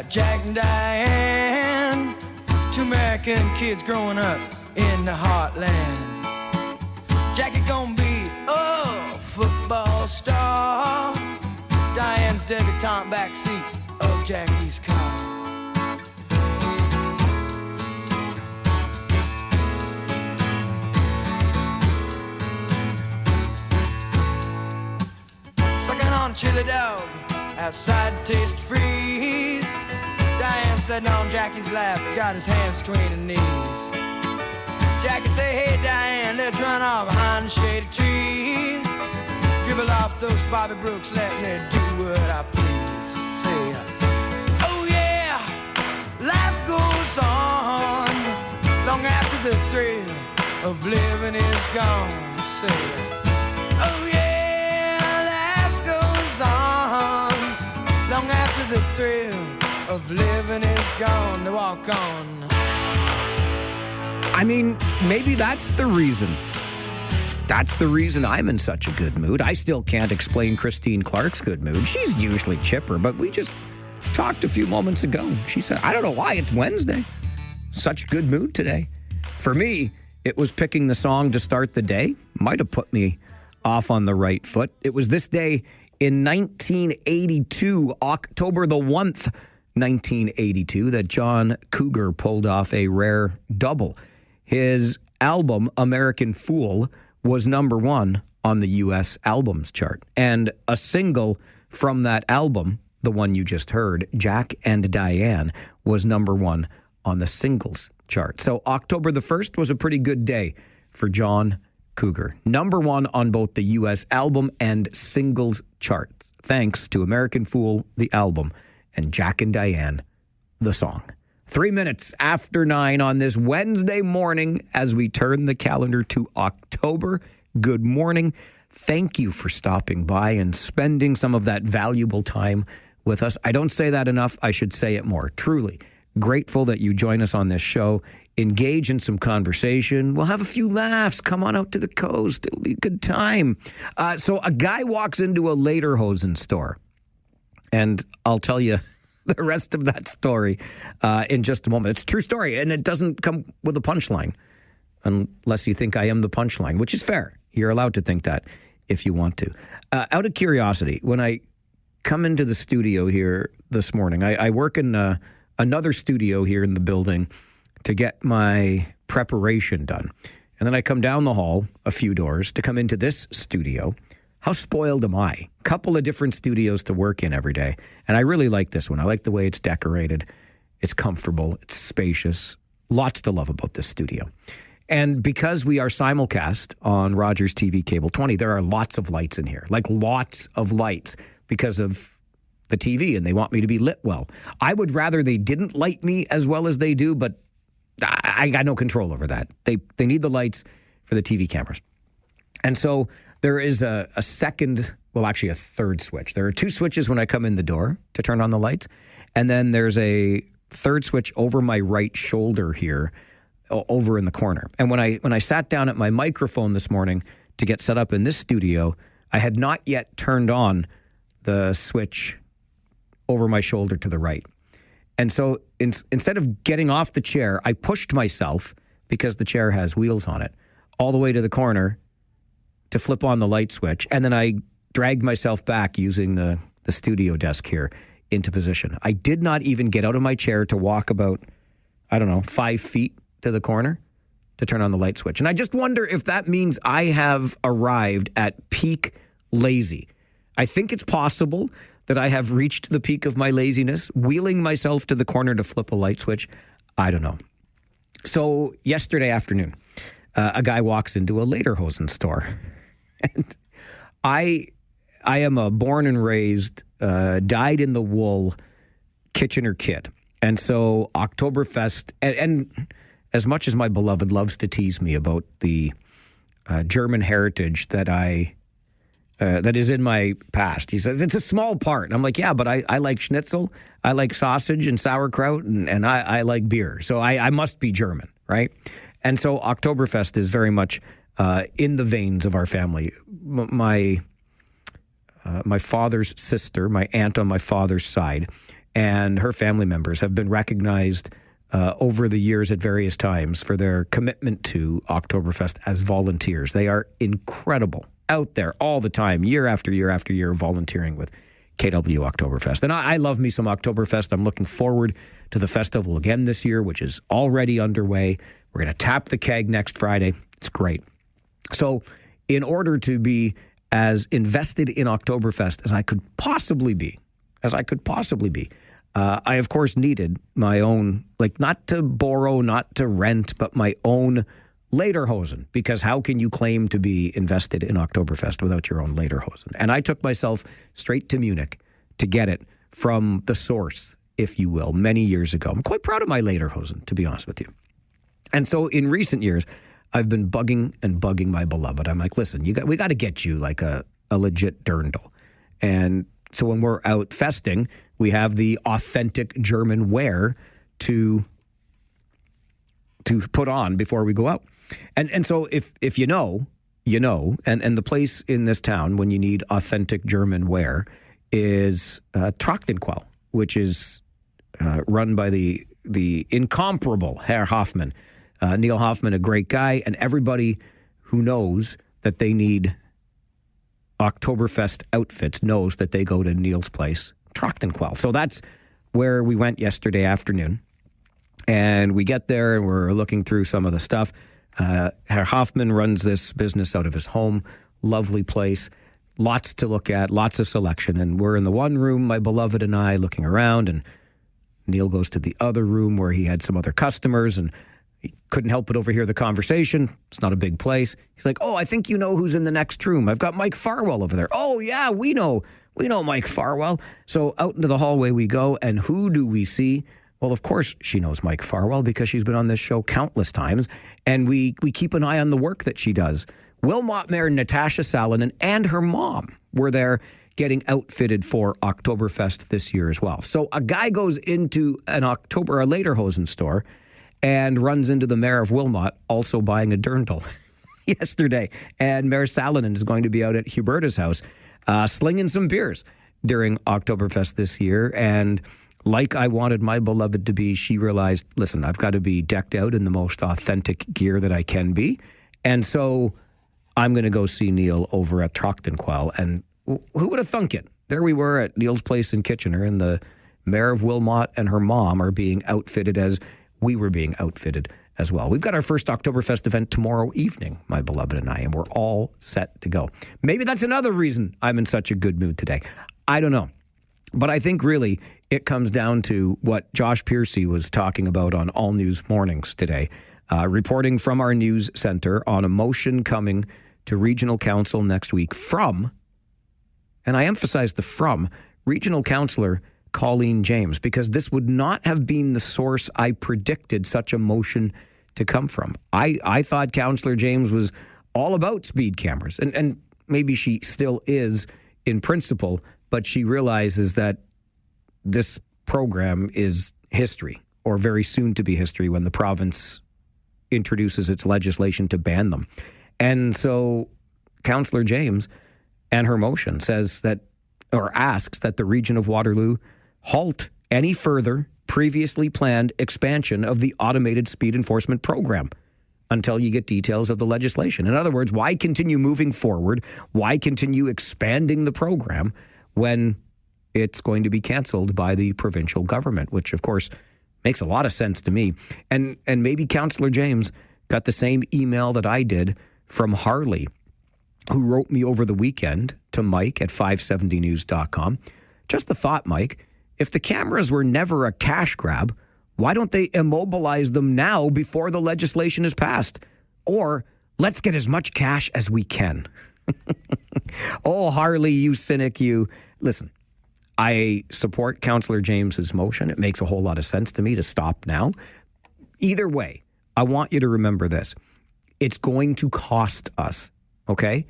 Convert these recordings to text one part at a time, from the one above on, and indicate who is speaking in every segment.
Speaker 1: Jack and Diane, two American kids growing up in the heartland. Jackie gonna be a football star. Diane's debutante backseat of Jackie's car. Sucking on chili dog outside Taste Freeze. Diane sitting on Jackie's lap, got his hands between her knees. Jackie say, hey Diane, let's run off behind the shady trees. Dribble off those Bobby Brooks, let me do what I please. Say, oh yeah, life goes on long after the thrill of living is gone. Say, oh yeah, life goes on long after the thrill of living is gone. To walk on.
Speaker 2: I mean, maybe that's the reason. That's the reason I'm in such a good mood. I still can't explain Christine Clark's good mood. She's usually chipper, but we just talked a few moments ago. She said, I don't know why, it's Wednesday. Such good mood today. For me, it was picking the song to start the day. Might have put me off on the right foot. It was this day in 1982, October the 1st, 1982, that John Cougar pulled off a rare double. His album, American Fool, was number one on the U.S. albums chart. And a single from that album, the one you just heard, Jack and Diane, was number one on the singles chart. So October the 1st was a pretty good day for John Cougar. Number one on both the U.S. album and singles charts, thanks to American Fool, the album, and Jack and Diane, the song. 3 minutes after 9 on this Wednesday morning as we turn the calendar to October. Good morning. Thank you for stopping by and spending some of that valuable time with us. I don't say that enough. I should say it more. Truly grateful that you join us on this show. Engage in some conversation. We'll have a few laughs. Come on out to the coast. It'll be a good time. So a guy walks into a Lederhosen store, and I'll tell you the rest of that story in just a moment. It's a true story, and it doesn't come with a punchline unless you think I am the punchline, which is fair. You're allowed to think that if you want to. Out of curiosity, when I come into the studio here this morning, I work in another studio here in the building to get my preparation done. And then I come down the hall a few doors to come into this studio. How spoiled am I? Couple of different studios to work in every day. And I really like this one. I like the way it's decorated. It's comfortable. It's spacious. Lots to love about this studio. And because we are simulcast on Rogers TV Cable 20, there are lots of lights in here. Like lots of lights because of the TV, and they want me to be lit well. I would rather they didn't light me as well as they do, but I got no control over that. They need the lights for the TV cameras. And so there is a second, well, actually a third switch. There are two switches when I come in the door to turn on the lights. And then there's a third switch over my right shoulder here, over in the corner. And when I sat down at my microphone this morning to get set up in this studio, I had not yet turned on the switch over my shoulder to the right. And so instead of getting off the chair, I pushed myself, because the chair has wheels on it, all the way to the corner to flip on the light switch. And then I dragged myself back using the studio desk here into position. I did not even get out of my chair to walk about, 5 feet to the corner to turn on the light switch. And I just wonder if that means I have arrived at peak lazy. I think it's possible that I have reached the peak of my laziness, wheeling myself to the corner to flip a light switch. I don't know. So yesterday afternoon, a guy walks into a Lederhosen store. And I am a born and raised, dyed-in-the-wool Kitchener kid. And so Oktoberfest, and as much as my beloved loves to tease me about the German heritage that that is in my past, he says, it's a small part. And I'm like, yeah, but I like schnitzel, I like sausage and sauerkraut, and I like beer. So I must be German, right? And so Oktoberfest is very much in the veins of our family. My father's sister, my aunt on my father's side, and her family members have been recognized over the years at various times for their commitment to Oktoberfest as volunteers. They are incredible, out there all the time, year after year after year, volunteering with KW Oktoberfest. And I love me some Oktoberfest. I'm looking forward to the festival again this year, which is already underway. We're going to tap the keg next Friday. It's great. So in order to be as invested in Oktoberfest as I could possibly be, I, of course, needed my own, like, not to borrow, not to rent, but my own lederhosen, because how can you claim to be invested in Oktoberfest without your own lederhosen? And I took myself straight to Munich to get it from the source, if you will, many years ago. I'm quite proud of my lederhosen, to be honest with you. And so in recent years, I've been bugging my beloved. I'm like, listen, we got to get you like a legit dirndl. And so when we're out festing, we have the authentic German wear to put on before we go out. And so if you know, and the place in this town when you need authentic German wear is Trachtenquell, which is run by the incomparable Herr Hoffman. Neil Hoffman, a great guy, and everybody who knows that they need Oktoberfest outfits knows that they go to Neil's place, Trachtenquell. So that's where we went yesterday afternoon. And we get there and we're looking through some of the stuff. Herr Hoffman runs this business out of his home. Lovely place. Lots to look at, lots of selection. And we're in the one room, my beloved and I, looking around. And Neil goes to the other room where he had some other customers and he couldn't help but overhear the conversation. It's not a big place. He's like, oh, I think you know who's in the next room. I've got Mike Farwell over there. Oh, yeah, we know Mike Farwell. So out into the hallway we go, and who do we see? Well, of course, she knows Mike Farwell because she's been on this show countless times, and we keep an eye on the work that she does. Wilmot Mayor Natasha Salonen and her mom were there getting outfitted for Oktoberfest this year as well. So a guy goes into a lederhosen store and runs into the mayor of Wilmot also buying a dirndl yesterday. And Mayor Salonen is going to be out at Huberta's house slinging some beers during Oktoberfest this year. And like I wanted my beloved to be, she realized, listen, I've got to be decked out in the most authentic gear that I can be. And so I'm going to go see Neil over at Trachtenquell. And who would have thunk it? There we were at Neil's place in Kitchener, and the mayor of Wilmot and her mom are being outfitted as we were being outfitted as well. We've got our first Oktoberfest event tomorrow evening, my beloved and I, and we're all set to go. Maybe that's another reason I'm in such a good mood today. I don't know. But I think really it comes down to what Josh Piercy was talking about on All News Mornings today, reporting from our news center on a motion coming to Regional Council next week from, and I emphasize the from, Regional Councillor Colleen James, because this would not have been the source I predicted such a motion to come from. I thought Councillor James was all about speed cameras, and maybe she still is in principle, but she realizes that this program is history, or very soon to be history, when the province introduces its legislation to ban them. And so Councillor James and her motion says that, or asks that the region of Waterloo halt any further previously planned expansion of the automated speed enforcement program until you get details of the legislation. In other words, why continue moving forward? Why continue expanding the program when it's going to be canceled by the provincial government, which, of course, makes a lot of sense to me. And maybe Councillor James got the same email that I did from Harley, who wrote me over the weekend to Mike at 570news.com. Just a thought, Mike. If the cameras were never a cash grab, why don't they immobilize them now before the legislation is passed? Or let's get as much cash as we can. Oh, Harley, you cynic, you. Listen, I support Councillor James's motion. It makes a whole lot of sense to me to stop now. Either way, I want you to remember this. It's going to cost us, okay?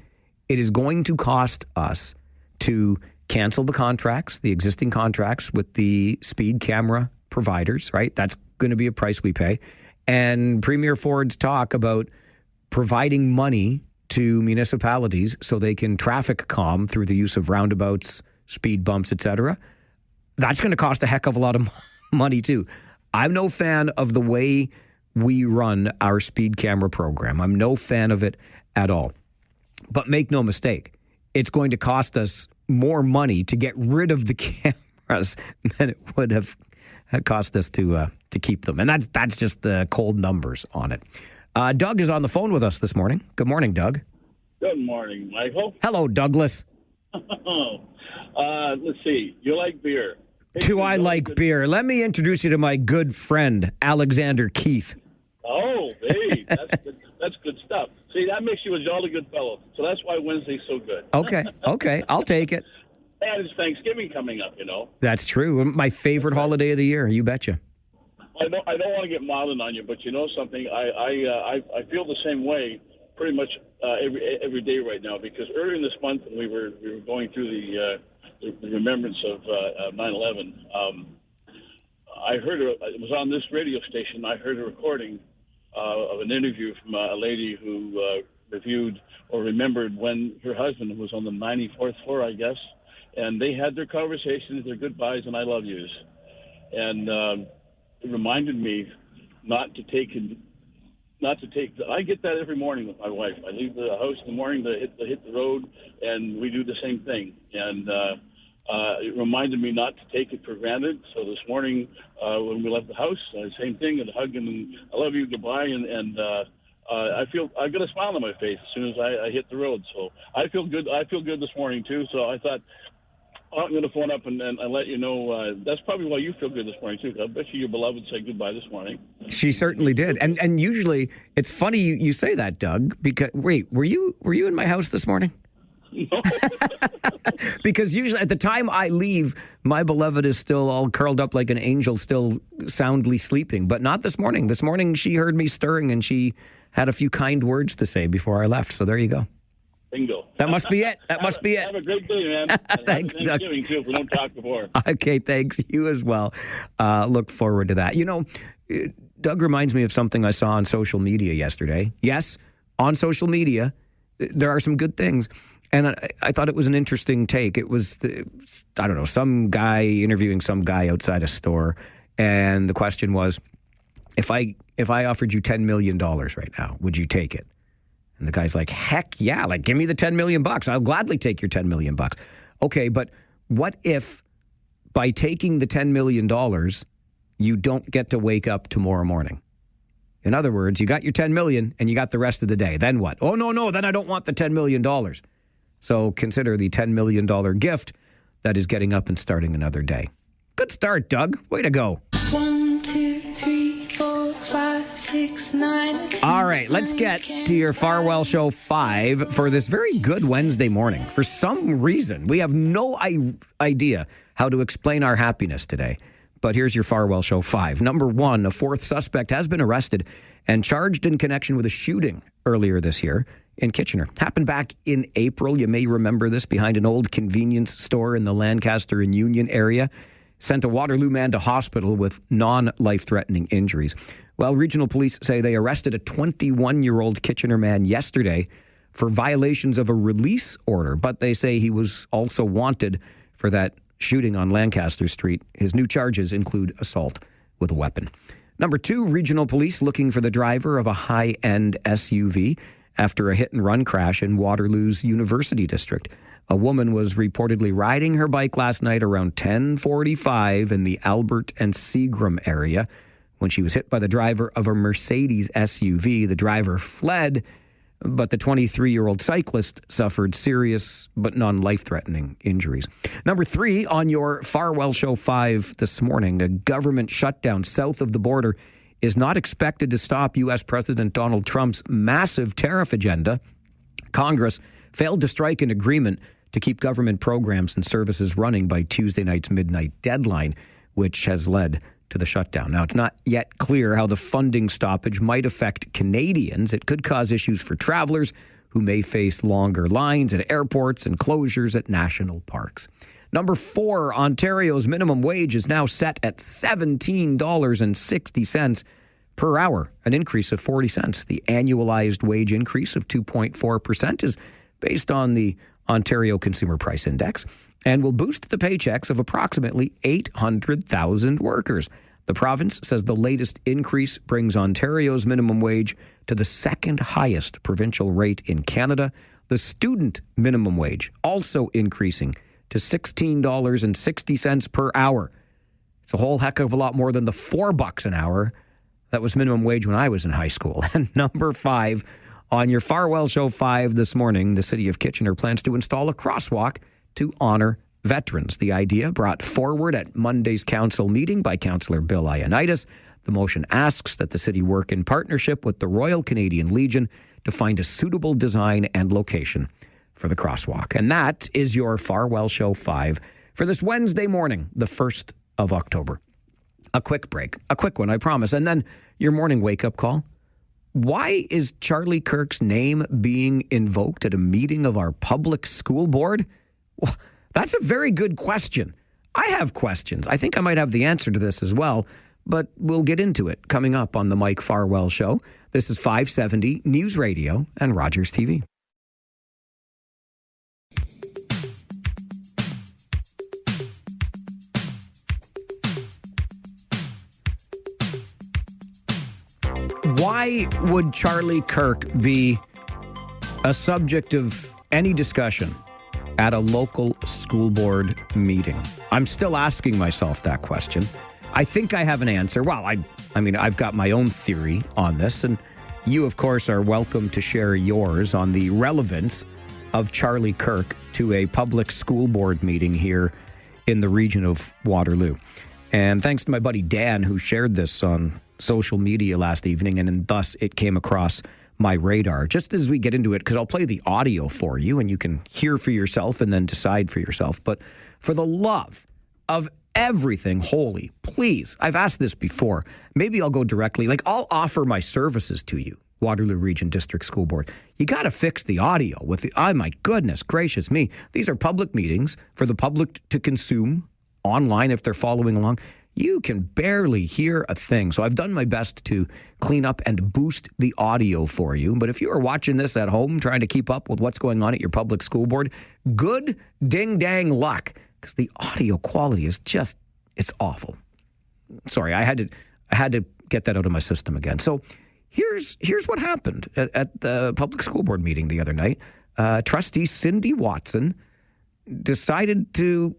Speaker 2: It is going to cost us to cancel the contracts, the existing contracts with the speed camera providers, right? That's going to be a price we pay. And Premier Ford's talk about providing money to municipalities so they can traffic calm through the use of roundabouts, speed bumps, etc. That's going to cost a heck of a lot of money, too. I'm no fan of the way we run our speed camera program. I'm no fan of it at all. But make no mistake, it's going to cost us more money to get rid of the cameras than it would have cost us to keep them. And that's just the cold numbers on it. Doug is on the phone with us this morning. Good morning, Doug.
Speaker 3: Good morning, Michael.
Speaker 2: Hello, Douglas.
Speaker 3: Let's see. You like beer?
Speaker 2: Do I like beer? Let me introduce you to my good friend, Alexander Keith.
Speaker 3: Oh, hey, that's good stuff. See, that makes you a jolly good fellow. So that's why Wednesday's so good.
Speaker 2: Okay, I'll take it.
Speaker 3: And it's Thanksgiving coming up,
Speaker 2: That's true. My favorite holiday of the year, you betcha.
Speaker 3: I don't want to get maudlin on you, but you know something? I feel the same way pretty much every day right now, because earlier in this month when we were going through the remembrance of 9/11, I heard it was on this radio station. I heard a recording of an interview from a lady who reviewed or remembered when her husband was on the 94th floor, I guess, and they had their conversations, their goodbyes, and I love yous, and it reminded me not to take. I get that every morning with my wife. I leave the house in the morning to hit the road, and we do the same thing. And it reminded me not to take it for granted. So this morning, when we left the house, same thing, and hug and I love you, goodbye, and I got a smile on my face as soon as I hit the road. So I feel good. I feel good this morning too. So I thought, I'm going to phone up and let you know. That's probably why you feel good this morning, too. I bet you your beloved said goodbye this morning.
Speaker 2: She certainly did. And usually, it's funny you say that, Doug, because, wait, were you in my house this morning?
Speaker 3: No.
Speaker 2: Because usually at the time I leave, my beloved is still all curled up like an angel, still soundly sleeping. But not this morning. This morning, she heard me stirring, and she had a few kind words to say before I left. So there you go.
Speaker 3: Bingo.
Speaker 2: That must be it. That must be it.
Speaker 3: Have a great day, man.
Speaker 2: Thanks, Doug.
Speaker 3: Too, if we don't talk before.
Speaker 2: Okay, thanks. You as well. Look forward to that. Doug reminds me of something I saw on social media yesterday. Yes, on social media, there are some good things. And I thought it was an interesting take. It was, some guy interviewing some guy outside a store. And the question was, if I offered you $10 million right now, would you take it? And the guy's like, heck yeah, like give me the $10 million. I'll gladly take your $10 million. Okay, but what if by taking the $10 million, you don't get to wake up tomorrow morning? In other words, you got your $10 million and you got the rest of the day. Then what? Oh, no, then I don't want the $10 million. So consider the $10 million gift that is getting up and starting another day. Good start, Doug. Way to go.
Speaker 4: 1, 2, 3, 4, 5, 6, 9.
Speaker 2: All right, let's get to your Farwell Show 5 for this very good Wednesday morning. For some reason, we have no idea how to explain our happiness today. But here's your Farwell Show 5. Number 1, a fourth suspect has been arrested and charged in connection with a shooting earlier this year in Kitchener. Happened back in April. You may remember this, behind an old convenience store in the Lancaster and Union area. Sent a Waterloo man to hospital with non-life-threatening injuries. Well, regional police say they arrested a 21-year-old Kitchener man yesterday for violations of a release order, but they say he was also wanted for that shooting on Lancaster Street. His new charges include assault with a weapon. Number 2, regional police looking for the driver of a high-end SUV after a hit-and-run crash in Waterloo's University District. A woman was reportedly riding her bike last night around 10:45 in the Albert and Seagram area when she was hit by the driver of a Mercedes SUV. The driver fled, but the 23-year-old cyclist suffered serious but non-life-threatening injuries. Number 3, on your Farwell Show 5 this morning, a government shutdown south of the border is not expected to stop U.S. President Donald Trump's massive tariff agenda. Congress failed to strike an agreement to keep government programs and services running by Tuesday night's midnight deadline, which has led to the shutdown. Now, it's not yet clear how the funding stoppage might affect Canadians. It could cause issues for travelers who may face longer lines at airports and closures at national parks. Number 4, Ontario's minimum wage is now set at $17.60 per hour, an increase of 40 cents. The annualized wage increase of 2.4% is based on the Ontario Consumer Price Index, and will boost the paychecks of approximately 800,000 workers. The province says the latest increase brings Ontario's minimum wage to the second highest provincial rate in Canada. The student minimum wage also increasing to $16.60 per hour. It's a whole heck of a lot more than the $4 an hour that was minimum wage when I was in high school. And number 5 on your Farwell Show 5 this morning, the City of Kitchener plans to install a crosswalk to honor veterans. The idea brought forward at Monday's council meeting by Councillor Bill Ioannidis. The motion asks that the city work in partnership with the Royal Canadian Legion to find a suitable design and location for the crosswalk. And that is your Farwell Show 5 for this Wednesday morning, the 1st of October. A quick break, a quick one, I promise. And then your morning wake-up call. Why is Charlie Kirk's name being invoked at a meeting of our public school board? Well, that's a very good question. I have questions. I think I might have the answer to this as well, but we'll get into it coming up on the Mike Farwell Show. This is 570 News Radio and Rogers TV. Why would Charlie Kirk be a subject of any discussion at a local school board meeting? I'm still asking myself that question. I think I have an answer. Well, I mean, I've got my own theory on this, and you, of course, are welcome to share yours on the relevance of Charlie Kirk to a public school board meeting here in the region of Waterloo. And thanks to my buddy Dan, who shared this on social media last evening, and thus it came across my radar. Just as we get into it, because I'll play the audio for you and you can hear for yourself and then decide for yourself. But for the love of everything holy, please, I've asked this before, maybe I'll go directly, I'll offer my services to you, Waterloo Region District School Board. You got to fix the audio with the, oh my goodness gracious me. These are public meetings for the public to consume online if they're following along. You can barely hear a thing. So I've done my best to clean up and boost the audio for you. But if you are watching this at home, trying to keep up with what's going on at your public school board, good ding-dang luck, because the audio quality is just, it's awful. Sorry, I had to get that out of my system again. So here's what happened at the public school board meeting the other night. Trustee Cindy Watson decided to,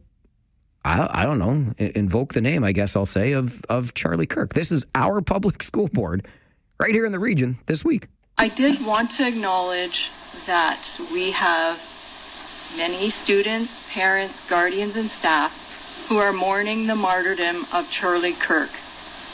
Speaker 2: I don't know, invoke the name, I guess I'll say, of Charlie Kirk. This is our public school board right here in the region this week.
Speaker 5: I did want to acknowledge that we have many students, parents, guardians, and staff who are mourning the martyrdom of Charlie Kirk.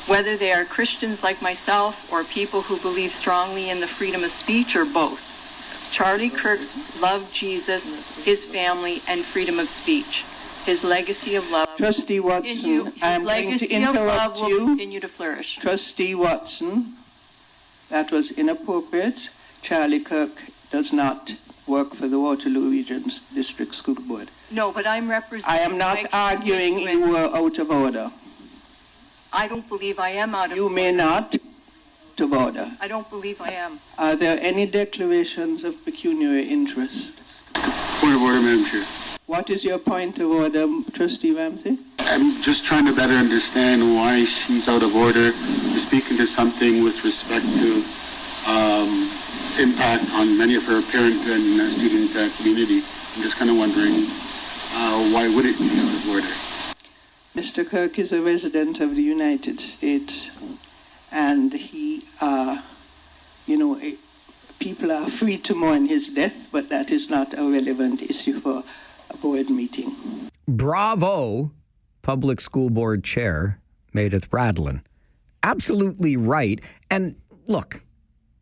Speaker 5: Whether they are Christians like myself or people who believe strongly in the freedom of speech or both. Charlie Kirk loved Jesus, his family, and freedom of speech. His legacy of love.
Speaker 6: Trustee Watson, I'm going to interrupt you.
Speaker 5: Will continue to flourish.
Speaker 6: Trustee Watson, that was inappropriate. Charlie Kirk does not work for the Waterloo Region District School Board.
Speaker 5: No, but I'm representing.
Speaker 6: I am not arguing you were out of order.
Speaker 5: I don't believe I am out of order.
Speaker 6: You may not. Out of order.
Speaker 5: I don't believe I am.
Speaker 6: Are there any declarations of pecuniary interest?
Speaker 7: Point of order, Madam Chair.
Speaker 6: What is your point of order, Trustee Ramsey?
Speaker 7: I'm just trying to better understand why she's out of order. We're speaking to something with respect to impact on many of her parent and student community. I'm just kind of wondering why would it be out of order?
Speaker 6: Mr. Kirk is a resident of the United States, and he, people are free to mourn his death, but that is not a relevant issue for a board meeting.
Speaker 2: Bravo, public school board chair Meredith Radlin. Absolutely right. And look,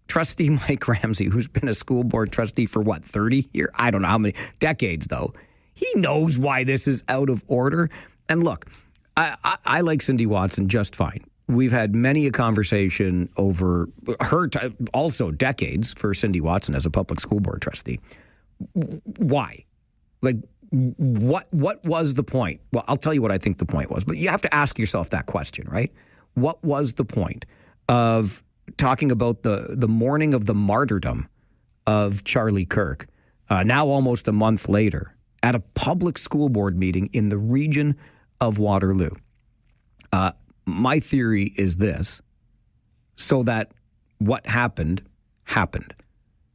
Speaker 2: Trustee Mike Ramsey, who's been a school board trustee for 30 years? I don't know how many decades, though. He knows why this is out of order. And look, I like Cindy Watson just fine. We've had many a conversation over her, also decades for Cindy Watson as a public school board trustee. Why? What was the point? Well, I'll tell you what I think the point was, but you have to ask yourself that question, right? What was the point of talking about the mourning of the martyrdom of Charlie Kirk now almost a month later, at a public school board meeting in the region of Waterloo. My theory is this, so that what happened,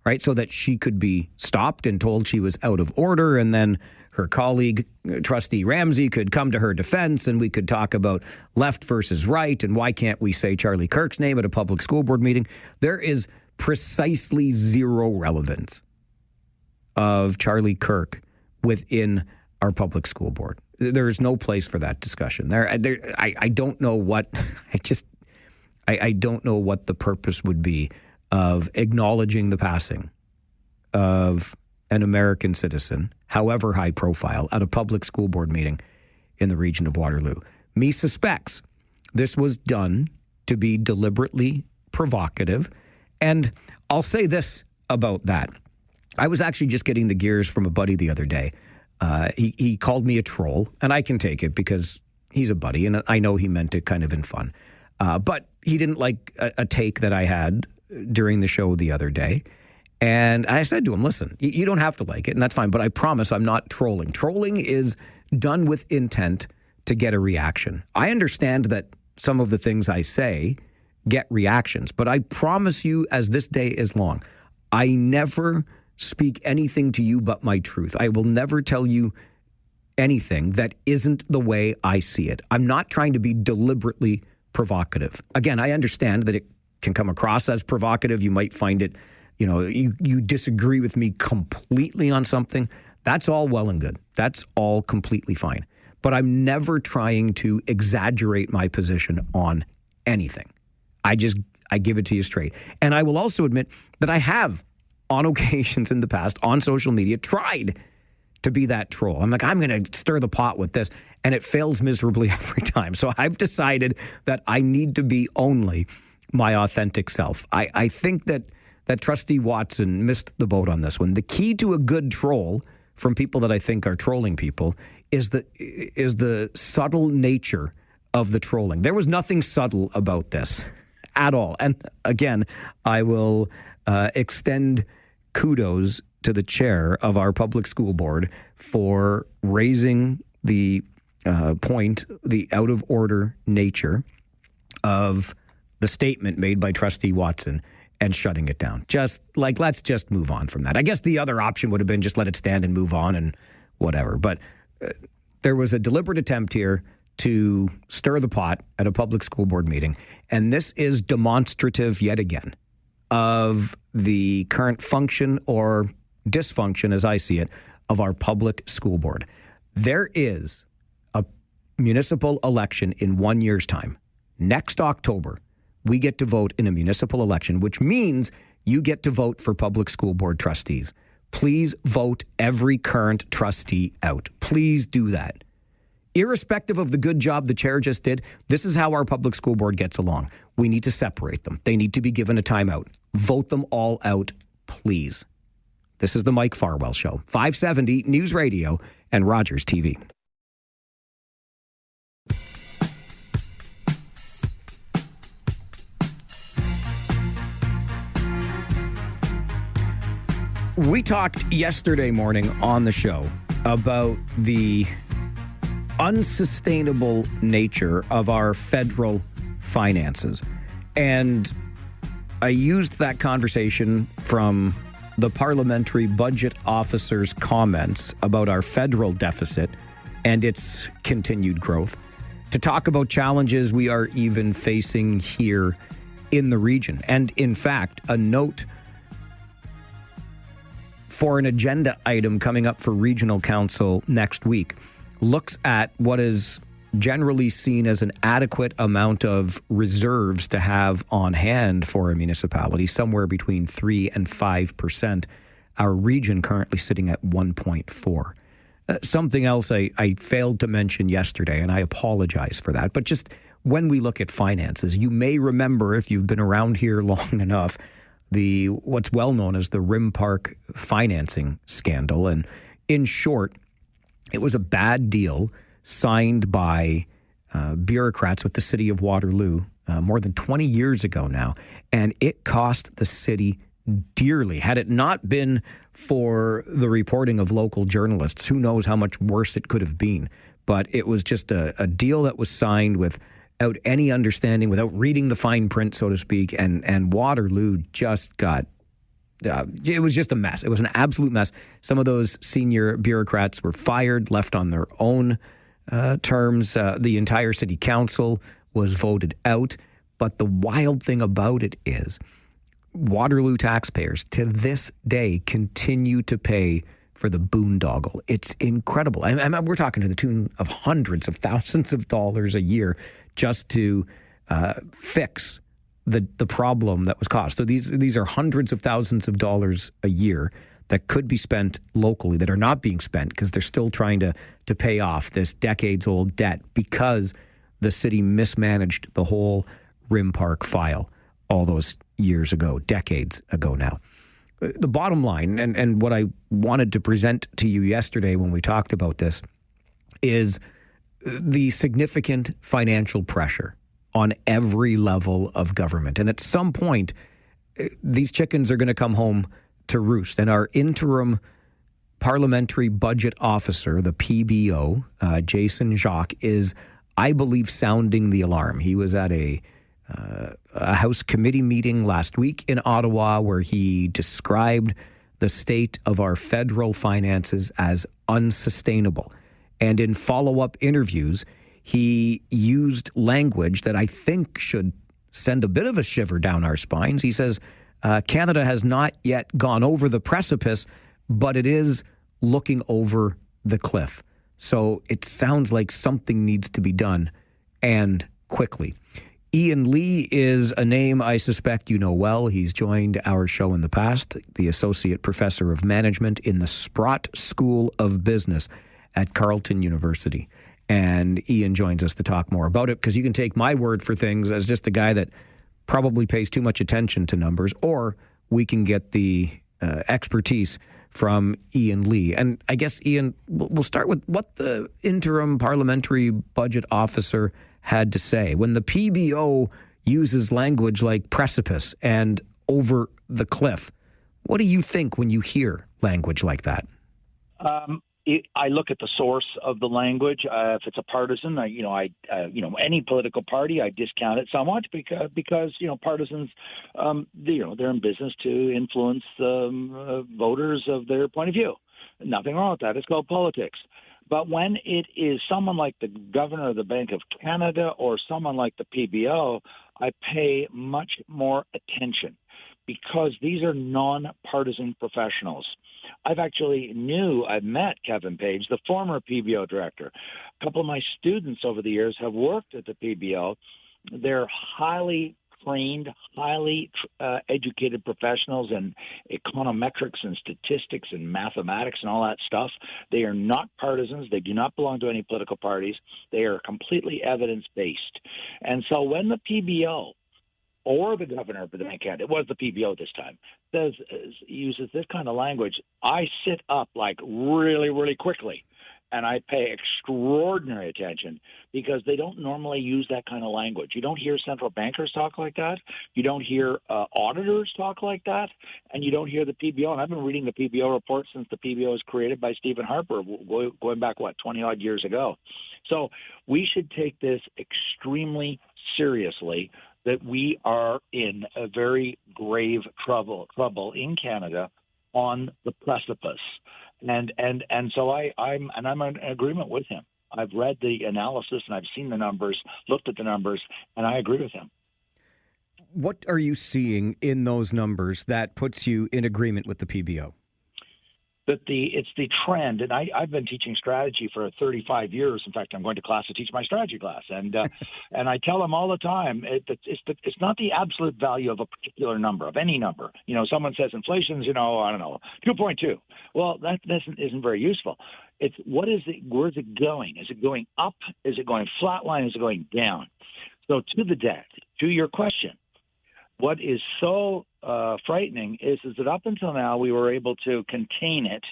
Speaker 2: right? So that she could be stopped and told she was out of order, and then her colleague, Trustee Ramsey, could come to her defense, and we could talk about left versus right, and why can't we say Charlie Kirk's name at a public school board meeting? There is precisely zero relevance of Charlie Kirk within our public school board. There's no place for that discussion. I don't know what, I don't know what the purpose would be of acknowledging the passing of an American citizen, however high profile, at a public school board meeting in the region of Waterloo. Me suspects this was done to be deliberately provocative. And I'll say this about that. I was actually just getting the gears from a buddy the other day. He called me a troll, and I can take it because he's a buddy, and I know he meant it kind of in fun. But he didn't like a take that I had during the show the other day. And I said to him, listen, you don't have to like it, and that's fine, but I promise I'm not trolling. Trolling is done with intent to get a reaction. I understand that some of the things I say get reactions, but I promise you, as this day is long, I never speak anything to you but my truth. I will never tell you anything that isn't the way I see it. I'm not trying to be deliberately provocative. Again, I understand that it can come across as provocative. You might find it, you disagree with me completely on something. That's all well and good. That's all completely fine. But I'm never trying to exaggerate my position on anything. I give it to you straight. And I will also admit that I have, on occasions in the past, on social media, tried to be that troll. I'm like, I'm going to stir the pot with this, and it fails miserably every time. So I've decided that I need to be only my authentic self. I think that Trustee Watson missed the boat on this one. The key to a good troll from people that I think are trolling people is the subtle nature of the trolling. There was nothing subtle about this at all. And again, I will extend kudos to the chair of our public school board for raising the point, the out of order nature of the statement made by Trustee Watson and shutting it down. Just like, let's just move on from that. I guess the other option would have been just let it stand and move on and whatever. But there was a deliberate attempt here to stir the pot at a public school board meeting. And this is demonstrative yet again of the current function or dysfunction, as I see it, of our public school board. There is a municipal election in 1 year's time. Next October, we get to vote in a municipal election, which means you get to vote for public school board trustees. Please vote every current trustee out. Please do that. Irrespective of the good job the chair just did, this is how our public school board gets along. We need to separate them. They need to be given a timeout. Vote them all out, please. This is the Mike Farwell Show, 570 News Radio and Rogers TV. We talked yesterday morning on the show about the unsustainable nature of our federal finances. And I used that conversation from the Parliamentary Budget Officer's comments about our federal deficit and its continued growth to talk about challenges we are even facing here in the region. And in fact, a note for an agenda item coming up for Regional Council next week looks at what is generally seen as an adequate amount of reserves to have on hand for a municipality, somewhere between 3 and 5%. Our region currently sitting at 1.4. Something else I failed to mention yesterday, and I apologize for that, but just when we look at finances, you may remember, if you've been around here long enough, what's well known as the Rim Park financing scandal. And in short, it was a bad deal signed by bureaucrats with the city of Waterloo more than 20 years ago now, and it cost the city dearly. Had it not been for the reporting of local journalists, who knows how much worse it could have been. But it was just a deal that was signed without any understanding, without reading the fine print, so to speak, and Waterloo just got... it was just a mess. It was an absolute mess. Some of those senior bureaucrats were fired, left on their own terms. The entire city council was voted out. But the wild thing about it is Waterloo taxpayers to this day continue to pay for the boondoggle. It's incredible. We're talking to the tune of hundreds of thousands of dollars a year just to fix the problem that was caused. So these are hundreds of thousands of dollars a year that could be spent locally that are not being spent because they're still trying to pay off this decades-old debt because the city mismanaged the whole Rim Park file all those years ago, decades ago now. The bottom line, and what I wanted to present to you yesterday when we talked about this, is the significant financial pressure on every level of government. And at some point, these chickens are going to come home to roost. And our interim parliamentary budget officer, the PBO, Jason Jacques, is, I believe, sounding the alarm. He was at a House committee meeting last week in Ottawa where he described the state of our federal finances as unsustainable. And in follow-up interviews, he used language that I think should send a bit of a shiver down our spines. He says, Canada has not yet gone over the precipice, but it is looking over the cliff. So it sounds like something needs to be done, and quickly. Ian Lee is a name I suspect you know well. He's joined our show in the past, the Associate Professor of Management in the Sprott School of Business at Carleton University. And Ian joins us to talk more about it, because you can take my word for things as just a guy that probably pays too much attention to numbers, or we can get the expertise from Ian Lee. And I guess, Ian, we'll start with what the interim parliamentary budget officer had to say. When the PBO uses language like precipice and over the cliff, what do you think when you hear language like that?
Speaker 8: I look at the source of the language. If it's a partisan, any political party, I discount it somewhat because partisans, they're in business to influence voters of their point of view. Nothing wrong with that. It's called politics. But when it is someone like the governor of the Bank of Canada or someone like the PBO, I pay much more attention because these are non-partisan professionals. I've met Kevin Page, the former PBO director. A couple of my students over the years have worked at the PBO. They're highly trained, highly educated professionals in econometrics and statistics and mathematics and all that stuff. They are not partisans. They do not belong to any political parties. They are completely evidence-based. And so when the PBO or the governor of the Bank of Canada, it was the PBO this time, uses this kind of language, I sit up like really, really quickly. And I pay extraordinary attention because they don't normally use that kind of language. You don't hear central bankers talk like that. You don't hear auditors talk like that. And you don't hear the PBO. And I've been reading the PBO report since the PBO was created by Stephen Harper, going back, 20-odd years ago. So we should take this extremely seriously, that we are in a very grave trouble in Canada on the precipice. And so I'm in agreement with him. I've read the analysis and I've seen the numbers, looked at the numbers, and I agree with him.
Speaker 2: What are you seeing in those numbers that puts you in agreement with the PBO?
Speaker 8: That it's the trend, and I've been teaching strategy for 35 years. In fact, I'm going to class to teach my strategy class, and and I tell them all the time it's not the absolute value of a particular number, of any number. Someone says inflation's 2.2. Well, that isn't very useful. It's what is it? Where's it going? Is it going up? Is it going flatline? Is it going down? So to your question, what is so frightening is that up until now we were able to contain it.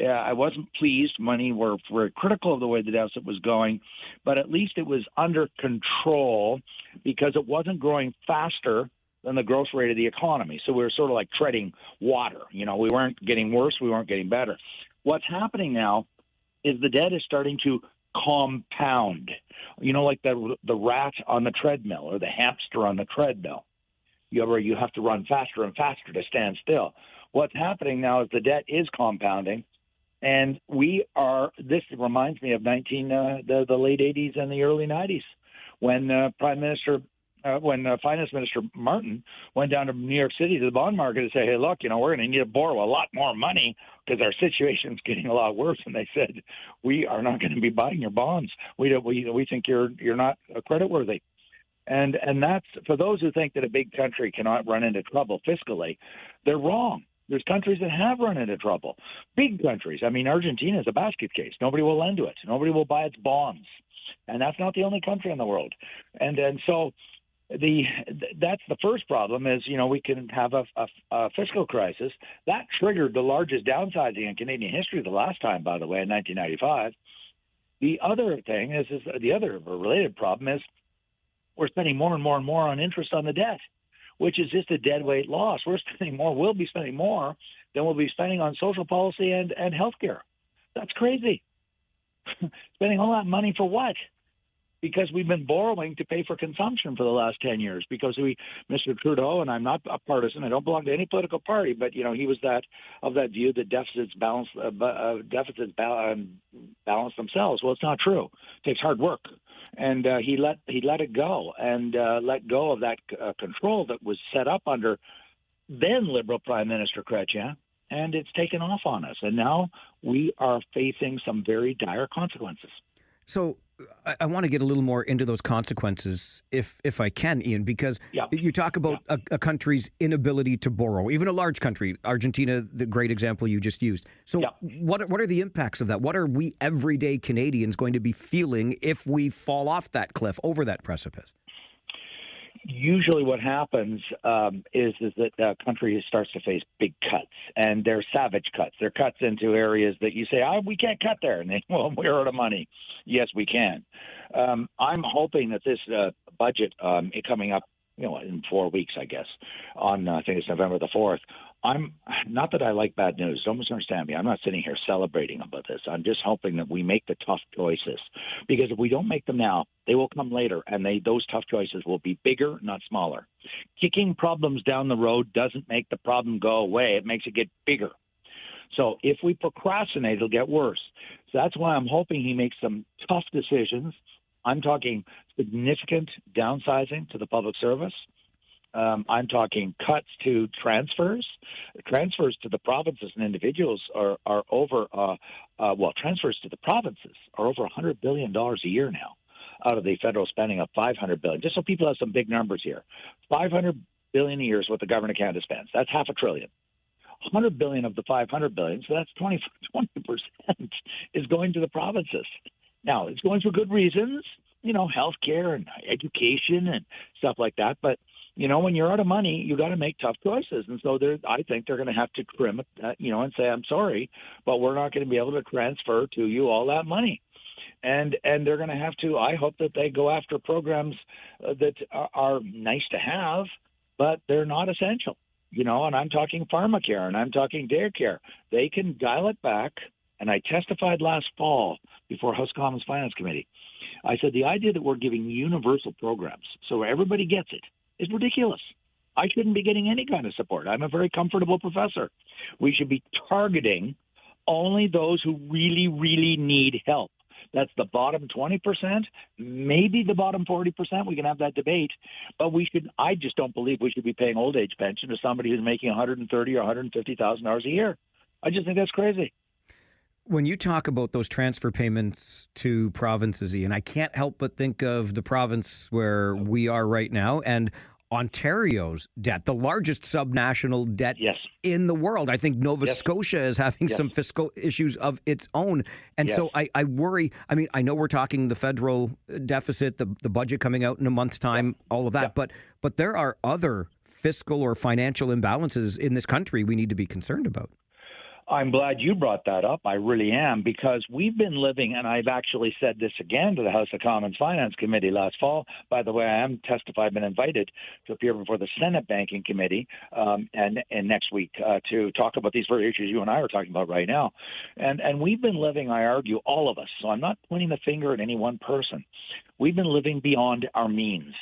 Speaker 8: I wasn't pleased. Many were very critical of the way the deficit was going, but at least it was under control because it wasn't growing faster than the growth rate of the economy. So we were sort of like treading water. We weren't getting worse, we weren't getting better. What's happening now is the debt is starting to compound. Like the rat on the treadmill or the hamster on the treadmill. You have to run faster and faster to stand still. What's happening now is the debt is compounding, and this reminds me of the late 80s and the early 90s when Finance Minister Martin went down to New York City to the bond market and said, hey, look, we're going to need to borrow a lot more money because our situation's getting a lot worse. And they said, we are not going to be buying your bonds. We think you're not creditworthy. And that's, for those who think that a big country cannot run into trouble fiscally, they're wrong. There's countries that have run into trouble. Big countries. I mean, Argentina is a basket case. Nobody will lend to it. Nobody will buy its bonds. And that's not the only country in the world. And so that's the first problem is, we can have a fiscal crisis. That triggered the largest downsizing in Canadian history the last time, by the way, in 1995. The other thing is the other related problem is we're spending more and more and more on interest on the debt, which is just a dead weight loss. We'll be spending more than we'll be spending on social policy and healthcare. That's crazy. Spending all that money for what? Because we've been borrowing to pay for consumption for the last 10 years because Mr. Trudeau, and I'm not a partisan, I don't belong to any political party, but, he was of that view that deficits balance themselves. Well, it's not true. It takes hard work. And he let it go and let go of that control that was set up under then Liberal Prime Minister Chrétien, and it's taken off on us. And now we are facing some very dire consequences.
Speaker 2: So I want to get a little more into those consequences, if I can, Ian, because you talk about a country's inability to borrow, even a large country, Argentina, the great example you just used. So what are the impacts of that? What are we everyday Canadians going to be feeling if we fall off that cliff, over that precipice?
Speaker 8: Usually what happens is that the country starts to face big cuts, and they're savage cuts. They're cuts into areas that you say, we can't cut there. And we're out of money. Yes, we can. I'm hoping that this budget coming up, in 4 weeks, I guess, on I think it's November the 4th, I'm not that I like bad news. Don't misunderstand me. I'm not sitting here celebrating about this. I'm just hoping that we make the tough choices, because if we don't make them now, they will come later, and those tough choices will be bigger, not smaller. Kicking problems down the road doesn't make the problem go away. It makes it get bigger. So if we procrastinate, it'll get worse. So that's why I'm hoping he makes some tough decisions. I'm talking significant downsizing to the public service. I'm talking cuts to transfers. Transfers to the provinces and individuals are over, transfers to the provinces are over $100 billion a year now out of the federal spending of $500 billion. Just so people have some big numbers here. $500 billion a year is what the government of Canada spends. That's $500 billion. $100 billion of the $500 billion, so that's 20% is going to the provinces. Now, it's going for good reasons, healthcare and education and stuff like that, but when you're out of money, you got to make tough choices. And so I think they're going to have to trim it, and say, I'm sorry, but we're not going to be able to transfer to you all that money. And they're going to have to, I hope that they go after programs that are nice to have, but they're not essential, and I'm talking pharmacare and I'm talking daycare. They can dial it back. And I testified last fall before House Commons Finance Committee. I said the idea that we're giving universal programs so everybody gets it is ridiculous. I shouldn't be getting any kind of support. I'm a very comfortable professor. We should be targeting only those who really, really need help. That's the bottom 20%, maybe the bottom 40%. We can have that debate. But I just don't believe we should be paying old age pension to somebody who's making $130,000 or $150,000 a year. I just think that's crazy.
Speaker 2: When you talk about those transfer payments to provinces, Ian, I can't help but think of the province where we are right now and Ontario's debt, the largest subnational debt in the world. I think Nova Scotia is having some fiscal issues of its own. And so I worry. I mean, I know we're talking the federal deficit, the budget coming out in a month's time, all of that. But there are other fiscal or financial imbalances in this country we need to be concerned about.
Speaker 8: I'm glad you brought that up. I really am, because we've been living, and I've actually said this again to the House of Commons Finance Committee last fall. By the way, I am I've been invited to appear before the Senate Banking Committee and next week to talk about these very issues you and I are talking about right now. And we've been living, I argue, all of us. So I'm not pointing the finger at any one person. We've been living beyond our means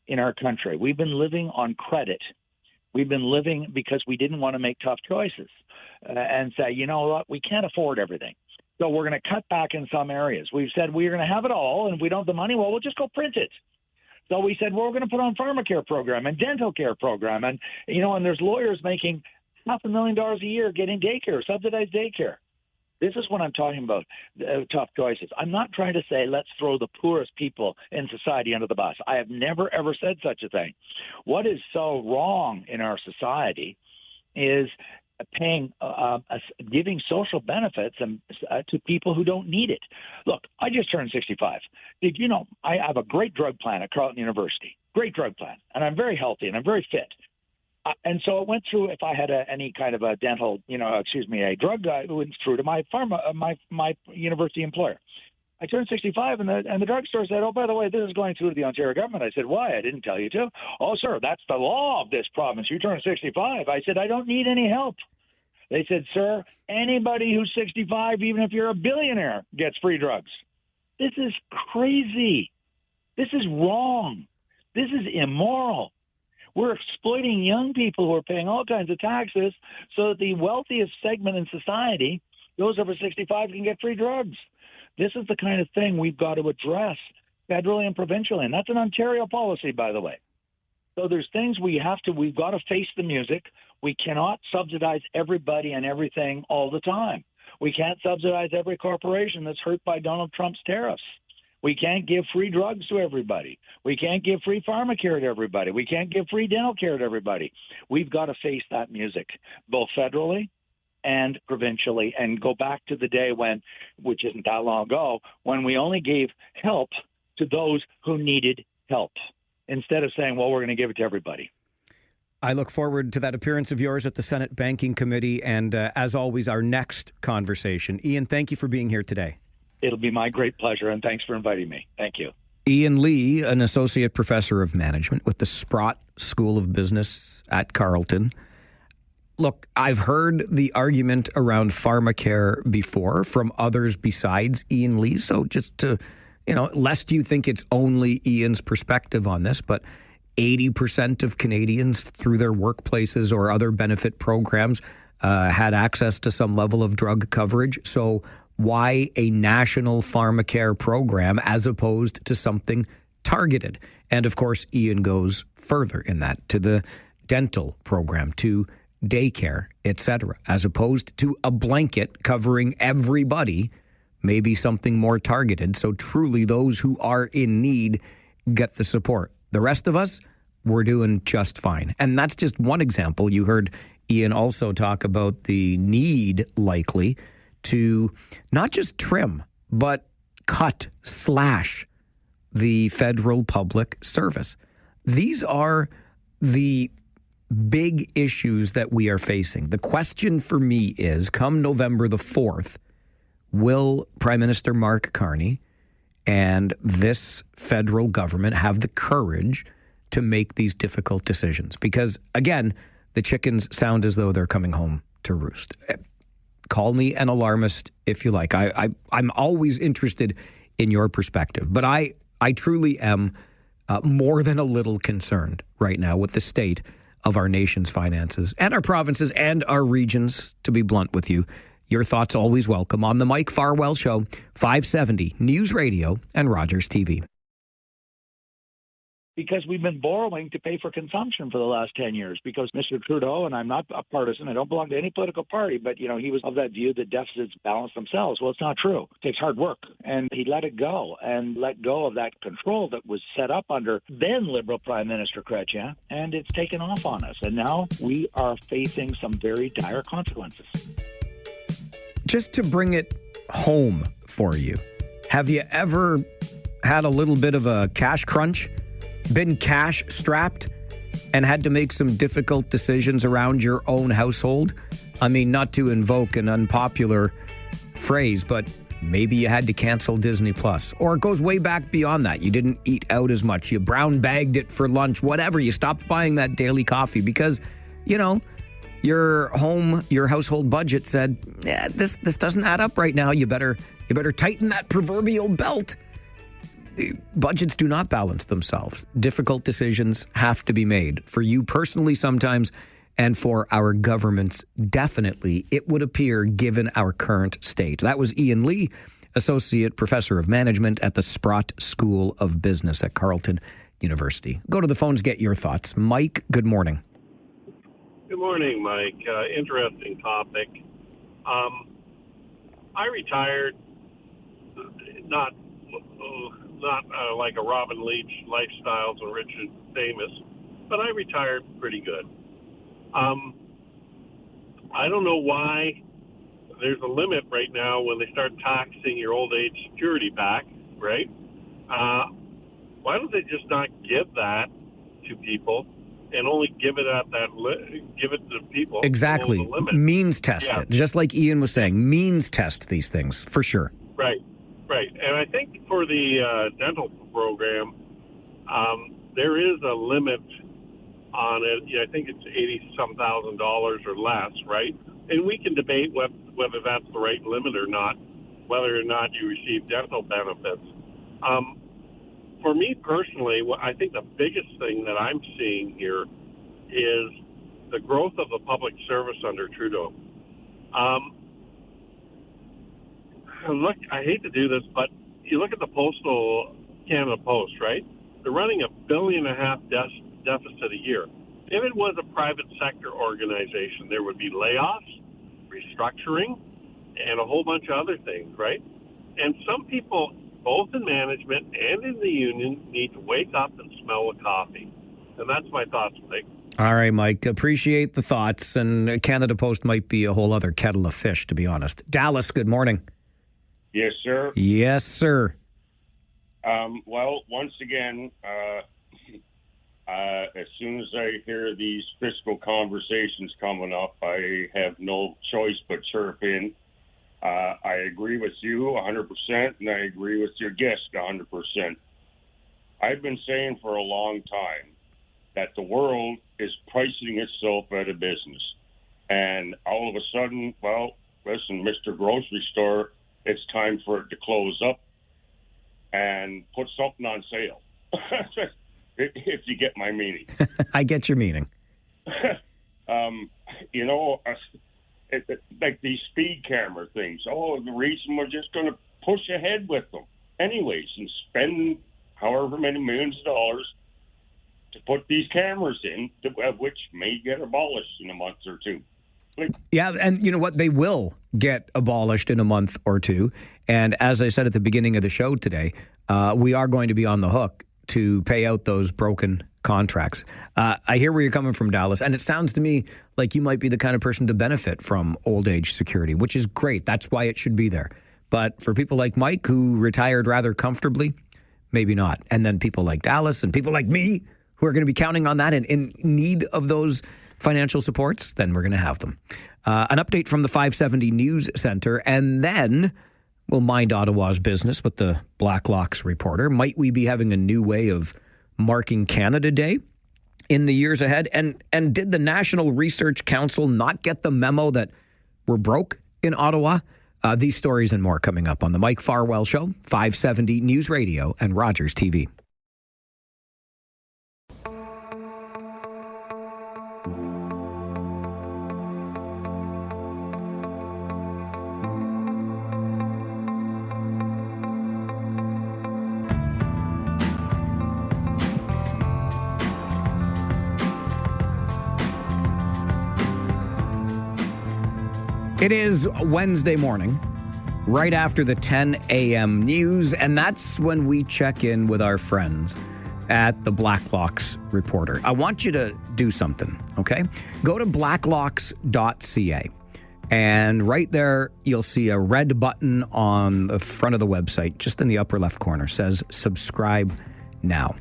Speaker 8: in our country. We've been living on credit. We've been living because we didn't want to make tough choices and say, you know what, we can't afford everything. So we're going to cut back in some areas. We've said we're going to have it all, and if we don't have the money, well, we'll just go print it. So we said, well, we're going to put on pharmacare program and dental care program. And, and there's lawyers making $500,000 a year getting daycare, subsidized daycare. This is what I'm talking about, tough choices. I'm not trying to say let's throw the poorest people in society under the bus. I have never, ever said such a thing. What is so wrong in our society is giving social benefits to people who don't need it. Look, I just turned 65. Did you know I have a great drug plan at Carleton University? Great drug plan. And I'm very healthy and I'm very fit. And so it went through, if I had any kind of a dental, a drug, it went through to my my university employer. I turned 65, and the drugstore said, oh, by the way, this is going through to the Ontario government. I said, why? I didn't tell you to. Oh, sir, that's the law of this province. You turn 65. I said, I don't need any help. They said, sir, anybody who's 65, even if you're a billionaire, gets free drugs. This is crazy. This is wrong. This is immoral. We're exploiting young people who are paying all kinds of taxes so that the wealthiest segment in society, those over 65, can get free drugs. This is the kind of thing we've got to address federally and provincially. And that's an Ontario policy, by the way. So there's things we've got to face the music. We cannot subsidize everybody and everything all the time. We can't subsidize every corporation that's hurt by Donald Trump's tariffs. We can't give free drugs to everybody. We can't give free pharmacare to everybody. We can't give free dental care to everybody. We've got to face that music, both federally and provincially, and go back to the day which isn't that long ago, when we only gave help to those who needed help, instead of saying, well, we're going to give it to everybody.
Speaker 2: I look forward to that appearance of yours at the Senate Banking Committee and, as always, our next conversation. Ian, thank you for being here today.
Speaker 8: It'll be my great pleasure, and thanks for inviting me. Thank you.
Speaker 2: Ian Lee, an associate professor of management with the Sprott School of Business at Carleton. Look, I've heard the argument around pharmacare before from others besides Ian Lee. So just to, lest you think it's only Ian's perspective on this, but 80% of Canadians through their workplaces or other benefit programs had access to some level of drug coverage. So why a national pharmacare program as opposed to something targeted? And of course, Ian goes further in that to the dental program, to daycare, etc., as opposed to a blanket covering everybody, maybe something more targeted. So truly those who are in need get the support. The rest of us, we're doing just fine. And that's just one example. You heard Ian also talk about the need likely to not just trim, but slash the federal public service. These are the big issues that we are facing. The question for me is, come November the 4th, will Prime Minister Mark Carney and this federal government have the courage to make these difficult decisions? Because, again, the chickens sound as though they're coming home to roost. Call me an alarmist if you like. I'm always interested in your perspective. But I truly am more than a little concerned right now with the state of our nation's finances and our provinces and our regions, to be blunt with you. Your thoughts always welcome on the Mike Farwell Show, 570 News Radio and Rogers TV.
Speaker 8: Because we've been borrowing to pay for consumption for the last 10 years. Because Mr. Trudeau, and I'm not a partisan, I don't belong to any political party, but, he was of that view that deficits balance themselves. Well, it's not true. It takes hard work. And he let it go and let go of that control that was set up under then Liberal Prime Minister Chrétien, and it's taken off on us. And now we are facing some very dire consequences.
Speaker 2: Just to bring it home for you, have you ever had a little bit of a cash crunch? Been cash strapped and had to make some difficult decisions around your own household? I mean, not to invoke an unpopular phrase, but maybe you had to cancel Disney Plus. Or it goes way back beyond that. You didn't eat out as much. You brown bagged it for lunch, whatever. You stopped buying that daily coffee because, you know, your household budget said, yeah, this doesn't add up right now. You better tighten that proverbial belt. Budgets do not balance themselves. Difficult decisions have to be made for you personally sometimes, and for our governments definitely, it would appear, given our current state. That was Ian Lee, Associate Professor of Management at the Sprott School of Business at Carleton University. Go to the phones, get your thoughts. Mike, good morning.
Speaker 9: Good morning, Mike. Interesting topic. I retired, not like a Robin Leach lifestyles or rich and famous, but I retired pretty good. I don't know why there's a limit right now when they start taxing your old age security back, right? Why don't they just not give that to people and only give it give it to people?
Speaker 2: Exactly. Means test it. Just like Ian was saying, means test these things for sure.
Speaker 9: Right. And I think for the dental program, there is a limit on it. I think it's $80-some thousand or less, right? And we can debate whether that's the right limit or not, whether or not you receive dental benefits. For me personally, I think the biggest thing that I'm seeing here is the growth of the public service under Trudeau. Look, I hate to do this, but you look at the Canada Post, right? They're running $1.5 billion deficit a year. If it was a private sector organization, there would be layoffs, restructuring, and a whole bunch of other things, right? And some people, both in management and in the union, need to wake up and smell the coffee. And that's my thoughts, Mike.
Speaker 2: All right, Mike. Appreciate the thoughts. And Canada Post might be a whole other kettle of fish, to be honest. Dallas, good morning.
Speaker 10: Yes, sir.
Speaker 2: Yes, sir.
Speaker 10: Well, once again, as soon as I hear these fiscal conversations coming up, I have no choice but chirp in. I agree with you 100%, and I agree with your guest 100%. I've been saying for a long time that the world is pricing itself out of business. And all of a sudden, well, listen, Mr. Grocery Store, it's time for it to close up and put something on sale. If you get my meaning.
Speaker 2: I get your meaning.
Speaker 10: Like these speed camera things. Oh, the reason we're just going to push ahead with them anyways and spend however many millions of dollars to put these cameras in, which may get abolished in a month or two.
Speaker 2: Yeah, and you know what? They will get abolished in a month or two. And as I said at the beginning of the show today, we are going to be on the hook to pay out those broken contracts. I hear where you're coming from, Dallas, and it sounds to me like you might be the kind of person to benefit from old age security, which is great. That's why it should be there. But for people like Mike, who retired rather comfortably, maybe not. And then people like Dallas and people like me, who are going to be counting on that and in need of those financial supports, then we're going to have them. An update from the 570 News Centre, and then we'll mind Ottawa's business with the Blacklocks reporter. Might we be having a new way of marking Canada Day in the years ahead? And did the National Research Council not get the memo that we're broke in Ottawa? These stories and more coming up on the Mike Farwell Show, 570 News Radio and Rogers TV. It is Wednesday morning, right after the 10 a.m. news, and that's when we check in with our friends at the Blacklocks Reporter. I want you to do something, okay? Go to blacklocks.ca, and right there you'll see a red button on the front of the website, just in the upper left corner, says subscribe now.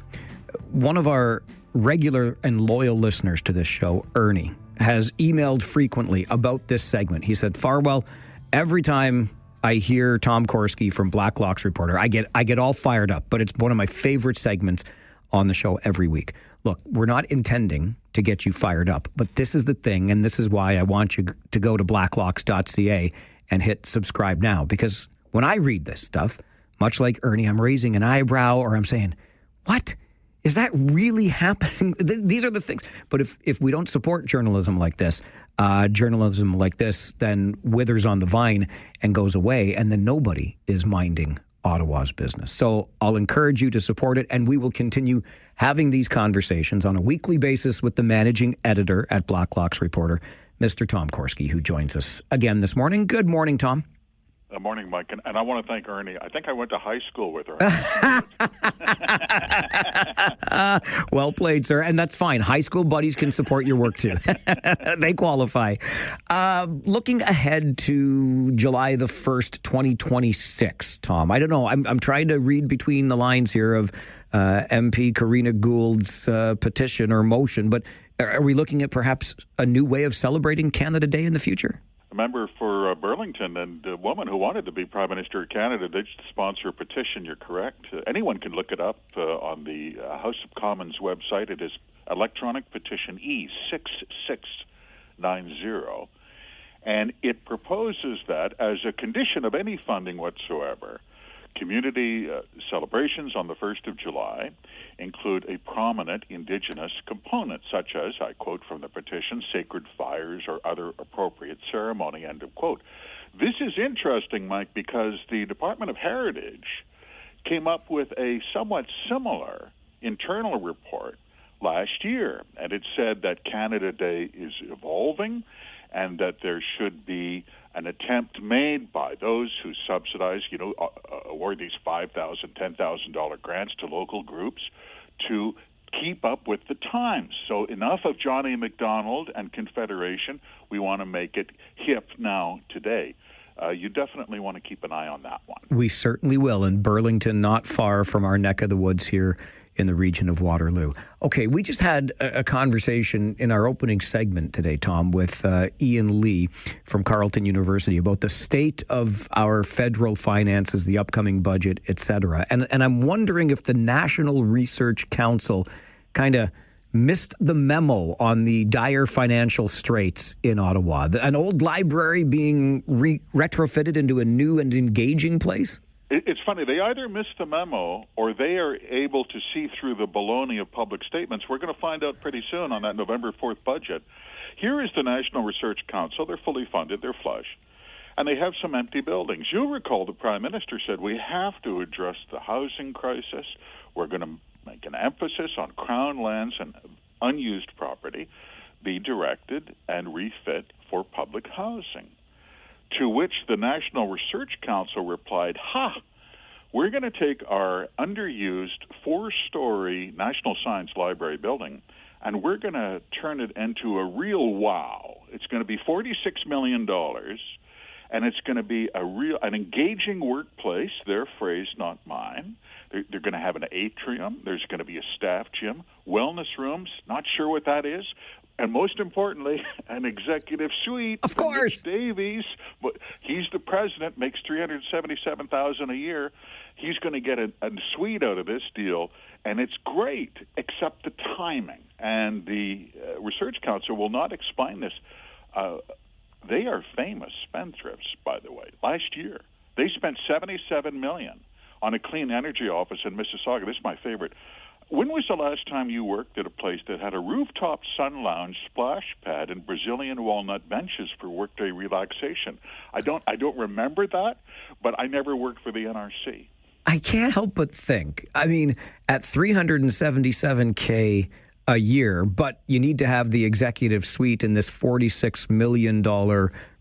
Speaker 2: One of our regular and loyal listeners to this show, Ernie, has emailed frequently about this segment. He said, Farwell, every time I hear Tom Korski from Blacklock's Reporter, I get all fired up, but it's one of my favorite segments on the show every week. Look, we're not intending to get you fired up, but this is the thing, and this is why I want you to go to blacklocks.ca and hit subscribe now, because when I read this stuff, much like Ernie, I'm raising an eyebrow or I'm saying, what? Is that really happening? These are the things. But if we don't support journalism like this, then withers on the vine and goes away, and then nobody is minding Ottawa's business. So I'll encourage you to support it, and we will continue having these conversations on a weekly basis with the managing editor at Blacklock's Reporter, Mr. Tom Korski, who joins us again this morning. Good morning, Tom.
Speaker 11: Good morning, Mike. And I want to thank Ernie. I think I went to high school with her.
Speaker 2: Well played, sir. And that's fine. High school buddies can support your work, too. They qualify. Looking ahead to July the 1st, 2026, Tom, I don't know. I'm trying to read between the lines here of MP Karina Gould's petition or motion, but are we looking at perhaps a new way of celebrating Canada Day in the future?
Speaker 11: A member for Burlington and a woman who wanted to be Prime Minister of Canada did sponsor a petition. You're correct. Anyone can look it up on the House of Commons website. It is electronic petition E6690. And it proposes that as a condition of any funding whatsoever, community celebrations on the 1st of July include a prominent Indigenous component, such as, I quote from the petition, sacred fires or other appropriate ceremony, end of quote. This is interesting, Mike, because the Department of Heritage came up with a somewhat similar internal report last year, and it said that Canada Day is evolving and that there should be an attempt made by those who subsidize, award these $5,000, $10,000 grants to local groups to keep up with the times. So enough of Johnny MacDonald and Confederation. We want to make it hip now today. You definitely want to keep an eye on that one.
Speaker 2: We certainly will. In Burlington, not far from our neck of the woods here in the region of Waterloo. Okay, we just had a conversation in our opening segment today, Tom, with Ian Lee from Carleton University about the state of our federal finances, the upcoming budget, et cetera. And I'm wondering if the National Research Council kind of missed the memo on the dire financial straits in Ottawa. An old library being retrofitted into a new and engaging place?
Speaker 11: It's funny. They either missed the memo or they are able to see through the baloney of public statements. We're going to find out pretty soon on that November 4th budget. Here is the National Research Council. They're fully funded. They're flush. And they have some empty buildings. You'll recall the Prime Minister said we have to address the housing crisis. We're going to make an emphasis on Crown lands and unused property be directed and refit for public housing. To which the National Research Council replied, we're going to take our underused 4-story National Science Library building and we're going to turn it into a real wow. It's going to be $46 million and it's going to be an engaging workplace, their phrase, not mine. They're going to have an atrium. There's going to be a staff gym, wellness rooms, not sure what that is. And most importantly, an executive suite.
Speaker 2: Of course.
Speaker 11: Mitch Davies, he's the president, makes $377,000 a year. He's going to get a suite out of this deal, and it's great, except the timing. And the Research Council will not explain this. They are famous spendthrifts, by the way. Last year, they spent $77 million on a clean energy office in Mississauga. This is my favorite. When was the last time you worked at a place that had a rooftop sun lounge, splash pad, and Brazilian walnut benches for workday relaxation? I don't remember that, but I never worked for the NRC.
Speaker 2: I can't help but think, I mean, at $377K a year, but you need to have the executive suite in this $46 million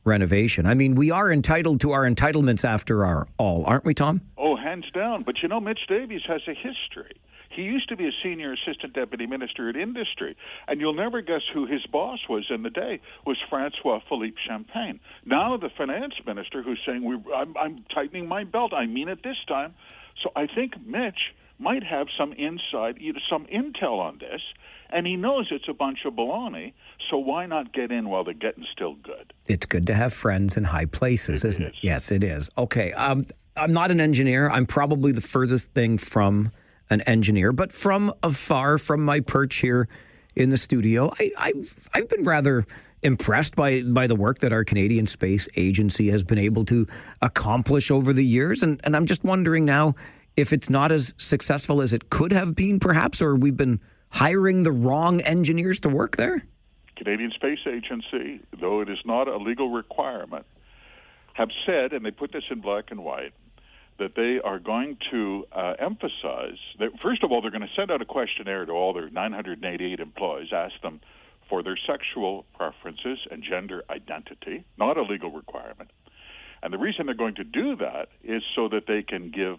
Speaker 2: renovation. I mean, we are entitled to our entitlements after all, aren't we, Tom?
Speaker 11: Oh, hands down. But Mitch Davies has a history. He used to be a senior assistant deputy minister at industry, and you'll never guess who his boss was in the day, was Francois Philippe Champagne. Now the finance minister who's saying, I'm tightening my belt. I mean it this time. So I think Mitch might have some insight, some intel on this, and he knows it's a bunch of baloney, so why not get in while the getting's still good?
Speaker 2: It's good to have friends in high places, isn't it? Yes, it is. Okay, I'm not an engineer. I'm probably the furthest thing from an engineer, but from afar, from my perch here in the studio, I've been rather impressed by the work that our Canadian Space Agency has been able to accomplish over the years. And I'm just wondering now if it's not as successful as it could have been, perhaps, or we've been hiring the wrong engineers to work there?
Speaker 11: Canadian Space Agency, though it is not a legal requirement, have said, and they put this in black and white, that they are going to emphasize that, first of all, they're going to send out a questionnaire to all their 988 employees, ask them for their sexual preferences and gender identity, not a legal requirement. And the reason they're going to do that is so that they can give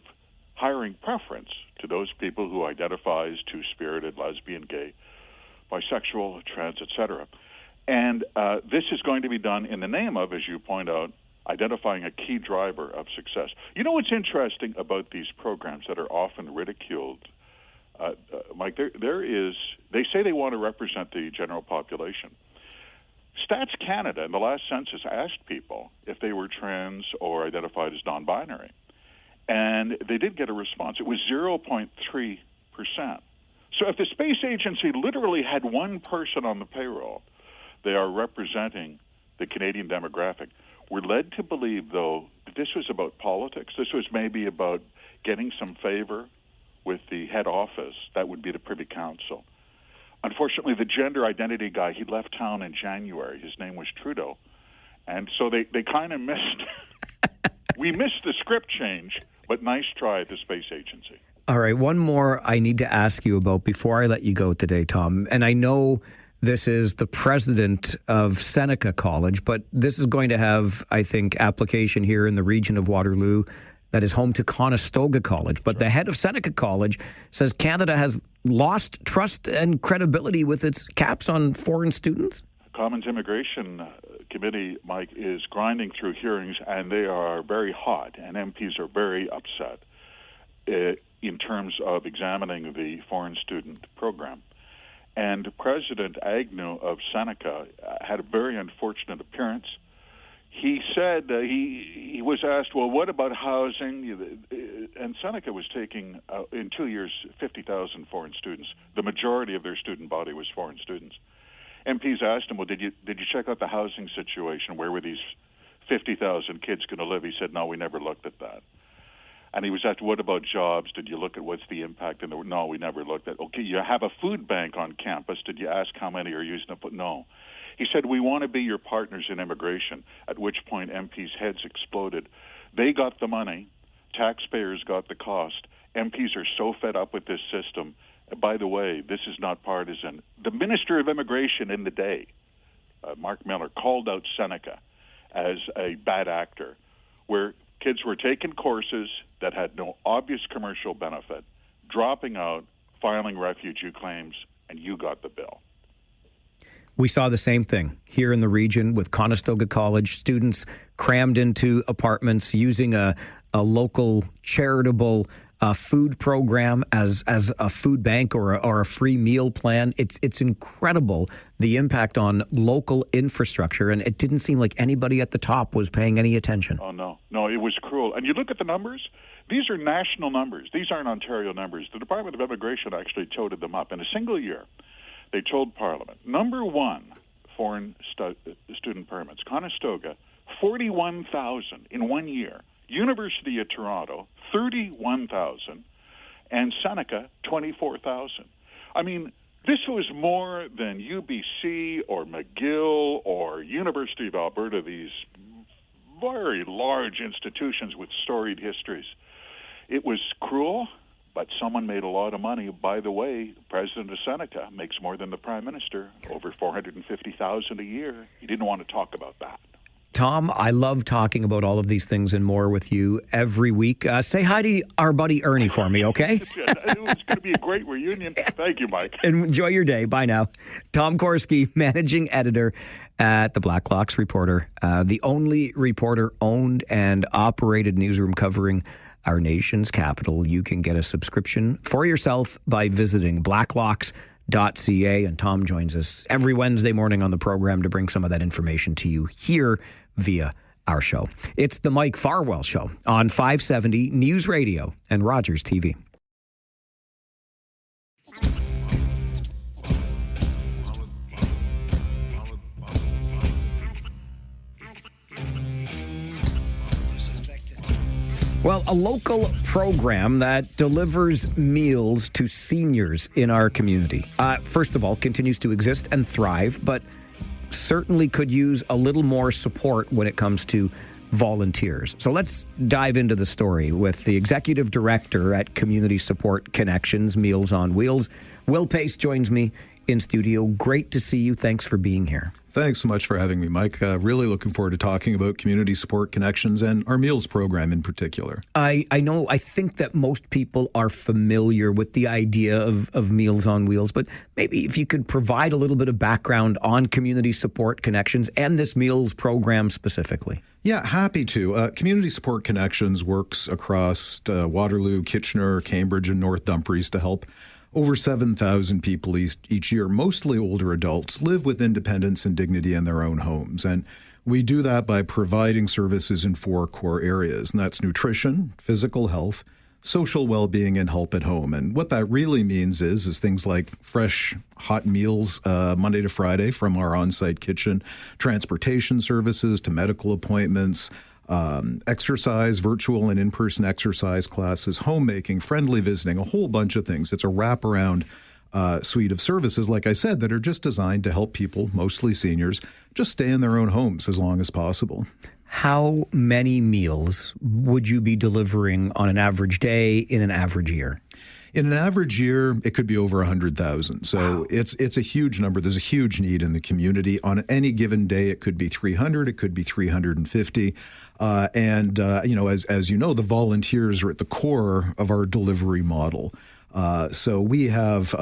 Speaker 11: hiring preference to those people who identify as two-spirited, lesbian, gay, bisexual, trans, etc. And this is going to be done in the name of, as you point out, identifying a key driver of success. You know what's interesting about these programs that are often ridiculed, Mike? They say they want to represent the general population. Stats Canada in the last census asked people if they were trans or identified as non-binary, and they did get a response. It was 0.3%. So if the space agency literally had one person on the payroll, they are representing the Canadian demographic. We're led to believe, though, that this was about politics. This was maybe about getting some favor with the head office. That would be the Privy Council. Unfortunately, the gender identity guy, he left town in January. His name was Trudeau. And so they kind of missed. We missed the script change, but nice try at the space agency.
Speaker 2: All right, one more I need to ask you about before I let you go today, Tom. And I know this is the president of Seneca College, but this is going to have, I think, application here in the region of Waterloo that is home to Conestoga College. But the head of Seneca College says Canada has lost trust and credibility with its caps on foreign students.
Speaker 11: Commons Immigration Committee, Mike, is grinding through hearings, and they are very hot, and MPs are very upset in terms of examining the foreign student program. And President Agnew of Seneca had a very unfortunate appearance. He said he was asked, well, what about housing? And Seneca was taking, in 2 years, 50,000 foreign students. The majority of their student body was foreign students. MPs asked him, well, did you check out the housing situation? Where were these 50,000 kids going to live? He said, no, we never looked at that. And he was asked, what about jobs? Did you look at what's the impact? No, we never looked at. Okay, you have a food bank on campus. Did you ask how many are using it? But no. He said, we want to be your partners in immigration, at which point MPs' heads exploded. They got the money. Taxpayers got the cost. MPs are so fed up with this system. By the way, this is not partisan. The Minister of Immigration in the day, Mark Miller, called out Seneca as a bad actor, where kids were taking courses that had no obvious commercial benefit, dropping out, filing refugee claims, and you got the bill.
Speaker 2: We saw the same thing here in the region with Conestoga College, students crammed into apartments using a local charitable food program as a food bank or a free meal plan. It's incredible the impact on local infrastructure, and it didn't seem like anybody at the top was paying any attention.
Speaker 11: Oh, no, it was cruel. And you look at the numbers, these are national numbers. These aren't Ontario numbers. The Department of Immigration actually toted them up. In a single year, they told Parliament, number one, foreign student permits, Conestoga, 41,000 in 1 year. University of Toronto, 31,000, and Seneca, 24,000. I mean, this was more than UBC or McGill or University of Alberta, these very large institutions with storied histories. It was cruel, but someone made a lot of money. By the way, the president of Seneca makes more than the prime minister, over $450,000 a year. He didn't want to talk about that.
Speaker 2: Tom, I love talking about all of these things and more with you every week. Say hi to our buddy Ernie for me, okay?
Speaker 11: It's going to be a great reunion. Thank you, Mike.
Speaker 2: Enjoy your day. Bye now. Tom Korski, managing editor at the Black Clocks Reporter, the only reporter-owned and operated newsroom covering our nation's capital. You can get a subscription for yourself by visiting blacklocks.ca. And Tom joins us every Wednesday morning on the program to bring some of that information to you here via our show. It's the Mike Farwell Show on 570 News Radio and Rogers TV. Well, a local program that delivers meals to seniors in our community, first of all, continues to exist and thrive, but certainly could use a little more support when it comes to volunteers. So let's dive into the story with the executive director at Community Support Connections, Meals on Wheels. Will Pace joins me in studio. Great to see you. Thanks for being here.
Speaker 12: Thanks so much for having me, Mike. Really looking forward to talking about Community Support Connections and our meals program in particular.
Speaker 2: I think that most people are familiar with the idea of Meals on Wheels, but maybe if you could provide a little bit of background on Community Support Connections and this meals program specifically.
Speaker 12: Yeah, happy to. Community Support Connections works across Waterloo, Kitchener, Cambridge, and North Dumfries to help over 7,000 people each year, mostly older adults, live with independence and dignity in their own homes. And we do that by providing services in 4 core areas, and that's nutrition, physical health, social well-being, and help at home. And what that really means is things like fresh, hot meals Monday to Friday from our on-site kitchen, transportation services to medical appointments, exercise, virtual and in-person exercise classes, homemaking, friendly visiting, a whole bunch of things. It's a wraparound suite of services, like I said, that are just designed to help people, mostly seniors, just stay in their own homes as long as possible.
Speaker 2: How many meals would you be delivering on an average day in an average year?
Speaker 12: In an average year, it could be over 100,000. So wow. It's a huge number. There's a huge need in the community. On any given day, it could be 300, it could be 350. As you know, the volunteers are at the core of our delivery model. So we have,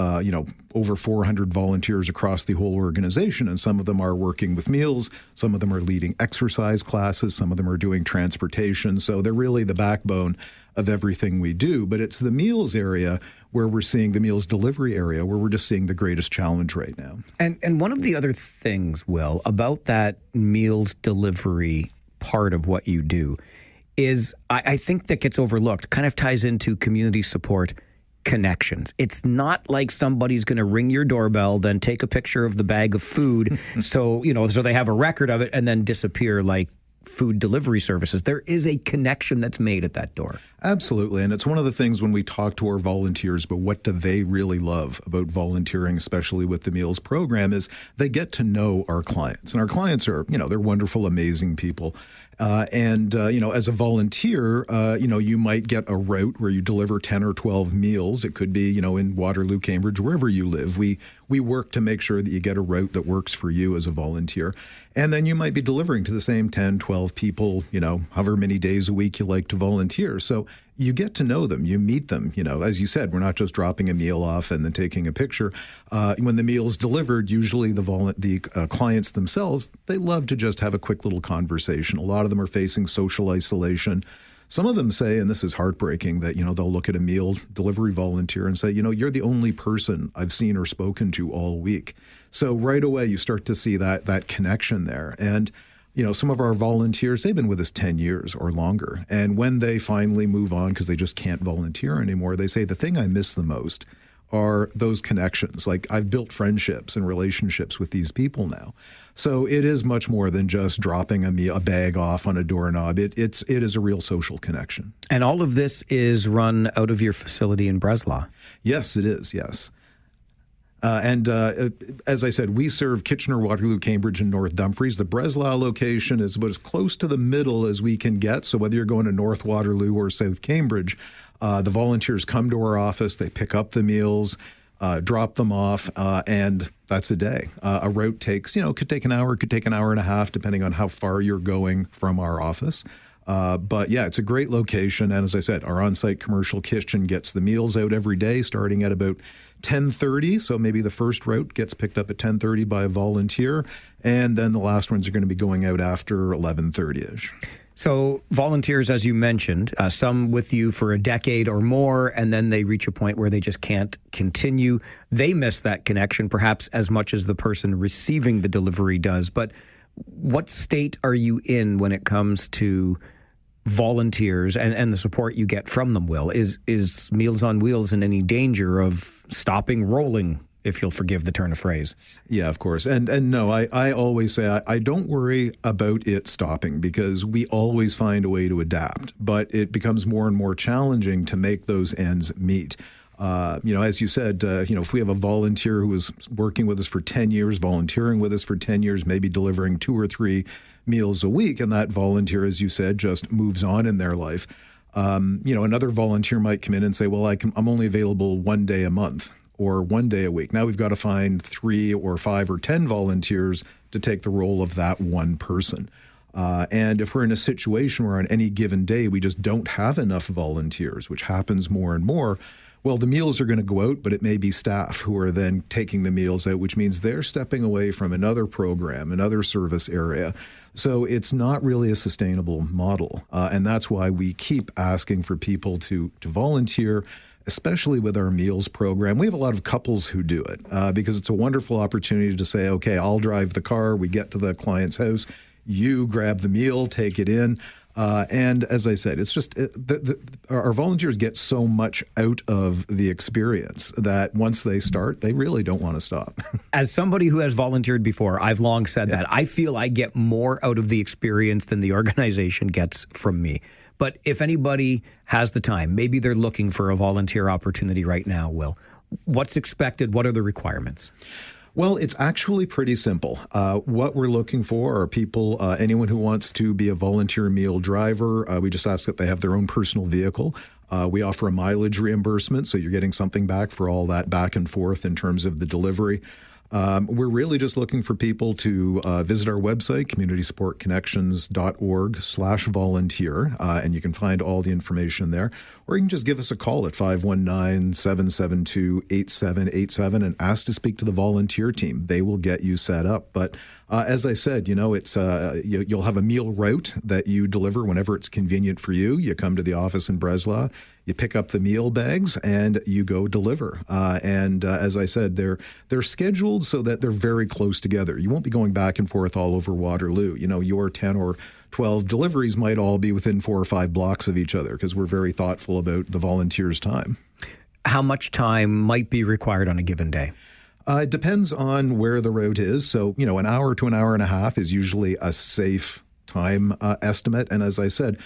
Speaker 12: over 400 volunteers across the whole organization, and some of them are working with meals, some of them are leading exercise classes, some of them are doing transportation. So they're really the backbone of everything we do. But it's the meals area where we're seeing the meals delivery area where we're just seeing the greatest challenge right now.
Speaker 2: And one of the other things, Will, about that meals delivery part of what you do is I think that gets overlooked, kind of ties into Community Support Connections. It's not like somebody's going to ring your doorbell, then take a picture of the bag of food so they have a record of it and then disappear like food delivery services. There is a connection that's made at that door.
Speaker 12: Absolutely. And it's one of the things when we talk to our volunteers, but what do they really love about volunteering, especially with the meals program, is they get to know our clients. And our clients are, they're wonderful, amazing people. As a volunteer, you might get a route where you deliver 10 or 12 meals. It could be, in Waterloo, Cambridge, wherever you live. We work to make sure that you get a route that works for you as a volunteer. And then you might be delivering to the same 10, 12 people, however many days a week you like to volunteer. So you get to know them, you meet them. As you said, we're not just dropping a meal off and then taking a picture. When the meal is delivered, usually the clients themselves, they love to just have a quick little conversation. A lot of them are facing social isolation. Some of them say, and this is heartbreaking, that, they'll look at a meal delivery volunteer and say, you're the only person I've seen or spoken to all week. So right away, you start to see that connection there. And some of our volunteers, they've been with us 10 years or longer. And when they finally move on because they just can't volunteer anymore, they say the thing I miss the most are those connections. Like, I've built friendships and relationships with these people now. So it is much more than just dropping a bag off on a doorknob. It is a real social connection.
Speaker 2: And all of this is run out of your facility in Breslau.
Speaker 12: Yes, it is. Yes. As I said, we serve Kitchener, Waterloo, Cambridge, and North Dumfries. The Breslau location is about as close to the middle as we can get. So whether you're going to North Waterloo or South Cambridge, the volunteers come to our office, they pick up the meals, drop them off, and that's a day. A route takes, could take an hour, could take an hour and a half, depending on how far you're going from our office. But yeah, it's a great location. And as I said, our on-site commercial kitchen gets the meals out every day, starting at about 10:30. So maybe the first route gets picked up at 10:30 by a volunteer. And then the last ones are going to be going out after 11:30-ish.
Speaker 2: So volunteers, as you mentioned, some with you for a decade or more, and then they reach a point where they just can't continue. They miss that connection perhaps as much as the person receiving the delivery does. But what state are you in when it comes to volunteers and the support you get from them, Will? Is Meals on Wheels in any danger of stopping rolling, if you'll forgive the turn of phrase?
Speaker 12: Yeah, of course. And no, I always say I don't worry about it stopping, because we always find a way to adapt. But it becomes more and more challenging to make those ends meet. As you said, if we have a volunteer who was working with us for 10 years, volunteering with us for 10 years, maybe delivering 2 or 3 meals a week, and that volunteer, as you said, just moves on in their life. Another volunteer might come in and say, well, I'm only available 1 day a month or 1 day a week. Now we've got to find 3 or 5 or 10 volunteers to take the role of that one person. And if we're in a situation where on any given day we just don't have enough volunteers, which happens more and more, well, the meals are going to go out, but it may be staff who are then taking the meals out, which means they're stepping away from another program, another service area. So it's not really a sustainable model. And that's why we keep asking for people to volunteer, especially with our meals program. We have a lot of couples who do it because it's a wonderful opportunity to say, okay, I'll drive the car. We get to the client's house. You grab the meal, take it in. And as I said, it's just our volunteers get so much out of the experience that once they start, they really don't want to stop.
Speaker 2: As somebody who has volunteered before, I've long said that. I feel I get more out of the experience than the organization gets from me. But if anybody has the time, maybe they're looking for a volunteer opportunity right now, Will, what's expected? What are the requirements?
Speaker 12: Well, it's actually pretty simple. What we're looking for are people, anyone who wants to be a volunteer meal driver. We just ask that they have their own personal vehicle. We offer a mileage reimbursement, so you're getting something back for all that back and forth in terms of the delivery. We're really just looking for people to visit our website, communitysupportconnections.org/volunteer, and you can find all the information there. Or you can just give us a call at 519-772-8787 and ask to speak to the volunteer team. They will get you set up. But as I said, it's you'll have a meal route that you deliver whenever it's convenient for you. You come to the office in Breslau, you pick up the meal bags, and you go deliver. As I said, they're scheduled so that they're very close together. You won't be going back and forth all over Waterloo. Your 10 or 12 deliveries might all be within 4 or 5 blocks of each other because we're very thoughtful about the volunteers' time.
Speaker 2: How much time might be required on a given day?
Speaker 12: It depends on where the route is. So, an hour to an hour and a half is usually a safe time estimate. And as I said,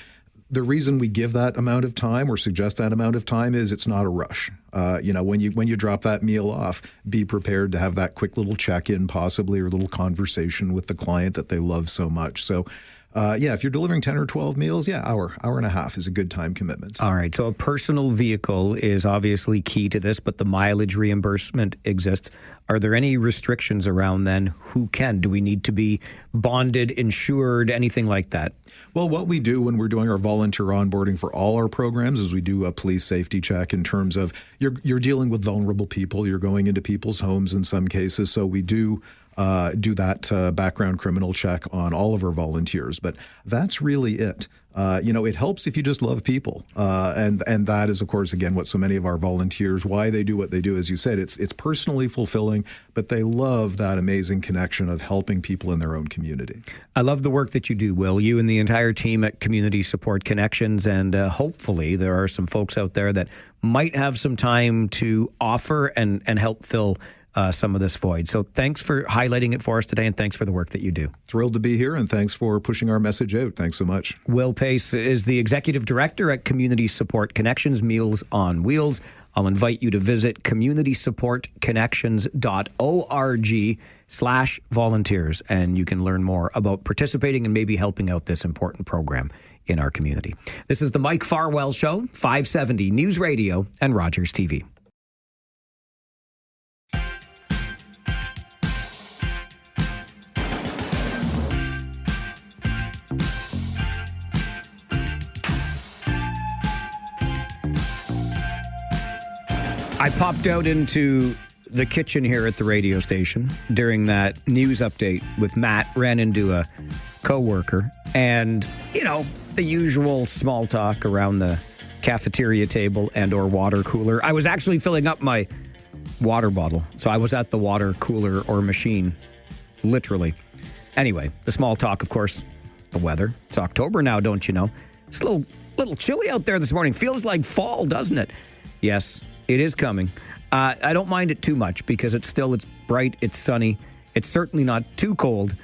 Speaker 12: the reason we give that amount of time or suggest that amount of time is it's not a rush. When you drop that meal off, be prepared to have that quick little check-in possibly or little conversation with the client that they love so much. So, if you're delivering 10 or 12 meals, hour and a half is a good time commitment.
Speaker 2: All right. So a personal vehicle is obviously key to this, but the mileage reimbursement exists. Are there any restrictions around then? Who can? Do we need to be bonded, insured, anything like that?
Speaker 12: Well, what we do when we're doing our volunteer onboarding for all our programs is we do a police safety check in terms of you're dealing with vulnerable people. You're going into people's homes in some cases. So we do that background criminal check on all of our volunteers. But that's really it. It helps if you just love people. And that is, of course, again, what so many of our volunteers, why they do what they do. As you said, it's personally fulfilling, but they love that amazing connection of helping people in their own community.
Speaker 2: I love the work that you do, Will, you and the entire team at Community Support Connections. And hopefully there are some folks out there that might have some time to offer and help fill some of this void. So thanks for highlighting it for us today, and thanks for the work that you do.
Speaker 12: Thrilled to be here, and thanks for pushing our message out. Thanks so much.
Speaker 2: Will Pace is the Executive Director at Community Support Connections, Meals on Wheels. I'll invite you to visit communitysupportconnections.org/volunteers, and you can learn more about participating and maybe helping out this important program in our community. This is the Mike Farwell Show, 570 News Radio and Rogers TV. I popped out into the kitchen here at the radio station during that news update with Matt, ran into a coworker, and, the usual small talk around the cafeteria table and or water cooler. I was actually filling up my water bottle, so I was at the water cooler or machine, literally. Anyway, the small talk, of course, the weather. It's October now, don't you know? It's a little chilly out there this morning. Feels like fall, doesn't it? Yes, it is coming. I don't mind it too much because it's bright, it's sunny. It's certainly not too cold,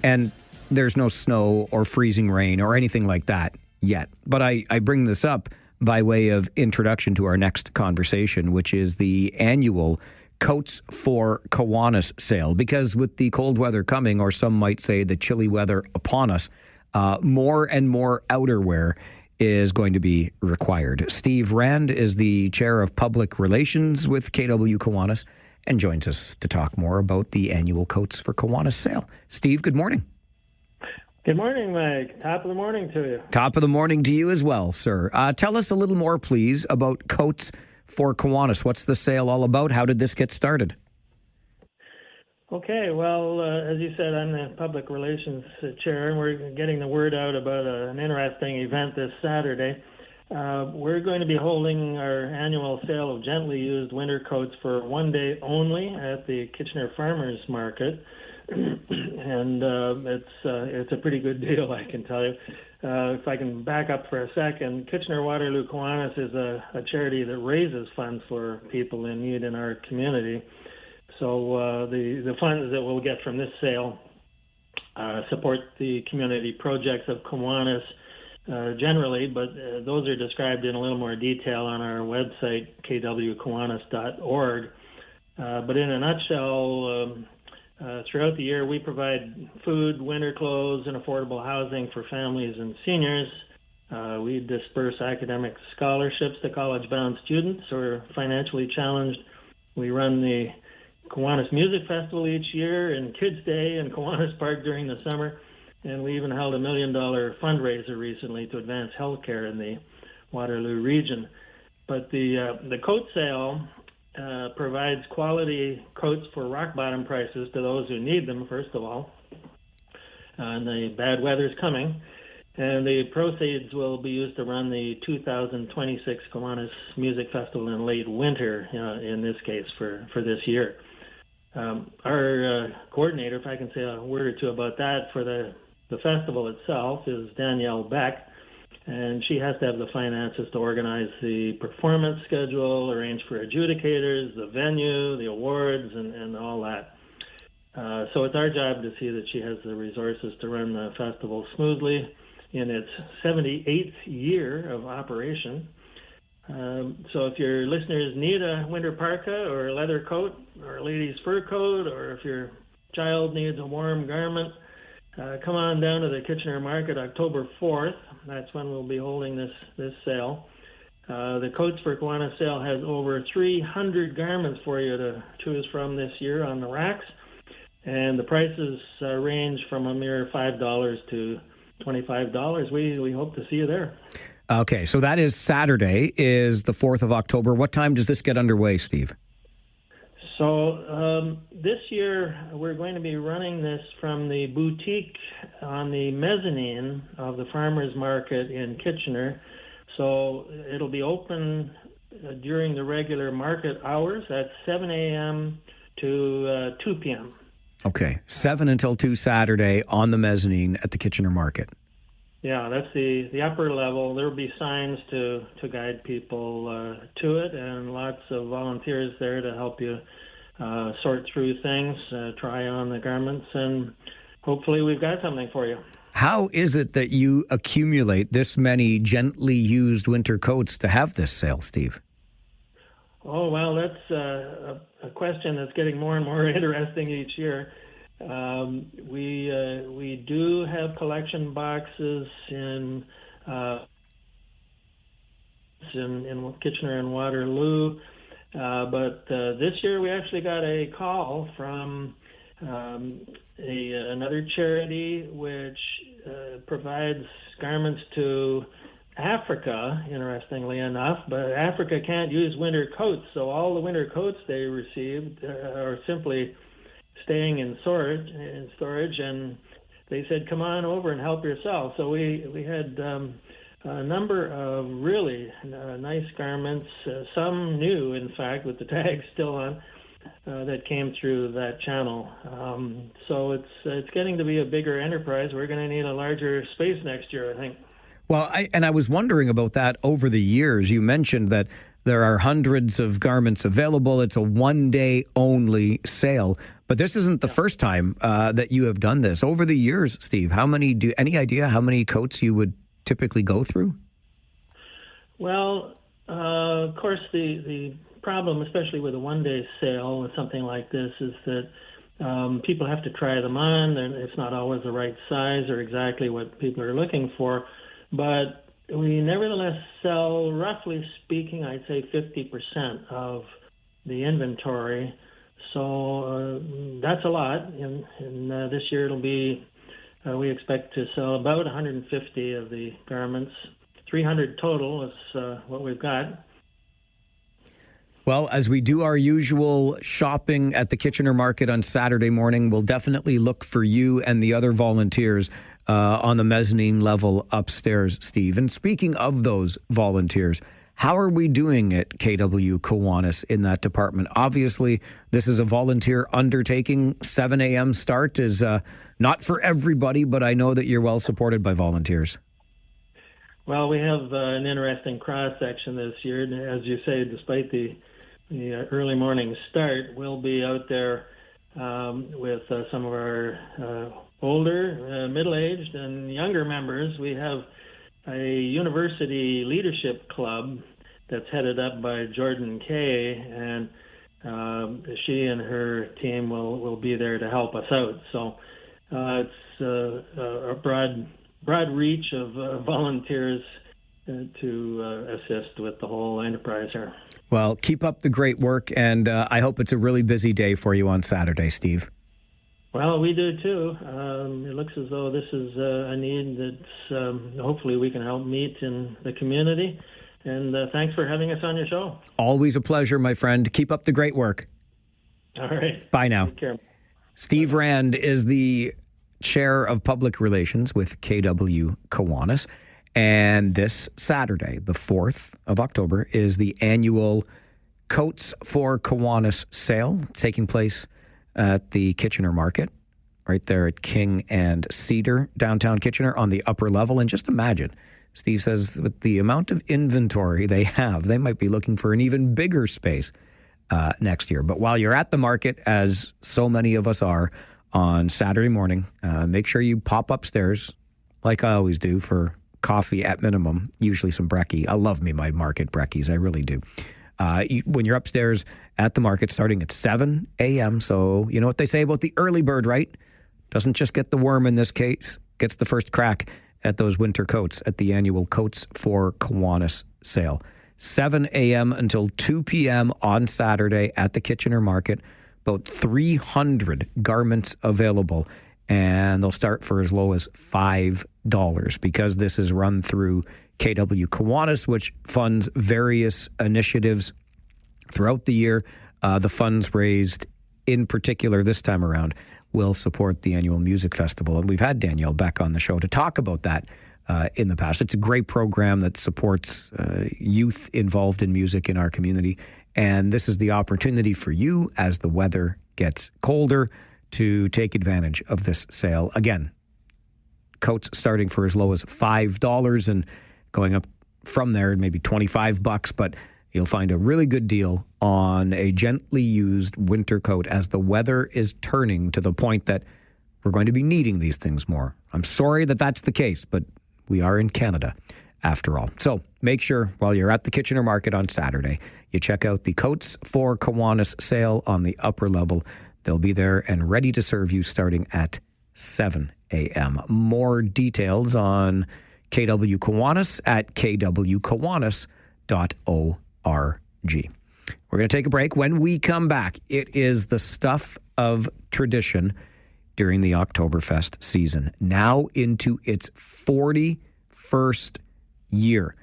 Speaker 2: and there's no snow or freezing rain or anything like that yet. But I bring this up by way of introduction to our next conversation, which is the annual Coats for Kiwanis sale. Because with the cold weather coming, or some might say the chilly weather upon us, more and more outerwear is going to be required. Steve Rand is the chair of public relations with KW Kiwanis and joins us to talk more about the annual Coats for Kiwanis sale. Steve, good morning.
Speaker 13: Good morning, Mike. Top of the morning to you.
Speaker 2: Top of the morning to you as well, sir. Tell us a little more, please, about Coats for Kiwanis. What's the sale all about? How did this get started?
Speaker 13: Okay, well, as you said, I'm the public relations chair, and we're getting the word out about an interesting event this Saturday. We're going to be holding our annual sale of gently used winter coats for one day only at the Kitchener Farmers Market. And it's a pretty good deal, I can tell you. If I can back up for a second, Kitchener Waterloo Kiwanis is a charity that raises funds for people in need in our community. So the funds that we'll get from this sale support the community projects of Kiwanis generally, but those are described in a little more detail on our website, kwkiwanis.org. But in a nutshell, throughout the year, we provide food, winter clothes, and affordable housing for families and seniors. We disperse academic scholarships to college-bound students who are financially challenged. We run the Kiwanis Music Festival each year and Kids Day in Kiwanis Park during the summer. And we even held $1 million fundraiser recently to advance healthcare in the Waterloo region. But the coat sale provides quality coats for rock-bottom prices to those who need them, first of all. And the bad weather's coming. And the proceeds will be used to run the 2026 Kiwanis Music Festival in late winter, in this case, for this year. Our coordinator, if I can say a word or two about that, for the festival itself is Danielle Beck. And she has to have the finances to organize the performance schedule, arrange for adjudicators, the venue, the awards, and all that. So it's our job to see that she has the resources to run the festival smoothly in its 78th year of operation. So if your listeners need a winter parka or a leather coat or a lady's fur coat, or if your child needs a warm garment, come on down to the Kitchener Market October 4th. That's when we'll be holding this sale. The Coats for Kiwanis sale has over 300 garments for you to choose from this year on the racks. And the prices range from a mere $5 to $25. We hope to see you there.
Speaker 2: Okay, so that is Saturday, is the 4th of October. What time does this get underway, Steve?
Speaker 13: So this year we're going to be running this from the boutique on the mezzanine of the Farmers Market in Kitchener. So it'll be open during the regular market hours at 7 a.m. to 2 p.m.
Speaker 2: Okay, 7 until 2 Saturday on the mezzanine at the Kitchener Market.
Speaker 13: Yeah, that's the upper level. There will be signs to guide people to it, and lots of volunteers there to help you sort through things, try on the garments, and hopefully we've got something for you.
Speaker 2: How is it that you accumulate this many gently used winter coats to have this sale, Steve?
Speaker 13: Oh, well, that's a question that's getting more and more interesting each year. We do have collection boxes in Kitchener and Waterloo, but this year we actually got a call from another charity which provides garments to Africa, interestingly enough, but Africa can't use winter coats, so all the winter coats they received are simply staying in storage, and they said, "Come on over and help yourself." So we had a number of really nice garments, some new, in fact, with the tags still on, that came through that channel. So it's getting to be a bigger enterprise. We're going to need a larger space next year, I think.
Speaker 2: Well, I was wondering about that over the years. You mentioned that there are hundreds of garments available. It's a one-day only sale. But this isn't the first time that you have done this. Over the years, Steve, any idea how many coats you would typically go through?
Speaker 13: Well, of course, the problem, especially with a one-day sale with something like this, is that people have to try them on. It's not always the right size or exactly what people are looking for. But we nevertheless sell, roughly speaking, I'd say 50% of the inventory. So that's a lot. And this year it'll be, we expect to sell about 150 of the garments. 300 total is what we've got.
Speaker 2: Well, as we do our usual shopping at the Kitchener Market on Saturday morning, we'll definitely look for you and the other volunteers on the mezzanine level upstairs, Steve. And speaking of those volunteers, how are we doing at KW Kiwanis in that department? Obviously, this is a volunteer undertaking. 7 a.m. start is not for everybody, but I know that you're well supported by volunteers.
Speaker 13: Well, we have an interesting cross-section this year. As you say, despite the early morning start, we'll be out there with some of our older, middle-aged, and younger members. We have a university leadership club that's headed up by Jordan Kay, and she and her team will be there to help us out. So it's a broad reach of volunteers to assist with the whole enterprise here.
Speaker 2: Well, keep up the great work, and I hope it's a really busy day for you on Saturday, Steve.
Speaker 13: Well, we do too. It looks as though this is a need that's hopefully we can help meet in the community. And thanks for having us on your show.
Speaker 2: Always a pleasure, my friend. Keep up the great work.
Speaker 13: All right.
Speaker 2: Bye now.
Speaker 13: Take care.
Speaker 2: Steve Rand is the Chair of Public Relations with KW Kiwanis. And this Saturday, the 4th of October, is the annual Coats for Kiwanis sale taking place at the Kitchener Market, right there at King and Cedar, downtown Kitchener, on the upper level. And just imagine, Steve says, with the amount of inventory they have, they might be looking for an even bigger space next year. But while you're at the market, as so many of us are on Saturday morning, make sure you pop upstairs, like I always do, for coffee at minimum, usually some brekkie. I love me my market brekkies, I really do. When you're upstairs at the market starting at 7 a.m., so you know what they say about the early bird, right? Doesn't just get the worm in this case, gets the first crack at those winter coats at the annual Coats for Kiwanis sale. 7 a.m. until 2 p.m. on Saturday at the Kitchener Market. About 300 garments available, and they'll start for as low as $5 because this is run through KW Kiwanis, which funds various initiatives throughout the year. The funds raised in particular this time around will support the annual music festival. And we've had Danielle back on the show to talk about that in the past. It's a great program that supports youth involved in music in our community. And this is the opportunity for you as the weather gets colder to take advantage of this sale. Again, coats starting for as low as $5 and going up from there, maybe $25, but you'll find a really good deal on a gently used winter coat as the weather is turning to the point that we're going to be needing these things more. I'm sorry that that's the case, but we are in Canada after all. So make sure while you're at the Kitchener Market on Saturday, you check out the Coats for Kiwanis sale on the upper level. They'll be there and ready to serve you starting at 7 a.m. More details on KW Kiwanis at kwkiwanis.org. We're going to take a break. When we come back, it is the stuff of tradition during the Oktoberfest season. Now into its 41st year.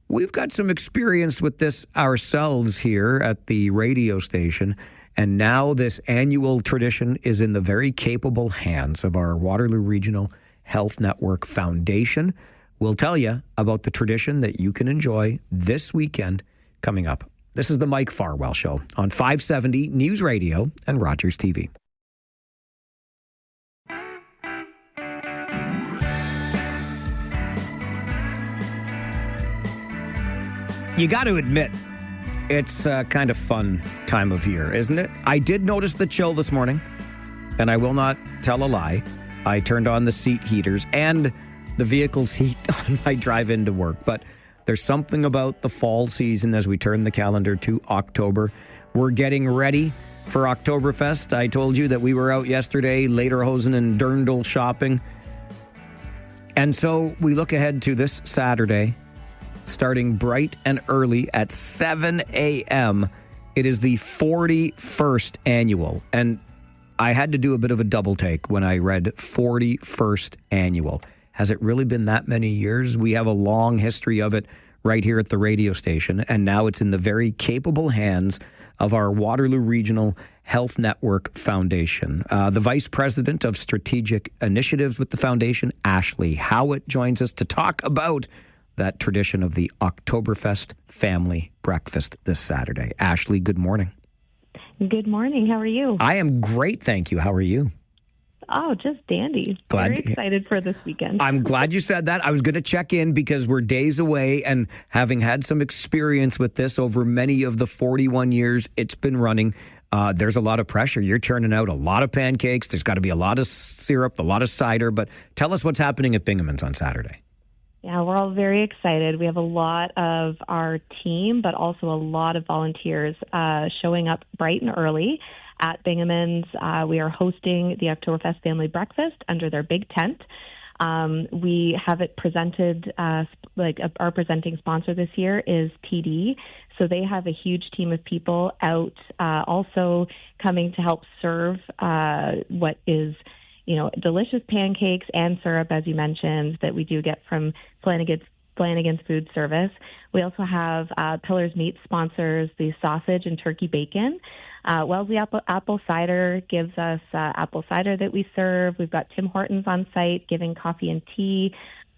Speaker 2: We've got some experience with this ourselves here at the radio station, and now this annual tradition is in the very capable hands of our Waterloo Regional Health Network Foundation. We'll tell you about the tradition that you can enjoy this weekend coming up. This is the Mike Farwell Show on 570 News Radio and Rogers TV. You got to admit, it's a kind of fun time of year, isn't it? I did notice the chill this morning, and I will not tell a lie. I turned on the seat heaters and the vehicle's heat on my drive into work. But there's something about the fall season as we turn the calendar to October. We're getting ready for Oktoberfest. I told you that we were out yesterday, Lederhosen and Dirndl shopping. And so we look ahead to this Saturday, starting bright and early at 7 a.m. It is the 41st annual. And I had to do a bit of a double take when I read 41st annual. Has it really been that many years? We have a long history of it right here at the radio station. And now it's in the very capable hands of our Waterloo Regional Health Network Foundation. The Vice President of Strategic Initiatives with the Foundation, Ashley Howitt, joins us to talk about that tradition of the Oktoberfest Family Breakfast this Saturday. Ashley, good morning.
Speaker 14: Good morning. How are you?
Speaker 2: I am great, thank you. How are you?
Speaker 14: Oh, just dandy. Very excited for this weekend.
Speaker 2: I'm glad you said that. I was going to check in because we're days away, and having had some experience with this over many of the 41 years it's been running, there's a lot of pressure. You're churning out a lot of pancakes. There's got to be a lot of syrup, a lot of cider. But tell us what's happening at Bingaman's on Saturday.
Speaker 14: Yeah, we're all very excited. We have a lot of our team, but also a lot of volunteers showing up bright and early at Bingaman's. We are hosting the Oktoberfest Family Breakfast under their big tent. We have it presented, our presenting sponsor this year is TD. So they have a huge team of people out also coming to help serve what is delicious pancakes and syrup, as you mentioned, that we do get from Flanagan's Food Service. We also have Pillars Meat sponsors the sausage and turkey bacon. Wellesley Apple Cider gives us apple cider that we serve. We've got Tim Hortons on site giving coffee and tea.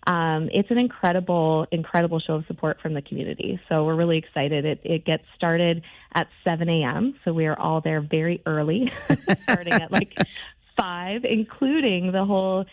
Speaker 14: It's an incredible show of support from the community. So we're really excited. It gets started at 7 a.m., so we are all there very early, starting at 5, including the whole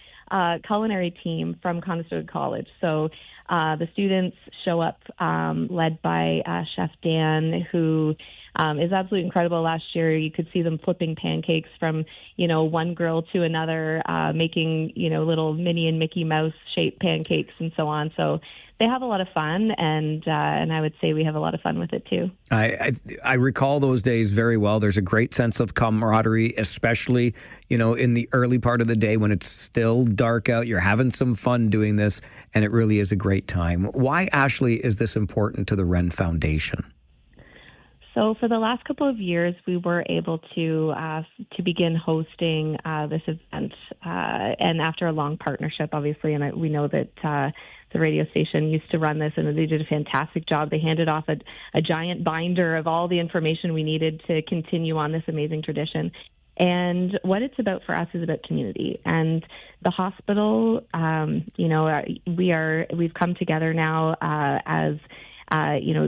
Speaker 14: culinary team from Conestoga College. So the students show up led by Chef Dan, who is absolutely incredible. Last year, you could see them flipping pancakes from, one grill to another, making, little Minnie and Mickey Mouse shaped pancakes and so on. So they have a lot of fun, and I would say we have a lot of fun with it too.
Speaker 2: I recall those days very well. There's a great sense of camaraderie, especially, in the early part of the day when it's still dark out. You're having some fun doing this, and it really is a great time. Why, Ashley, is this important to the Wren Foundation?
Speaker 14: So for the last couple of years, we were able to begin hosting this event, and after a long partnership, obviously, and we know that the radio station used to run this, and they did a fantastic job. They handed off a giant binder of all the information we needed to continue on this amazing tradition. And what it's about for us is about community. And the hospital, we've come together now as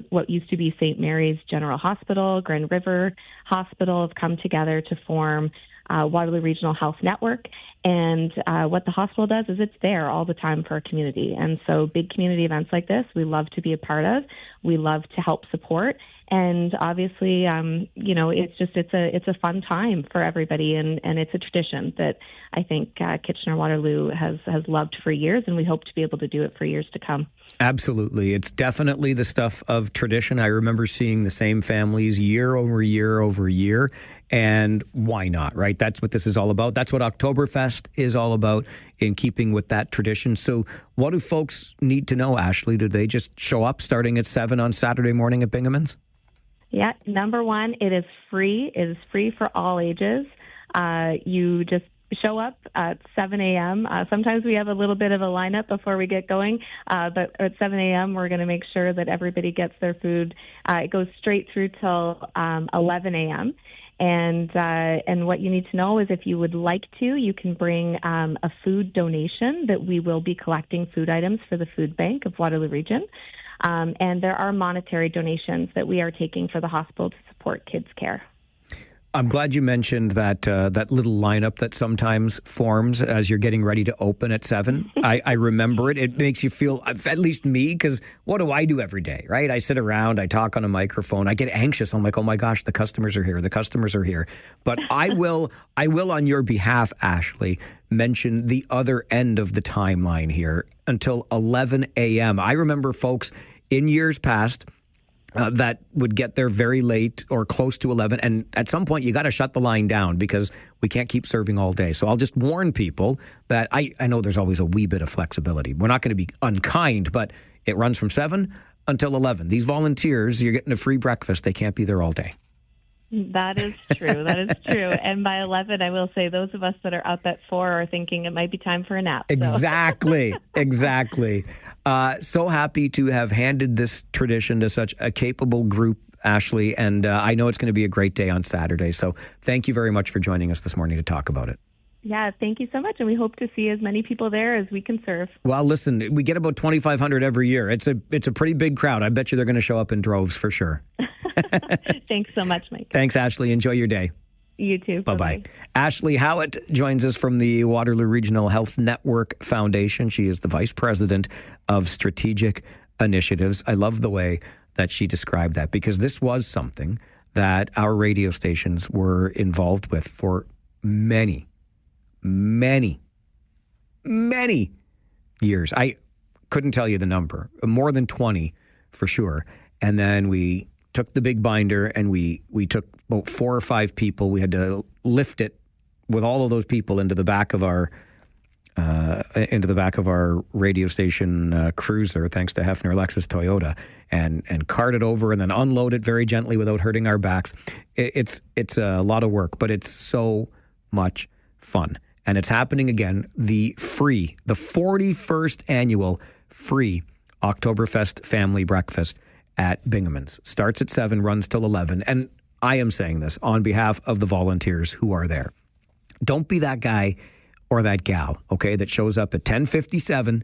Speaker 14: what used to be St. Mary's General Hospital, Grand River Hospital have come together to form Waterloo Regional Health Network. And what the hospital does is it's there all the time for our community. And so big community events like this, we love to be a part of. We love to help support. And obviously, it's a fun time for everybody, and it's a tradition that I think Kitchener-Waterloo has loved for years, and we hope to be able to do it for years to come.
Speaker 2: Absolutely. It's definitely the stuff of tradition. I remember seeing the same families year over year over year, and why not, right? That's what this is all about. That's what Oktoberfest is all about, in keeping with that tradition. So what do folks need to know, Ashley? Do they just show up starting at 7 on Saturday morning at Bingaman's?
Speaker 14: Yeah, number one, it is free. It is free for all ages. You just show up at 7 a.m. Sometimes we have a little bit of a lineup before we get going, but at 7 a.m. we're going to make sure that everybody gets their food. It goes straight through till 11 a.m. And what you need to know is if you would like to, you can bring a food donation that we will be collecting food items for the food bank of Waterloo Region. And there are monetary donations that we are taking for the hospital to support kids' care.
Speaker 2: I'm glad you mentioned that that little lineup that sometimes forms as you're getting ready to open at 7. I remember it. It makes you feel, at least me, because what do I do every day, right? I sit around, I talk on a microphone, I get anxious. I'm like, oh my gosh, the customers are here. The customers are here. But I will on your behalf, Ashley, mention the other end of the timeline here until 11 a.m. I remember folks in years past that would get there very late or close to 11. And at some point, you got to shut the line down because we can't keep serving all day. So I'll just warn people that I know there's always a wee bit of flexibility. We're not going to be unkind, but it runs from 7 until 11. These volunteers, you're getting a free breakfast. They can't be there all day.
Speaker 14: That is true. That is true. And by 11, I will say those of us that are up at 4 are thinking it might be time for a nap. So.
Speaker 2: Exactly. Exactly. So happy to have handed this tradition to such a capable group, Ashley. And I know it's going to be a great day on Saturday. So thank you very much for joining us this morning to talk about it.
Speaker 14: Yeah, thank you so much. And we hope to see as many people there as we can serve.
Speaker 2: Well, listen, we get about 2,500 every year. It's a pretty big crowd. I bet you they're going to show up in droves for sure.
Speaker 14: Thanks so much, Mike.
Speaker 2: Thanks, Ashley. Enjoy your day.
Speaker 14: You too.
Speaker 2: Bye-bye. Ashley Howitt joins us from the Waterloo Regional Health Network Foundation. She is the Vice President of Strategic Initiatives. I love the way that she described that because this was something that our radio stations were involved with for many years. I couldn't tell you the number, more than 20 for sure. And then we took the big binder and we took about 4 or 5 people. We had to lift it with all of those people into the back of our radio station cruiser, thanks to Hefner Lexus Toyota, and cart it over and then unload it very gently without hurting our backs. It's a lot of work, but it's so much fun. And it's happening again, the 41st annual free Oktoberfest Family Breakfast at Bingaman's. Starts at 7, runs till 11. And I am saying this on behalf of the volunteers who are there. Don't be that guy or that gal, okay, that shows up at 10:57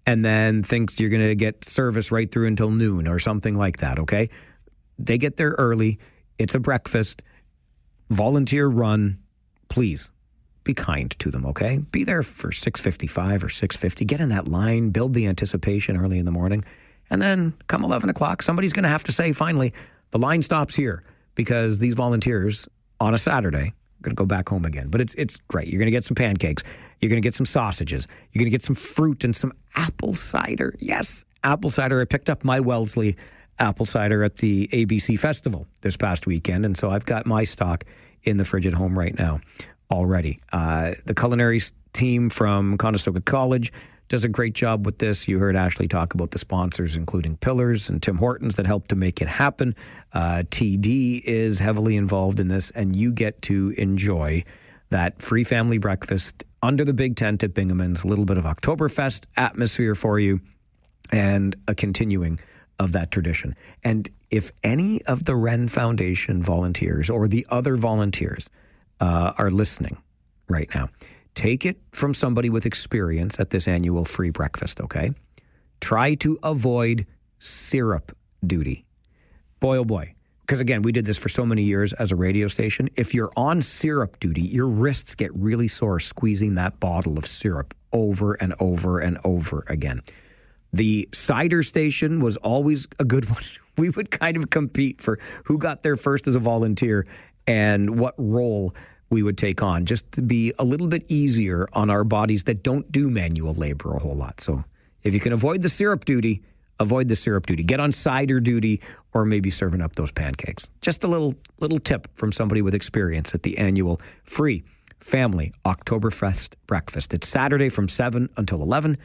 Speaker 2: and then thinks you're going to get service right through until noon or something like that, okay? They get there early. It's a breakfast. Volunteer run. Please be kind to them, okay? Be there for 6:55 or 6:50. Get in that line. Build the anticipation early in the morning. And then come 11 o'clock, somebody's going to have to say, finally, the line stops here because these volunteers on a Saturday are going to go back home again. But it's great. You're going to get some pancakes. You're going to get some sausages. You're going to get some fruit and some apple cider. Yes, apple cider. I picked up my Wellesley apple cider at the ABC Festival this past weekend. And so I've got my stock in the fridge at home right now already. The culinary team from Conestoga College does a great job with this. You heard Ashley talk about the sponsors, including Pillars and Tim Hortons that helped to make it happen. TD is heavily involved in this, and you get to enjoy that free family breakfast under the big tent at Bingaman's. A little bit of Oktoberfest atmosphere for you and a continuing of that tradition. And if any of the Wren Foundation volunteers or the other volunteers are listening right now, take it from somebody with experience at this annual free breakfast, okay? Try to avoid syrup duty. Boy, oh boy. Because again, we did this for so many years as a radio station. If you're on syrup duty, your wrists get really sore squeezing that bottle of syrup over and over and over again. The cider station was always a good one. We would kind of compete for who got there first as a volunteer and what role we would take on, just to be a little bit easier on our bodies that don't do manual labor a whole lot. So if you can avoid the syrup duty, avoid the syrup duty. Get on cider duty or maybe serving up those pancakes. Just a little tip from somebody with experience at the annual free family Oktoberfest breakfast. It's Saturday from 7 until 11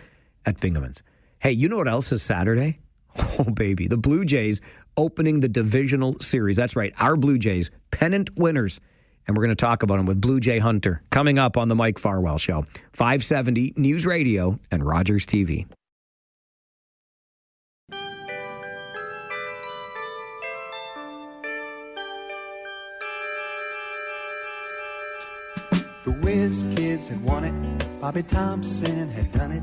Speaker 2: at Bingaman's. Hey, you know what else is Saturday? Oh, baby. The Blue Jays opening the divisional series. That's right. Our Blue Jays, pennant winners and we're going to talk about him with Blue Jay Hunter coming up on the Mike Farwell Show. 570 News Radio and Rogers TV.
Speaker 15: The Whiz Kids had won it, Bobby Thompson had done it,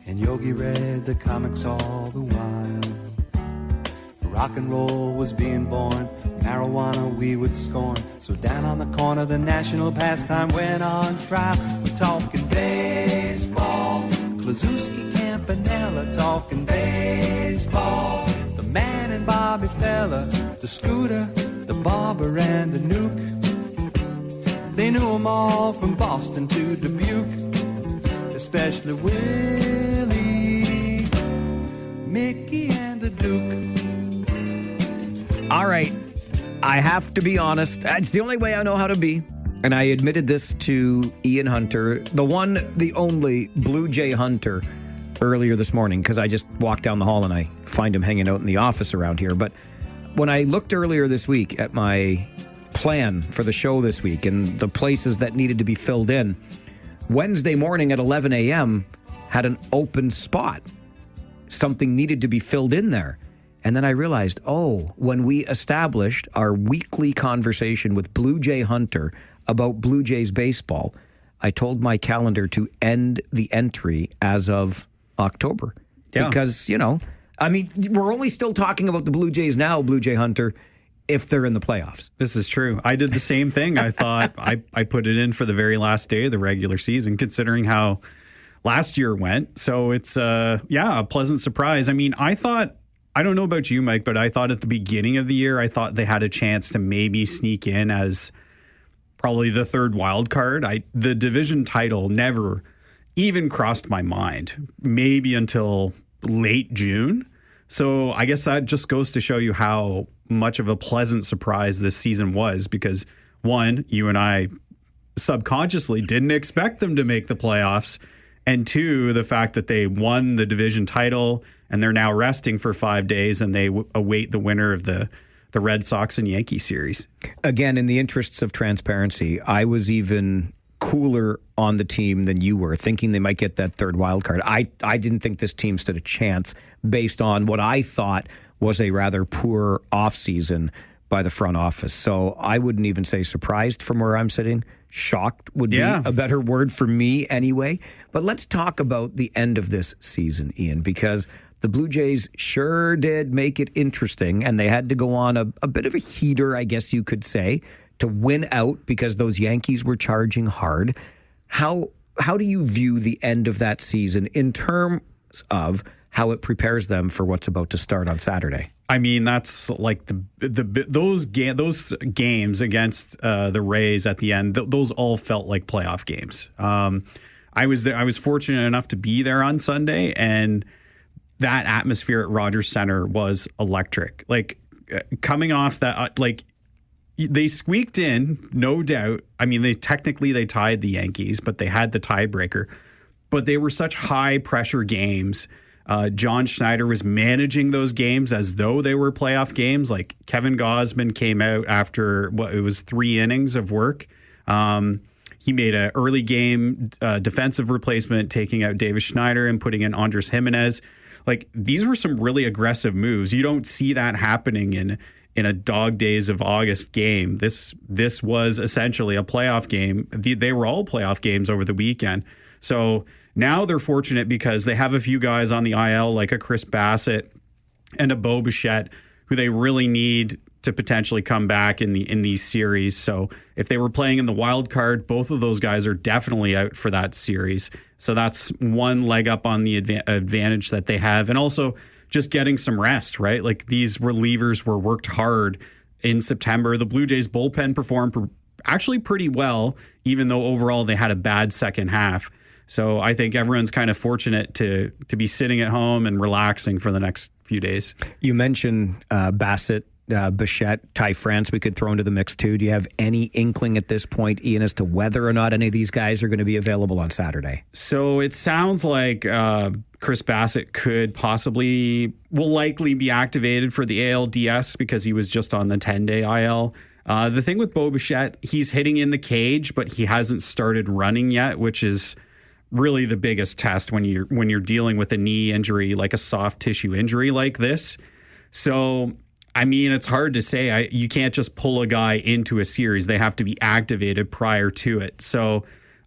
Speaker 15: and Yogi read the comics all the while. Rock and roll was being born, marijuana we would scorn. So down on the corner the national pastime went on trial. We're talking baseball, Klazuski, Campanella, talking baseball. The man and Bobby Fella, the Scooter, the Barber and the Nuke. They knew them all from Boston to Dubuque, especially Willie, Mickey and the Duke.
Speaker 2: All right, I have to be honest. It's the only way I know how to be. And I admitted this to Ian Hunter, the one, the only Blue Jay Hunter, earlier this morning, because I just walked down the hall and I find him hanging out in the office around here. But when I looked earlier this week at my plan for the show this week and the places that needed to be filled in, Wednesday morning at 11 a.m. had an open spot. Something needed to be filled in there. And then I realized, when we established our weekly conversation with Blue Jay Hunter about Blue Jays baseball, I told my calendar to end the entry as of October. Yeah. Because, we're only still talking about the Blue Jays now, Blue Jay Hunter, if they're in the playoffs.
Speaker 16: This is true. I did the same thing. I thought I put it in for the very last day of the regular season, considering how last year went. So it's, a pleasant surprise. I mean, I don't know about you, Mike, but I thought at the beginning of the year, I thought they had a chance to maybe sneak in as probably the third wild card. The division title never even crossed my mind, maybe until late June. So I guess that just goes to show you how much of a pleasant surprise this season was, because one, you and I subconsciously didn't expect them to make the playoffs. And two, the fact that they won the division title and they're now resting for 5 days and they await the winner of the Red Sox and Yankees series.
Speaker 2: Again, in the interests of transparency, I was even cooler on the team than you were, thinking they might get that third wild card. I didn't think this team stood a chance based on what I thought was a rather poor offseason by the front office. So I wouldn't even say surprised from where I'm sitting. Shocked would be a better word for me anyway. But let's talk about the end of this season, Ian, because the Blue Jays sure did make it interesting, and they had to go on a bit of a heater, I guess you could say, to win out because those Yankees were charging hard. How do you view the end of that season in terms of how it prepares them for what's about to start on Saturday?
Speaker 16: I mean, that's like those games against the Rays at the end. Those all felt like playoff games. I was fortunate enough to be there on Sunday, and that atmosphere at Rogers Center was electric. Like coming off that, they squeaked in, no doubt. I mean, they tied the Yankees, but they had the tiebreaker. But they were such high pressure games. John Schneider was managing those games as though they were playoff games. Like Kevin Gausman came out after it was 3 innings of work. He made an early game defensive replacement, taking out Davis Schneider and putting in Andres Jimenez. Like, these were some really aggressive moves. You don't see that happening in a dog days of August game. This was essentially a playoff game. They were all playoff games over the weekend. So now they're fortunate because they have a few guys on the IL, like a Chris Bassett and a Bo Bichette, who they really need to potentially come back in these series. So if they were playing in the wild card, both of those guys are definitely out for that series. So that's one leg up on the advantage that they have. And also just getting some rest, right? Like, these relievers were worked hard in September. The Blue Jays bullpen performed actually pretty well, even though overall they had a bad second half. So I think everyone's kind of fortunate to be sitting at home and relaxing for the next few days.
Speaker 2: You mentioned Bassett, Bichette, Ty France we could throw into the mix too. Do you have any inkling at this point, Ian, as to whether or not any of these guys are going to be available on Saturday?
Speaker 16: So it sounds like Chris Bassett will likely be activated for the ALDS because he was just on the 10-day IL. The thing with Bo Bichette, he's hitting in the cage, but he hasn't started running yet, which is really the biggest test when you're dealing with a knee injury, like a soft tissue injury like this. So, I mean, it's hard to say. You can't just pull a guy into a series. They have to be activated prior to it. So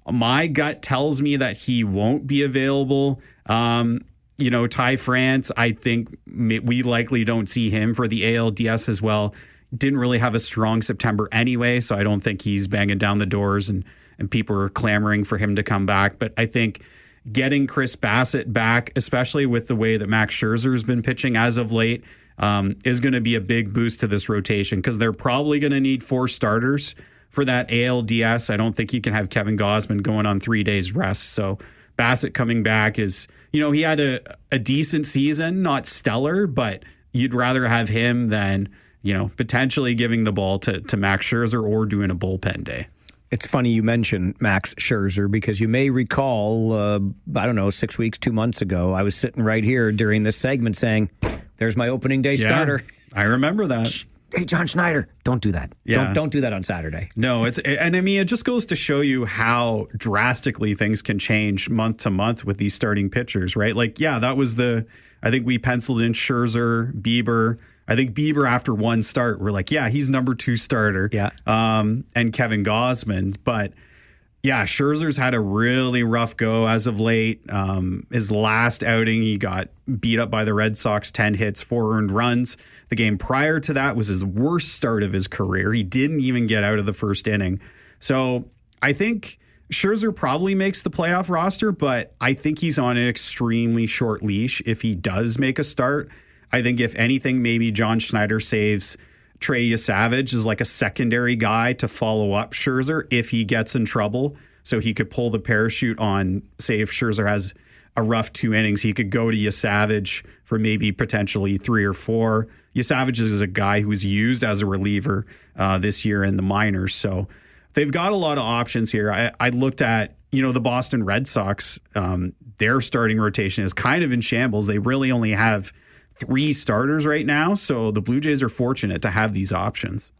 Speaker 16: my gut tells me that he won't be available. Ty France, I think we likely don't see him for the ALDS as well. Didn't really have a strong September anyway, so I don't think he's banging down the doors and people are clamoring for him to come back. But I think getting Chris Bassett back, especially with the way that Max Scherzer has been pitching as of late, is going to be a big boost to this rotation because they're probably going to need 4 starters for that ALDS. I don't think you can have Kevin Gausman going on 3 days rest. So Bassett coming back is, he had a decent season, not stellar, but you'd rather have him than, potentially giving the ball to Max Scherzer or doing a bullpen day.
Speaker 2: It's funny you mentioned Max Scherzer because you may recall, 6 weeks, 2 months ago, I was sitting right here during this segment saying, there's my opening day starter.
Speaker 16: I remember that.
Speaker 2: Hey, John Schneider, don't do that.
Speaker 16: Yeah.
Speaker 2: Don't do that on Saturday.
Speaker 16: No, it just goes to show you how drastically things can change month to month with these starting pitchers, right? That was I think we penciled in Scherzer, Bieber. I think Bieber after one start, we're like, yeah, he's number 2 starter.
Speaker 2: Yeah.
Speaker 16: And Kevin Gausman. But yeah, Scherzer's had a really rough go as of late. His last outing, he got beat up by the Red Sox, 10 hits, 4 earned runs. The game prior to that was his worst start of his career. He didn't even get out of the first inning. So I think Scherzer probably makes the playoff roster, but I think he's on an extremely short leash if he does make a start. I think if anything, maybe John Schneider saves Trey Yesavage as like a secondary guy to follow up Scherzer if he gets in trouble. So he could pull the parachute on, say, if Scherzer has a rough 2 innings, he could go to Yesavage for maybe potentially 3 or 4. Yesavage is a guy who's used as a reliever this year in the minors. So they've got a lot of options here. I looked at, the Boston Red Sox. Their starting rotation is kind of in shambles. They really only have 3 starters right now. So the Blue Jays are fortunate to have these options.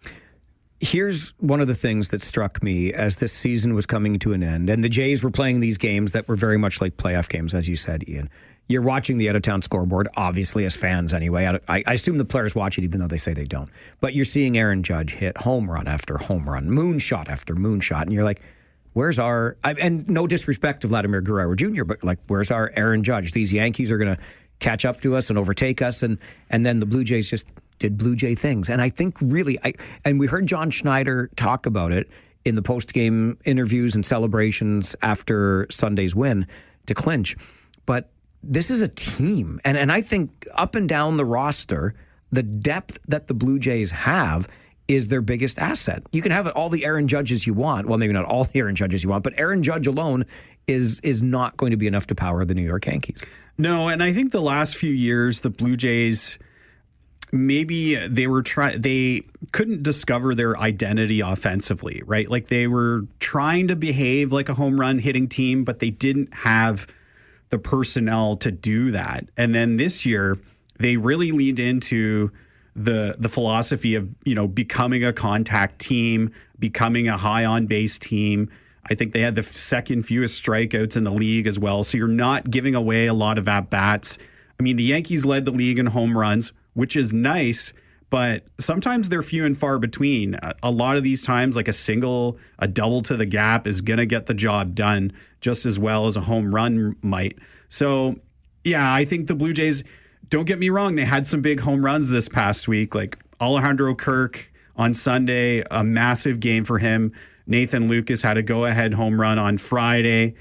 Speaker 2: Here's one of the things that struck me as this season was coming to an end, and the Jays were playing these games that were very much like playoff games, as you said, Ian. You're watching the out-of-town scoreboard, obviously, as fans anyway. I assume the players watch it, even though they say they don't. But you're seeing Aaron Judge hit home run after home run, moonshot after moonshot, and you're like, where's our... and no disrespect to Vladimir Guerrero Jr., but where's our Aaron Judge? These Yankees are going to catch up to us and overtake us, and then the Blue Jays just did Blue Jay things. And I think really, and we heard John Schneider talk about it in the post-game interviews and celebrations after Sunday's win to clinch. But this is a team. And I think up and down the roster, the depth that the Blue Jays have is their biggest asset. You can have all the Aaron Judges you want. Well, maybe not all the Aaron Judges you want, but Aaron Judge alone is not going to be enough to power the New York Yankees.
Speaker 16: No, and I think the last few years, the Blue Jays, maybe they couldn't discover their identity offensively, right? Like they were trying to behave like a home run hitting team, but they didn't have the personnel to do that. And then this year, they really leaned into the philosophy of, becoming a contact team, becoming a high on base team. I think they had the second fewest strikeouts in the league as well. So you're not giving away a lot of at-bats. I mean, the Yankees led the league in home runs, which is nice, but sometimes they're few and far between. A lot of these times, like a double to the gap is going to get the job done just as well as a home run might. So, yeah, I think the Blue Jays, don't get me wrong, they had some big home runs this past week, like Alejandro Kirk on Sunday, a massive game for him. Nathan Lucas had a go-ahead home run on Friday.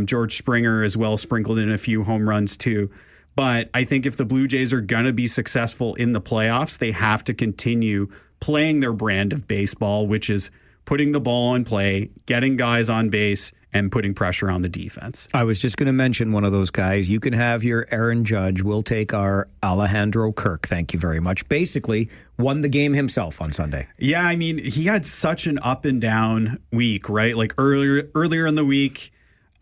Speaker 16: George Springer as well sprinkled in a few home runs too. But I think if the Blue Jays are going to be successful in the playoffs, they have to continue playing their brand of baseball, which is putting the ball in play, getting guys on base, and putting pressure on the defense.
Speaker 2: I was just going to mention one of those guys. You can have your Aaron Judge. We'll take our Alejandro Kirk. Thank you very much. Basically, won the game himself on Sunday.
Speaker 16: Yeah, I mean, he had such an up and down week, right? Like earlier in the week,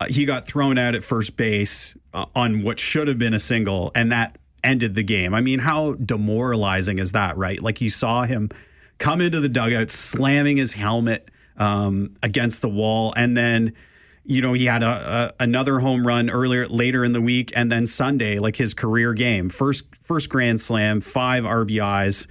Speaker 16: he got thrown out at first base on what should have been a single, and that ended the game. I mean, how demoralizing is that, right? Like you saw him come into the dugout, slamming his helmet against the wall. And then, he had another home run later in the week. And then Sunday, like his career game, first grand slam, 5 RBIs,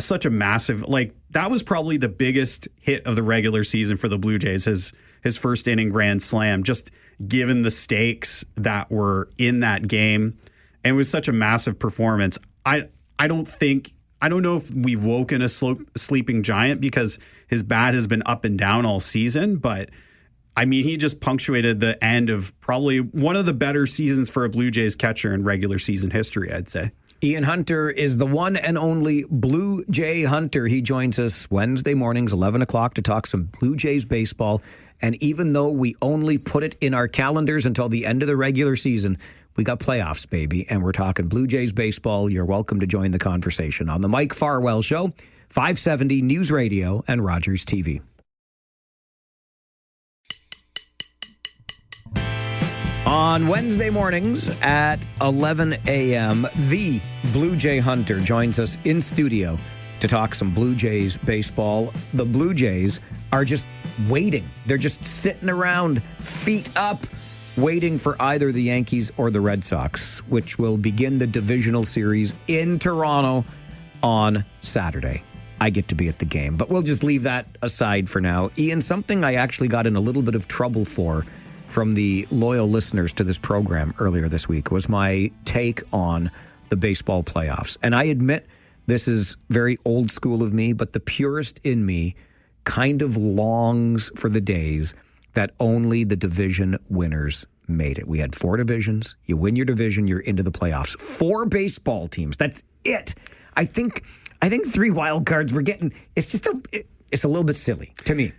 Speaker 16: such a massive, that was probably the biggest hit of the regular season for the Blue Jays, his first inning grand slam, just given the stakes that were in that game. And it was such a massive performance. I don't know if we've woken a sleeping giant, because his bat has been up and down all season, but I mean, he just punctuated the end of probably one of the better seasons for a Blue Jays catcher in regular season history, I'd say.
Speaker 2: Ian Hunter is the one and only Blue Jay Hunter. He joins us Wednesday mornings, 11 o'clock, to talk some Blue Jays baseball. And even though we only put it in our calendars until the end of the regular season, we got playoffs, baby, and we're talking Blue Jays baseball. You're welcome to join the conversation on the Mike Farwell Show, 570 News Radio and Rogers TV. On Wednesday mornings at 11 a.m., the Blue Jay Hunter joins us in studio to talk some Blue Jays baseball. The Blue Jays are just waiting. They're just sitting around, feet up, waiting for either the Yankees or the Red Sox, which will begin the divisional series in Toronto on Saturday. I get to be at the game, but we'll just leave that aside for now. Ian, something I actually got in a little bit of trouble for from the loyal listeners to this program earlier this week was my take on the baseball playoffs. And I admit this is very old school of me, but the purist in me kind of longs for the days that only the division winners made it. We had 4 divisions. You win your division, you're into the playoffs. 4 baseball teams. That's it. I think 3 wild cards we're getting, it's a little bit silly to me.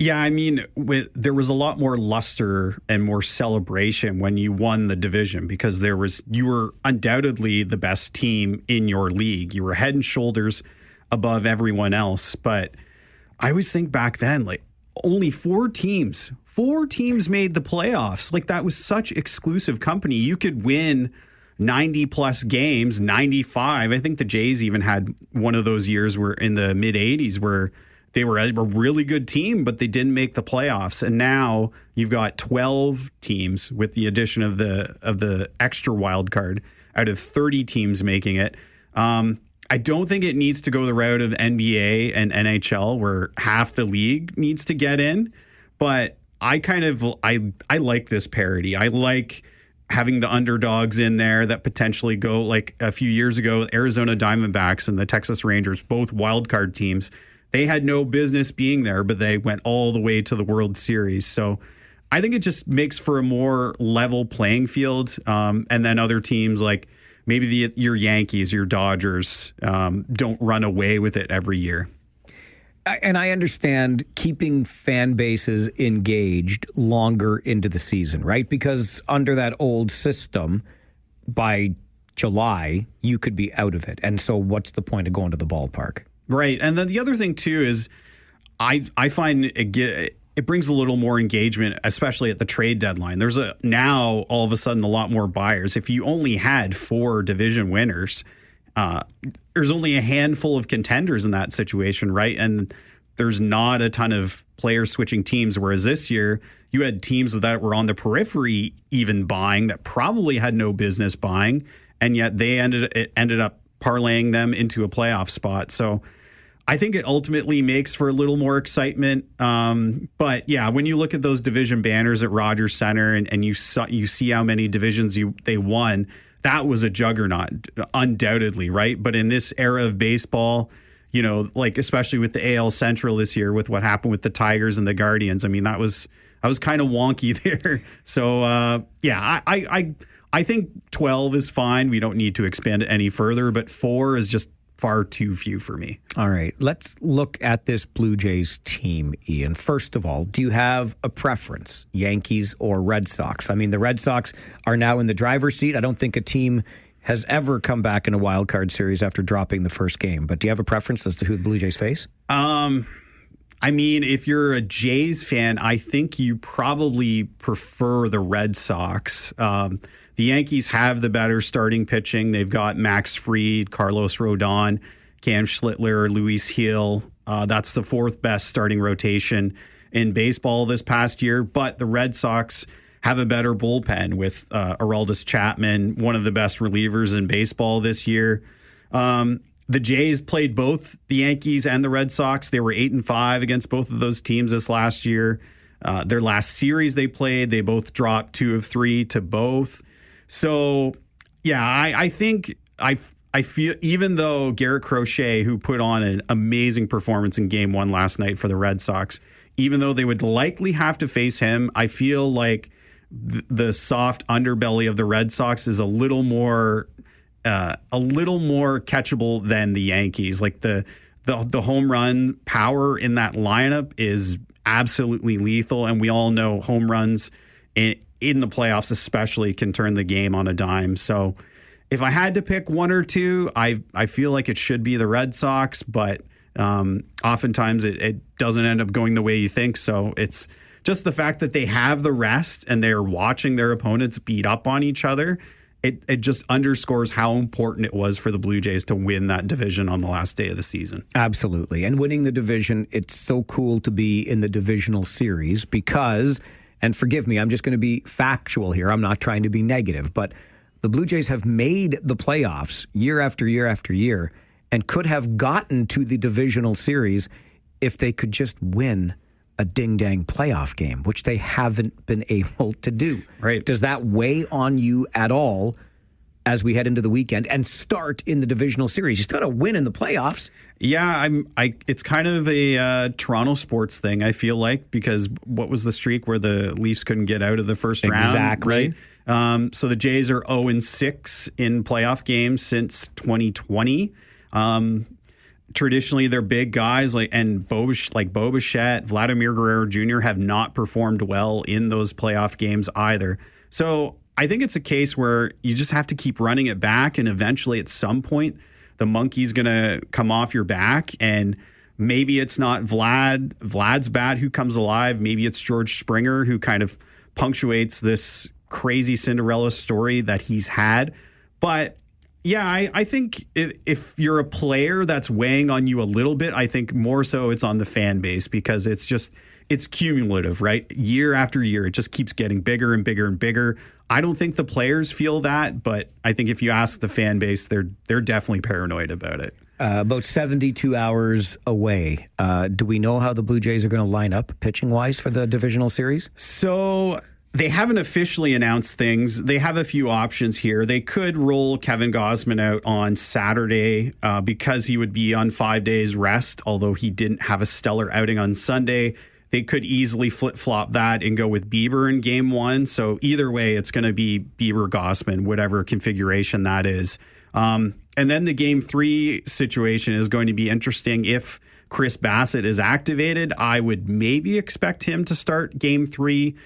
Speaker 16: Yeah, I mean, there was a lot more luster and more celebration when you won the division, because you were undoubtedly the best team in your league. You were head and shoulders above everyone else. But I always think back then, only 4 teams made the playoffs. That was such exclusive company. You could win 90 plus games, 95. I think the Jays even had one of those years where in the mid 80s where they were a really good team, but they didn't make the playoffs. And now you've got 12 teams with the addition of the extra wild card out of 30 teams making it. I don't think it needs to go the route of NBA and NHL where half the league needs to get in, but I like this parity. I like having the underdogs in there that potentially go, like a few years ago, Arizona Diamondbacks and the Texas Rangers, both wild card teams. They had no business being there, but they went all the way to the World Series. So I think it just makes for a more level playing field. And then other teams like maybe your Yankees, your Dodgers, don't run away with it every year.
Speaker 2: And I understand keeping fan bases engaged longer into the season, right? Because under that old system, by July, you could be out of it. And so what's the point of going to the ballpark?
Speaker 16: Right. And then the other thing, too, is I find it brings a little more engagement, especially at the trade deadline. There's now all of a sudden a lot more buyers. If you only had 4 division winners, there's only a handful of contenders in that situation, right? And there's not a ton of players switching teams, whereas this year you had teams that were on the periphery even buying that probably had no business buying, and yet they ended up parlaying them into a playoff spot. So I think it ultimately makes for a little more excitement. But yeah, when you look at those division banners at Rogers Center and you see how many divisions they won, that was a juggernaut, undoubtedly, right? But in this era of baseball, especially with the AL Central this year, with what happened with the Tigers and the Guardians, I mean, that was kind of wonky there. So yeah, I think 12 is fine. We don't need to expand it any further, but 4 is just far too few for me.
Speaker 2: All right, let's look at this Blue Jays team, Ian. First of all, do you have a preference, Yankees or Red Sox? I mean, the Red Sox are now in the driver's seat. I don't think a team has ever come back in a wild card series after dropping the first game. But do you have a preference as to who the Blue Jays face?
Speaker 16: I mean, if you're a Jays fan, I think you probably prefer the Red Sox. The Yankees have the better starting pitching. They've got Max Fried, Carlos Rodon, Cam Schlittler, Luis Heel. That's the fourth best starting rotation in baseball this past year. But the Red Sox have a better bullpen with Aroldis Chapman, one of the best relievers in baseball this year. The Jays played both the Yankees and the Red Sox. They were 8-5 against both of those teams this last year. Their last series they played, they both dropped 2 of 3 to both. So, yeah, I think I feel, even though Garrett Crochet, who put on an amazing performance in Game 1 last night for the Red Sox, even though they would likely have to face him, I feel like the soft underbelly of the Red Sox is a little more catchable than the Yankees. Like the home run power in that lineup is absolutely lethal, and we all know home runs in the playoffs especially can turn the game on a dime. So if I had to pick one or two, I feel like it should be the Red Sox, but oftentimes it doesn't end up going the way you think. So it's just the fact that they have the rest and they're watching their opponents beat up on each other. It just underscores how important it was for the Blue Jays to win that division on the last day of the season.
Speaker 2: Absolutely. And winning the division, it's so cool to be in the divisional series because, and forgive me, I'm just going to be factual here. I'm not trying to be negative, but the Blue Jays have made the playoffs year after year after year and could have gotten to the divisional series if they could just win a ding-dang playoff game, which they haven't been able to do.
Speaker 16: Right.
Speaker 2: Does that weigh on you at all as we head into the weekend and start in the divisional series? You still got to win in the playoffs.
Speaker 16: Yeah, it's kind of a Toronto sports thing, I feel like, because what was the streak where the Leafs couldn't get out of the first round?
Speaker 2: Exactly.
Speaker 16: Right? So the Jays are 0-6 in playoff games since 2020. Traditionally, they're big guys like Bo Bichette, Vladimir Guerrero Jr. have not performed well in those playoff games either. So I think it's a case where you just have to keep running it back, and eventually at some point the monkey's going to come off your back, and maybe it's not Vlad's bat who comes alive. Maybe it's George Springer who kind of punctuates this crazy Cinderella story that he's had. But yeah, I think if you're a player that's weighing on you a little bit, I think more so it's on the fan base because it's cumulative, right? Year after year, it just keeps getting bigger and bigger and bigger. I don't think the players feel that, but I think if you ask the fan base, they're definitely paranoid about it.
Speaker 2: About 72 hours away. Do we know how the Blue Jays are going to line up pitching-wise for the divisional series?
Speaker 16: So they haven't officially announced things. They have a few options here. They could roll Kevin Gausman out on Saturday because he would be on 5 days rest, although he didn't have a stellar outing on Sunday. They could easily flip-flop that and go with Bieber in Game 1. So either way, it's going to be Bieber-Gausman, whatever configuration that is. And then the Game 3 situation is going to be interesting. If Chris Bassett is activated, I would maybe expect him to start Game 3.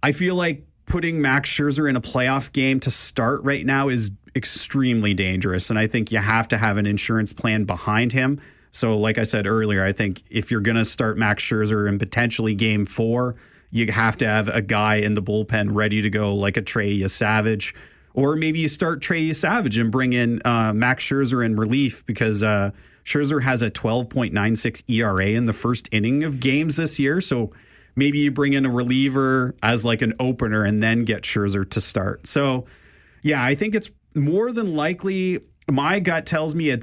Speaker 16: I feel like putting Max Scherzer in a playoff game to start right now is extremely dangerous, and I think you have to have an insurance plan behind him. So like I said earlier, I think if you're going to start Max Scherzer in potentially Game 4, you have to have a guy in the bullpen ready to go like a Trey Yesavage. Or maybe you start Trey Yesavage and bring in Max Scherzer in relief because Scherzer has a 12.96 ERA in the first inning of games this year. So maybe you bring in a reliever as like an opener and then get Scherzer to start. So, yeah, I think it's more than likely. My gut tells me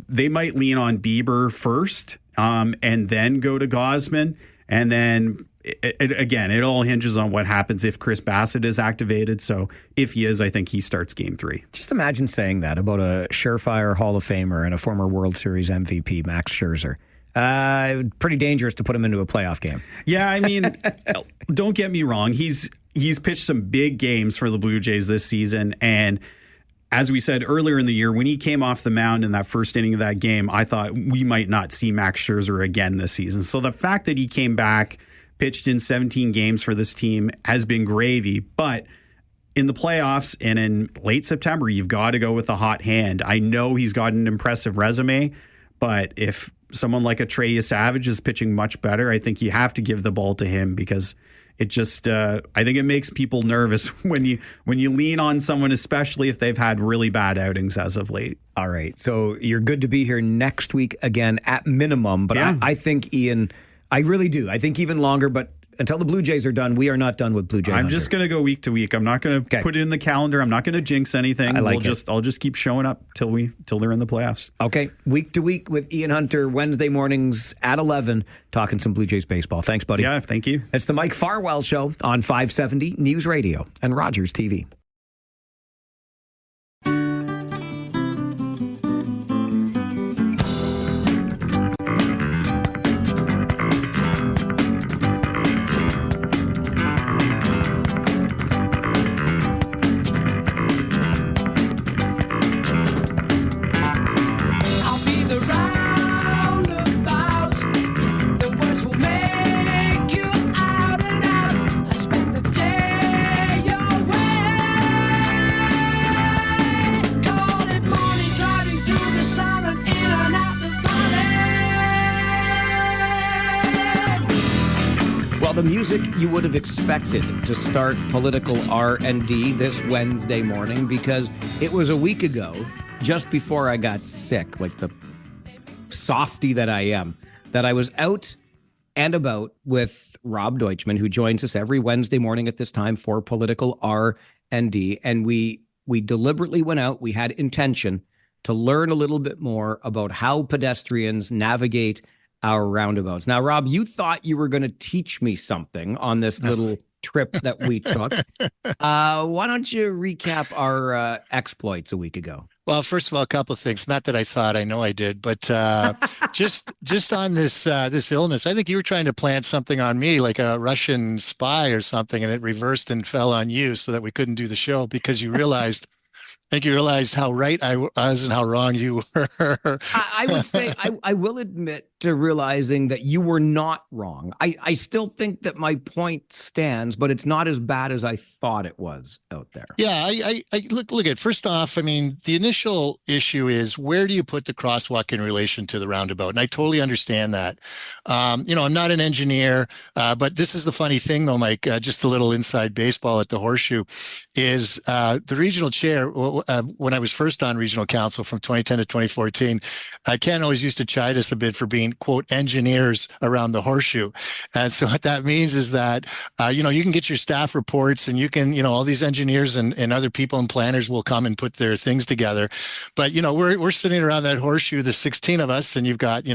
Speaker 16: they might lean on Bieber first and then go to Gausman. And then, it all hinges on what happens if Chris Bassett is activated. So if he is, I think he starts Game 3.
Speaker 2: Just imagine saying that about a surefire Hall of Famer and a former World Series MVP, Max Scherzer. Pretty dangerous to put him into a playoff game.
Speaker 16: Yeah, I mean, don't get me wrong. He's pitched some big games for the Blue Jays this season. And as we said earlier in the year, when he came off the mound in that first inning of that game, I thought we might not see Max Scherzer again this season. So the fact that he came back, pitched in 17 games for this team has been gravy. But in the playoffs and in late September, you've got to go with a hot hand. I know he's got an impressive resume, but if someone like a Trey Yesavage is pitching much better, I think you have to give the ball to him because It just, I think it makes people nervous when you lean on someone, especially if they've had really bad outings as of late.
Speaker 2: All right. So you're good to be here next week again at minimum. But
Speaker 16: Yeah.
Speaker 2: I think, Ian, I really do. I think even longer. But until the Blue Jays are done, we are not done with Blue Jay
Speaker 16: I'm
Speaker 2: Hunter.
Speaker 16: just going to go week to week. I'm not going to put it in the calendar. I'm not going to jinx anything.
Speaker 2: I like it.
Speaker 16: I'll just keep showing up till they're in the playoffs.
Speaker 2: Okay. Week to week with Ian Hunter, Wednesday mornings at 11, talking some Blue Jays baseball. Thanks, buddy.
Speaker 16: Yeah, thank you.
Speaker 2: It's the Mike Farwell Show on 570 News Radio and Rogers TV.
Speaker 1: I'll be the roundabout. The words will make you out and out. I spend the day away. Call it morning, driving through the sun and in and out the valley.
Speaker 2: Well, the music you would have expected to start political R&D this Wednesday morning, because it was a week ago, just before I got sick, like the softy that I am, that I was out and about with Rob Deutschman, who joins us every Wednesday morning at this time for political R&D. And we deliberately went out. We had intention to learn a little bit more about how pedestrians navigate our roundabouts. Now, Rob, you thought you were going to teach me something on this little trip that we took. Why don't you recap our exploits a week ago?
Speaker 17: Well, first of all, a couple of things. Not that I thought, I know I did, but just on this illness, I think you were trying to plant something on me, like a Russian spy or something, and it reversed and fell on you so that we couldn't do the show because you realized. I think you realized how right I was and how wrong you were.
Speaker 2: I would say I will admit to realizing that you were not wrong. I still think that my point stands, but it's not as bad as I thought it was out there.
Speaker 17: Yeah, I look at first off, I mean, the initial issue is where do you put the crosswalk in relation to the roundabout? And I totally understand that. I'm not an engineer, but this is the funny thing though, Mike, just a little inside baseball at the Horseshoe is the regional chair, when I was first on regional council from 2010 to 2014, Ken always used to chide us a bit for being, quote, engineers around the Horseshoe. And so what that means is that, you can get your staff reports and you can, all these engineers and other people and planners will come and put their things together. But, we're sitting around that Horseshoe, the 16 of us, and you've got,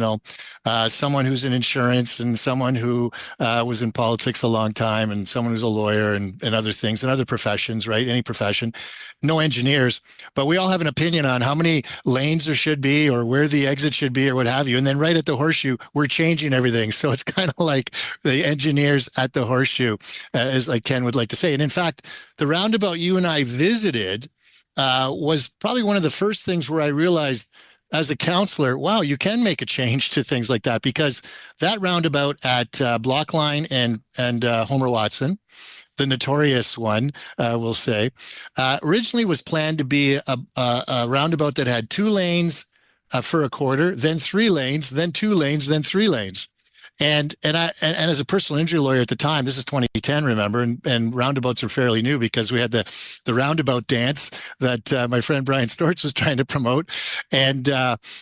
Speaker 17: someone who's in insurance and someone who was in politics a long time and someone who's a lawyer and other things and other professions, right? Any profession, no engineers, but we all have an opinion on how many lanes there should be or where the exit should be or what have you. And then right at the Horseshoe, we're changing everything. So it's kind of like the engineers at the Horseshoe, as like Ken would like to say. And in fact, the roundabout you and I visited was probably one of the first things where I realized as a counselor, wow, you can make a change to things like that, because that roundabout at Blockline and Homer Watson, the notorious one, we'll say, originally was planned to be a roundabout that had 2 lanes for a quarter, then 3 lanes, then 2 lanes, then 3 lanes. And as a personal injury lawyer at the time, this is 2010, remember, and roundabouts are fairly new because we had the roundabout dance that my friend Brian Stortz was trying to promote. And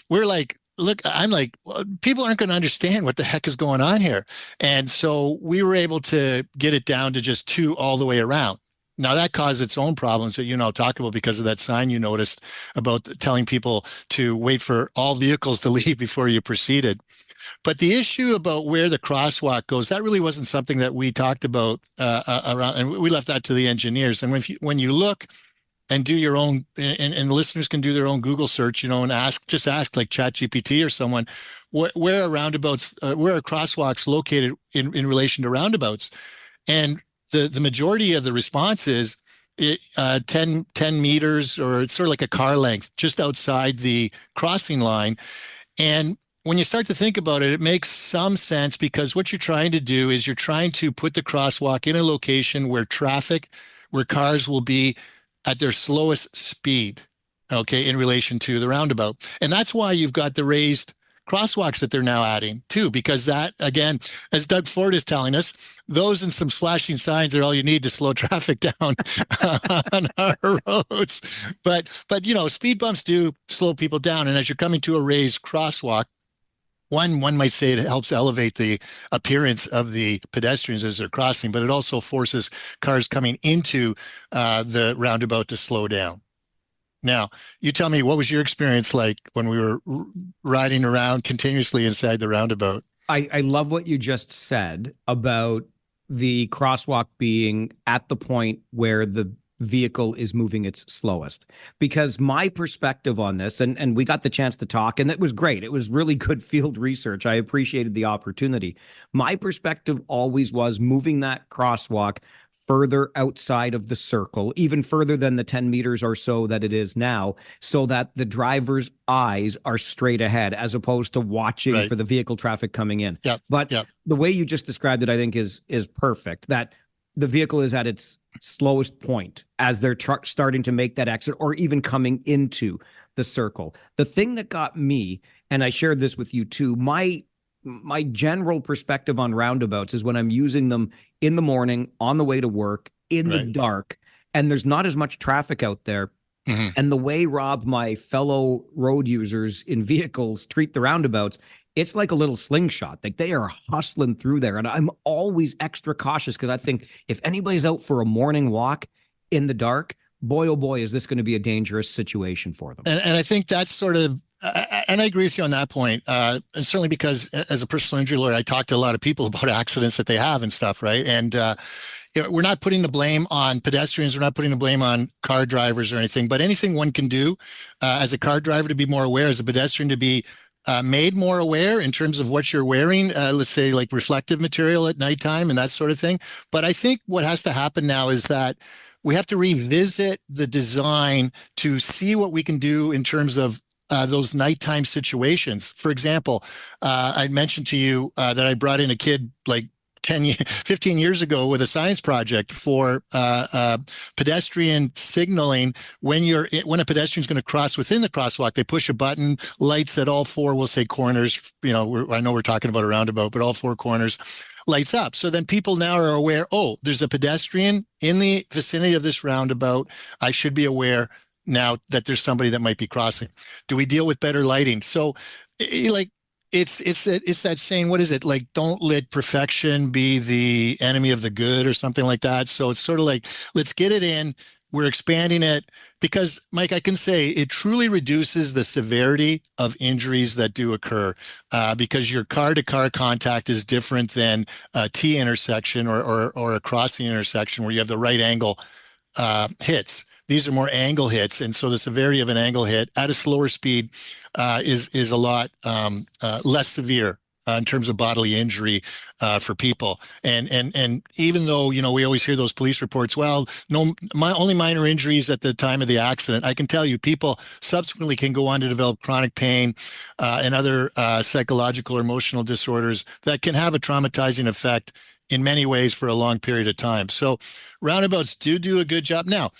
Speaker 17: we're like, look, I'm like, well, people aren't going to understand what the heck is going on here. And so we were able to get it down to just 2 all the way around. Now that caused its own problems that talk about because of that sign you noticed about telling people to wait for all vehicles to leave before you proceeded. But the issue about where the crosswalk goes, that really wasn't something that we talked about around, and we left that to the engineers. And when you look and do your own, and listeners can do their own Google search, and ask like ChatGPT or someone, where are roundabouts, where are crosswalks located in relation to roundabouts? And the majority of the response is 10 meters, or it's sort of like a car length just outside the crossing line. And when you start to think about it, it makes some sense, because what you're trying to do is you're trying to put the crosswalk in a location where cars will be at their slowest speed, okay, in relation to the roundabout. And that's why you've got the raised crosswalks that they're now adding too, because that, again, as Doug Ford is telling us, those and some flashing signs are all you need to slow traffic down on our roads. But speed bumps do slow people down. And as you're coming to a raised crosswalk, one might say it helps elevate the appearance of the pedestrians as they're crossing, but it also forces cars coming into the roundabout to slow down. Now, you tell me, what was your experience like when we were riding around continuously inside the roundabout?
Speaker 2: I love what you just said about the crosswalk being at the point where the vehicle is moving its slowest, because my perspective on this, and we got the chance to talk, and it was great. It was really good field research. I appreciated the opportunity. My perspective always was moving that crosswalk further outside of the circle, even further than the 10 meters or so that it is now, so that the driver's eyes are straight ahead as opposed to watching for the vehicle traffic coming in. But the way you just described it, I think is perfect, that the vehicle is at its slowest point as they're starting to make that exit or even coming into the circle. The thing that got me, and I shared this with you too, my general perspective on roundabouts is when I'm using them in the morning, on the way to work, in the dark, and there's not as much traffic out there. And the way, Rob, my fellow road users in vehicles treat the roundabouts, it's like a little slingshot. Like, they are hustling through there. And I'm always extra cautious because I think if anybody's out for a morning walk in the dark, boy, oh boy, is this going to be a dangerous situation for them.
Speaker 17: And I think that's sort of, and I agree with you on that point. And certainly because as a personal injury lawyer, I talk to a lot of people about accidents that they have and stuff, right? And we're not putting the blame on pedestrians. We're not putting the blame on car drivers or anything, but anything one can do as a car driver to be more aware, as a pedestrian to be made more aware in terms of what you're wearing, let's say like reflective material at nighttime and that sort of thing. But I think what has to happen now is that we have to revisit the design to see what we can do in terms of those nighttime situations. For example, I mentioned to you that I brought in a kid like 15 years ago with a science project for pedestrian signaling. When a pedestrian is going to cross within the crosswalk, they push a button, lights at all four, we'll say corners. I know we're talking about a roundabout, but all four corners lights up. So then people now are aware, oh, there's a pedestrian in the vicinity of this roundabout. I should be aware now that there's somebody that might be crossing. Do we deal with better lighting? So it's that saying, what is it? Like, don't let perfection be the enemy of the good or something like that. So it's sort of like, let's get it in. We're expanding it because, Mike, I can say it truly reduces the severity of injuries that do occur because your car-to-car contact is different than a T intersection or a crossing intersection where you have the right angle hits. These are more angle hits, and so the severity of an angle hit at a slower speed is a lot less severe in terms of bodily injury for people. And even though we always hear those police reports, well, only minor injuries at the time of the accident. I can tell you, people subsequently can go on to develop chronic pain and other psychological or emotional disorders that can have a traumatizing effect in many ways for a long period of time. So roundabouts do a good job. Now,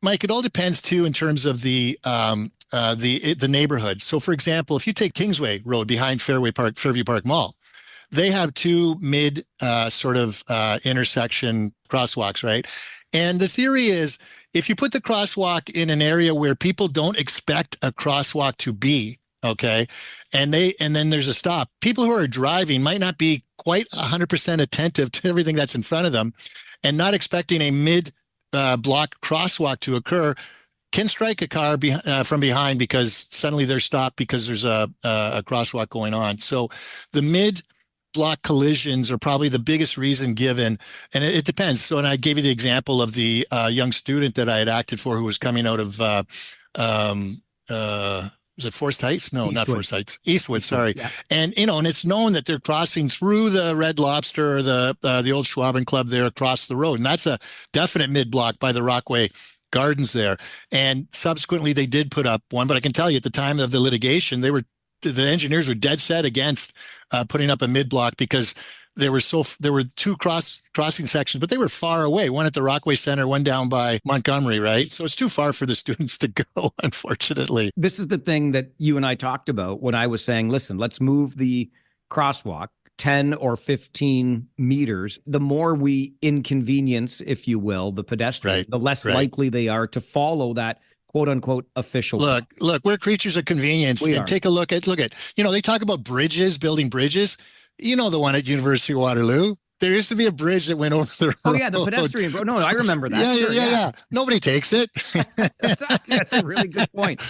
Speaker 17: Mike, it all depends too in terms of the neighborhood. So, for example, if you take Kingsway Road behind Fairview Park Mall, they have two mid intersection crosswalks, right? And the theory is, if you put the crosswalk in an area where people don't expect a crosswalk to be, okay, and then there's a stop, people who are driving might not be quite 100% attentive to everything that's in front of them, and not expecting a mid block crosswalk to occur, can strike a car from behind because suddenly they're stopped because there's a crosswalk going on. So the mid-block collisions are probably the biggest reason given, and it depends. So, and I gave you the example of the young student that I had acted for who was coming out of was it Forest Heights? No, Eastwood. Not Forest Heights. Eastwood, sorry. Yeah. And and it's known that they're crossing through the Red Lobster, or the old Schwaben Club there across the road, and that's a definite mid-block by the Rockway Gardens there. And subsequently, they did put up one, but I can tell you at the time of the litigation, the engineers were dead set against putting up a mid-block because there were two crossing sections, but they were far away. One at the Rockaway Center, one down by Montgomery, right? So it's too far for the students to go, unfortunately.
Speaker 2: This is the thing that you and I talked about when I was saying, listen, let's move the crosswalk 10 or 15 meters. The more we inconvenience, if you will, the pedestrian, the less likely they are to follow that quote unquote official.
Speaker 17: Look, we're creatures of convenience. Take a look at, they talk about bridges, building bridges. You know, the one at University of Waterloo. There used to be a bridge that went over the road.
Speaker 2: Oh, yeah, the pedestrian. No, I remember that.
Speaker 17: Yeah. Nobody takes it.
Speaker 2: That's a really good point.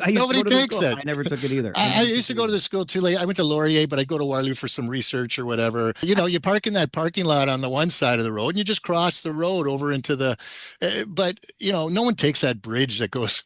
Speaker 17: Nobody takes it.
Speaker 2: I never took it either.
Speaker 17: I used to go to the school too late. I went to Laurier, but I'd go to Waterloo for some research or whatever. You park in that parking lot on the one side of the road and you just cross the road over into the, but no one takes that bridge that goes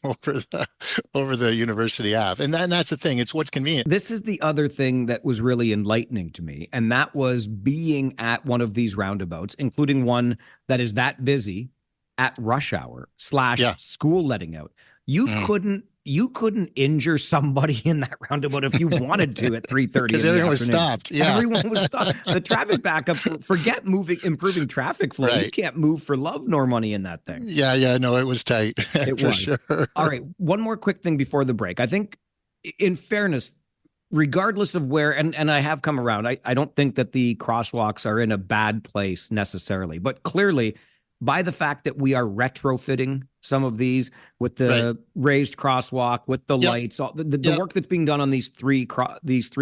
Speaker 17: over the University Ave. And that's the thing. It's what's convenient.
Speaker 2: This is the other thing that was really enlightening to me. And that was being at one of these roundabouts, including one that is that busy at rush hour / school letting out. You couldn't injure somebody in that roundabout if you wanted to at 3:30
Speaker 17: because everyone was stopped. Yeah,
Speaker 2: everyone was stopped. The traffic backup. Forget improving traffic flow. You can't move for love nor money in that thing.
Speaker 17: Yeah. No, it was tight.
Speaker 2: It was. Sure. All right. One more quick thing before the break. I think, in fairness, regardless of where, and I have come around, I don't think that the crosswalks are in a bad place necessarily, but clearly by the fact that we are retrofitting some of these with the raised crosswalk, with the lights, all the work that's being done on these three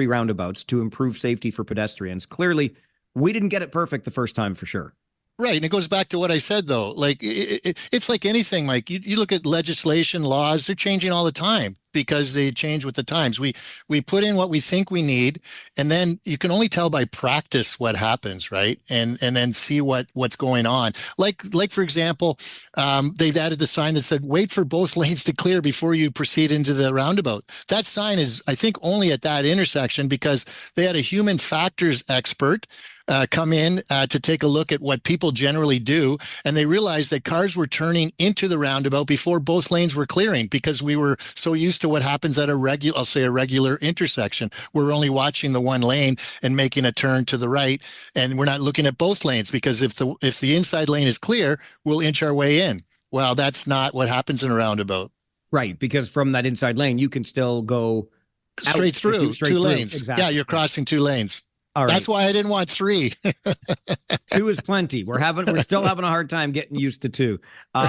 Speaker 2: roundabouts to improve safety for pedestrians, clearly we didn't get it perfect the first time for sure.
Speaker 17: Right. And it goes back to what I said, though. Like, it's like anything, Mike. You look at legislation, laws, they're changing all the time because they change with the times. We put in what we think we need, and then you can only tell by practice what happens, right? And then see what's going on. Like for example, they've added the sign that said, wait for both lanes to clear before you proceed into the roundabout. That sign is, I think, only at that intersection because they had a human factors expert come in to take a look at what people generally do. And they realized that cars were turning into the roundabout before both lanes were clearing because we were so used to what happens at a regular intersection. We're only watching the one lane and making a turn to the right. And we're not looking at both lanes because if the inside lane is clear, we'll inch our way in. Well, that's not what happens in a roundabout.
Speaker 2: Right. Because from that inside lane, you can still go
Speaker 17: straight through two lanes.
Speaker 2: Exactly.
Speaker 17: Yeah, you're crossing two lanes.
Speaker 2: All right.
Speaker 17: That's why I didn't want 3.
Speaker 2: 2 is plenty. We're still having a hard time getting used to 2.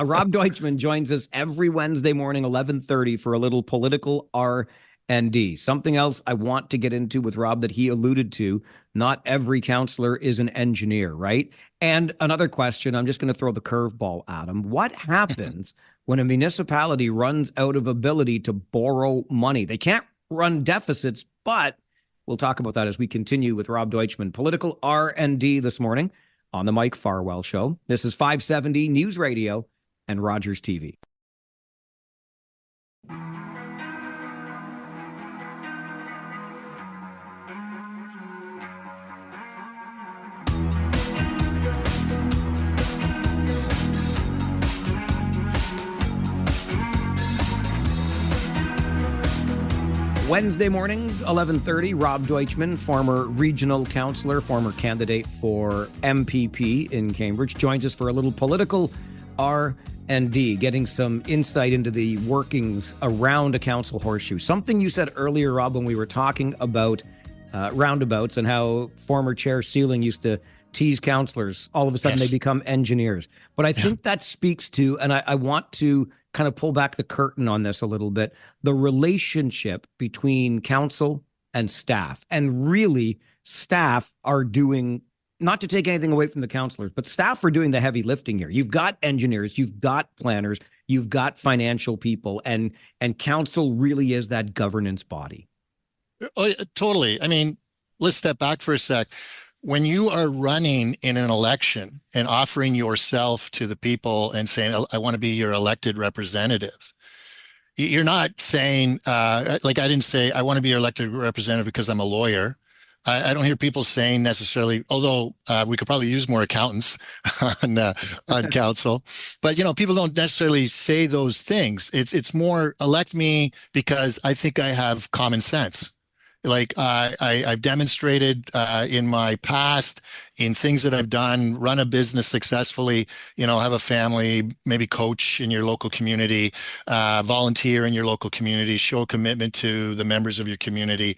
Speaker 2: Rob Deutschman joins us every Wednesday morning, 11:30 for a little political R&D. Something else I want to get into with Rob that he alluded to. Not every counselor is an engineer, right? And another question, I'm just going to throw the curveball at him. What happens when a municipality runs out of ability to borrow money? They can't run deficits, but we'll talk about that as we continue with Rob Deutschman. Political R&D this morning on the Mike Farwell Show. This is 570 News Radio and Rogers TV. Wednesday mornings, 11:30. Rob Deutschman, former regional councillor, former candidate for MPP in Cambridge, joins us for a little political R&D, getting some insight into the workings around a council horseshoe. Something you said earlier, Rob, when we were talking about roundabouts and how former Chair Sealing used to tease councillors. All of a sudden, they become engineers. But I think that speaks to, and I want to kind of pull back the curtain on this a little bit, the relationship between council and staff. And really, staff are doing, not to take anything away from the councillors, but staff are doing the heavy lifting here. You've got engineers, you've got planners, you've got financial people, and council really is that governance body.
Speaker 17: Oh, totally. I mean, let's step back for a sec. When you are running in an election and offering yourself to the people and saying, I want to be your elected representative, you're not saying, like I didn't say, I want to be your elected representative because I'm a lawyer. I don't hear people saying necessarily, although we could probably use more accountants on council, but people don't necessarily say those things. It's more elect me because I think I have common sense. Like I've demonstrated in my past, in things that I've done, run a business successfully, have a family, maybe coach in your local community, volunteer in your local community, show commitment to the members of your community,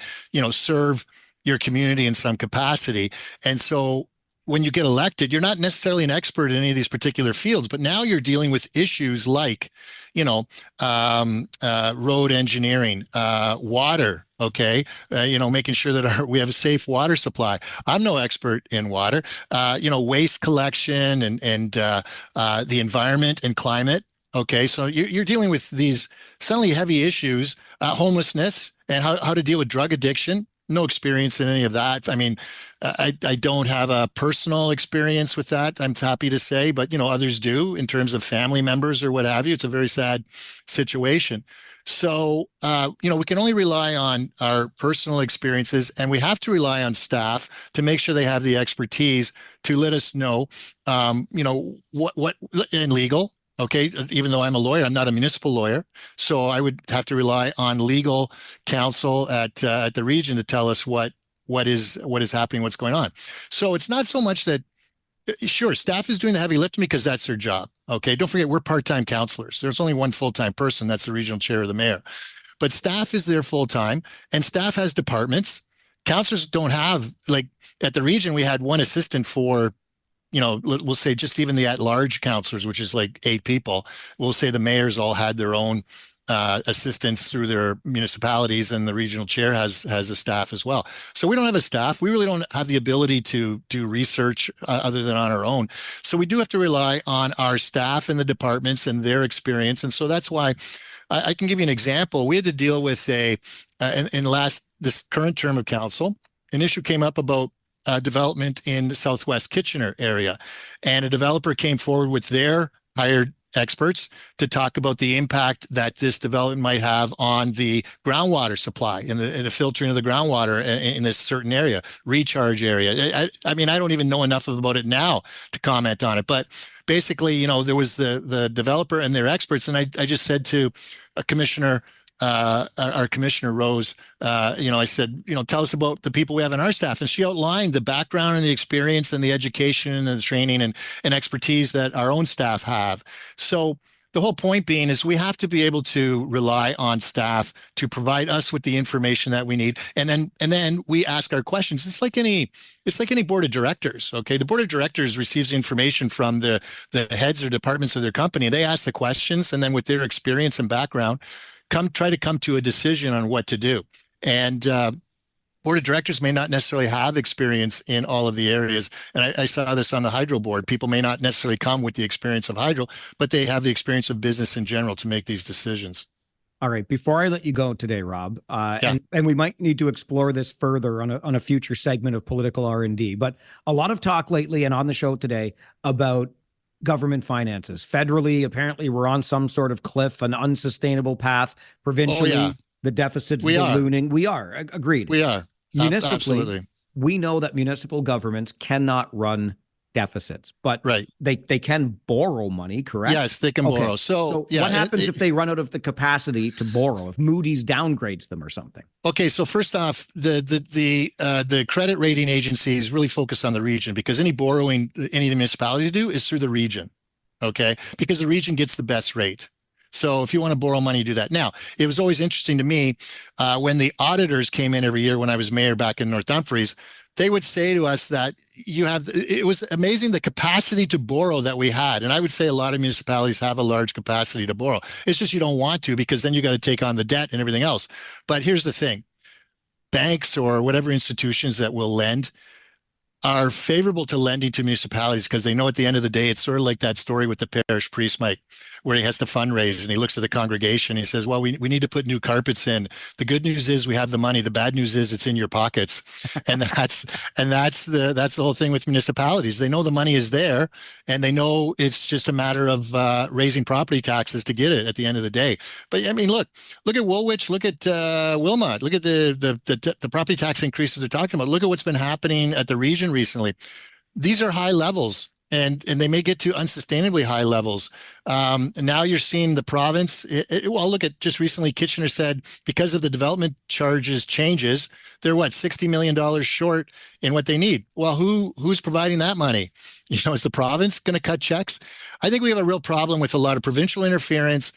Speaker 17: serve your community in some capacity. And so when you get elected, you're not necessarily an expert in any of these particular fields, but now you're dealing with issues like, road engineering, water, okay, making sure that we have a safe water supply. I'm no expert in water, waste collection and the environment and climate. Okay, so you're dealing with these suddenly heavy issues, homelessness, and how to deal with drug addiction. No experience in any of that. I mean, I don't have a personal experience with that, I'm happy to say, but, others do in terms of family members or what have you. It's a very sad situation. So, we can only rely on our personal experiences, and we have to rely on staff to make sure they have the expertise to let us know, what in legal. Okay, even though I'm a lawyer, I'm not a municipal lawyer, so I would have to rely on legal counsel at the region to tell us what is happening, what's going on. So it's not so much that, sure, staff is doing the heavy lifting because that's their job. Okay, don't forget we're part-time counselors. There's only one full-time person, that's the regional chair or the mayor, but staff is there full-time, and staff has departments. Counselors don't have, like at the region, we had one assistant for, we'll say just even the at-large counselors, which is like 8 people. We'll say the mayors all had their own assistants through their municipalities, and the regional chair has a staff as well. So we don't have a staff. We really don't have the ability to do research other than on our own. So we do have to rely on our staff in the departments and their experience. And so that's why I can give you an example. We had to deal with this current term of council, an issue came up about development in the Southwest Kitchener area. And a developer came forward with their hired experts to talk about the impact that this development might have on the groundwater supply and the filtering of the groundwater in this certain area, recharge area. I mean, I don't even know enough about it now to comment on it, but basically, there was the developer and their experts. And I just said to a commissioner, our Commissioner Rose, I said, tell us about the people we have in our staff. And she outlined the background and the experience and the education and the training and expertise that our own staff have. So the whole point being is we have to be able to rely on staff to provide us with the information that we need. And then we ask our questions. It's like any board of directors. Okay. The board of directors receives information from the heads or departments of their company. They ask the questions, and then with their experience and background, try to come to a decision on what to do. And board of directors may not necessarily have experience in all of the areas. And I saw this on the hydro board. People may not necessarily come with the experience of hydro, but they have the experience of business in general to make these decisions.
Speaker 2: All right. Before I let you go today, Rob, and we might need to explore this further on a future segment of Political R&D, but a lot of talk lately and on the show today about government finances. Federally, apparently we're on some sort of cliff, an unsustainable path. Provincially, the deficit's ballooning. We are. Agreed.
Speaker 17: We are.
Speaker 2: Municipally,
Speaker 17: absolutely.
Speaker 2: We know that municipal governments cannot run deficits, but they can borrow money, correct?
Speaker 17: Yes, they can borrow. So
Speaker 2: what happens if they run out of the capacity to borrow, if Moody's downgrades them or something?
Speaker 17: Okay, so first off, the credit rating agencies really focus on the region, because any borrowing any of the municipalities do is through the region, okay? Because the region gets the best rate. So if you want to borrow money, do that. Now, it was always interesting to me when the auditors came in every year when I was mayor back in North Dumfries, they would say to us that it was amazing the capacity to borrow that we had. And I would say a lot of municipalities have a large capacity to borrow. It's just you don't want to, because then you got to take on the debt and everything else. But here's the thing. Banks or whatever institutions that will lend are favorable to lending to municipalities because they know at the end of the day, it's sort of like that story with the parish priest, Mike, where he has to fundraise and he looks at the congregation. And he says, well, we need to put new carpets in. The good news is we have the money. The bad news is it's in your pockets. And that's the whole thing with municipalities. They know the money is there and they know it's just a matter of raising property taxes to get it at the end of the day. But I mean, look at Woolwich, look at Wilmot, look at the property tax increases they're talking about. Look at what's been happening at the region recently. These are high levels and they may get to unsustainably high levels. And now you're seeing the province. Well, look at just recently, Kitchener said because of the development charges changes, they're $60 million short in what they need. Well, who's providing that money? Is the province going to cut checks? I think we have a real problem with a lot of provincial interference.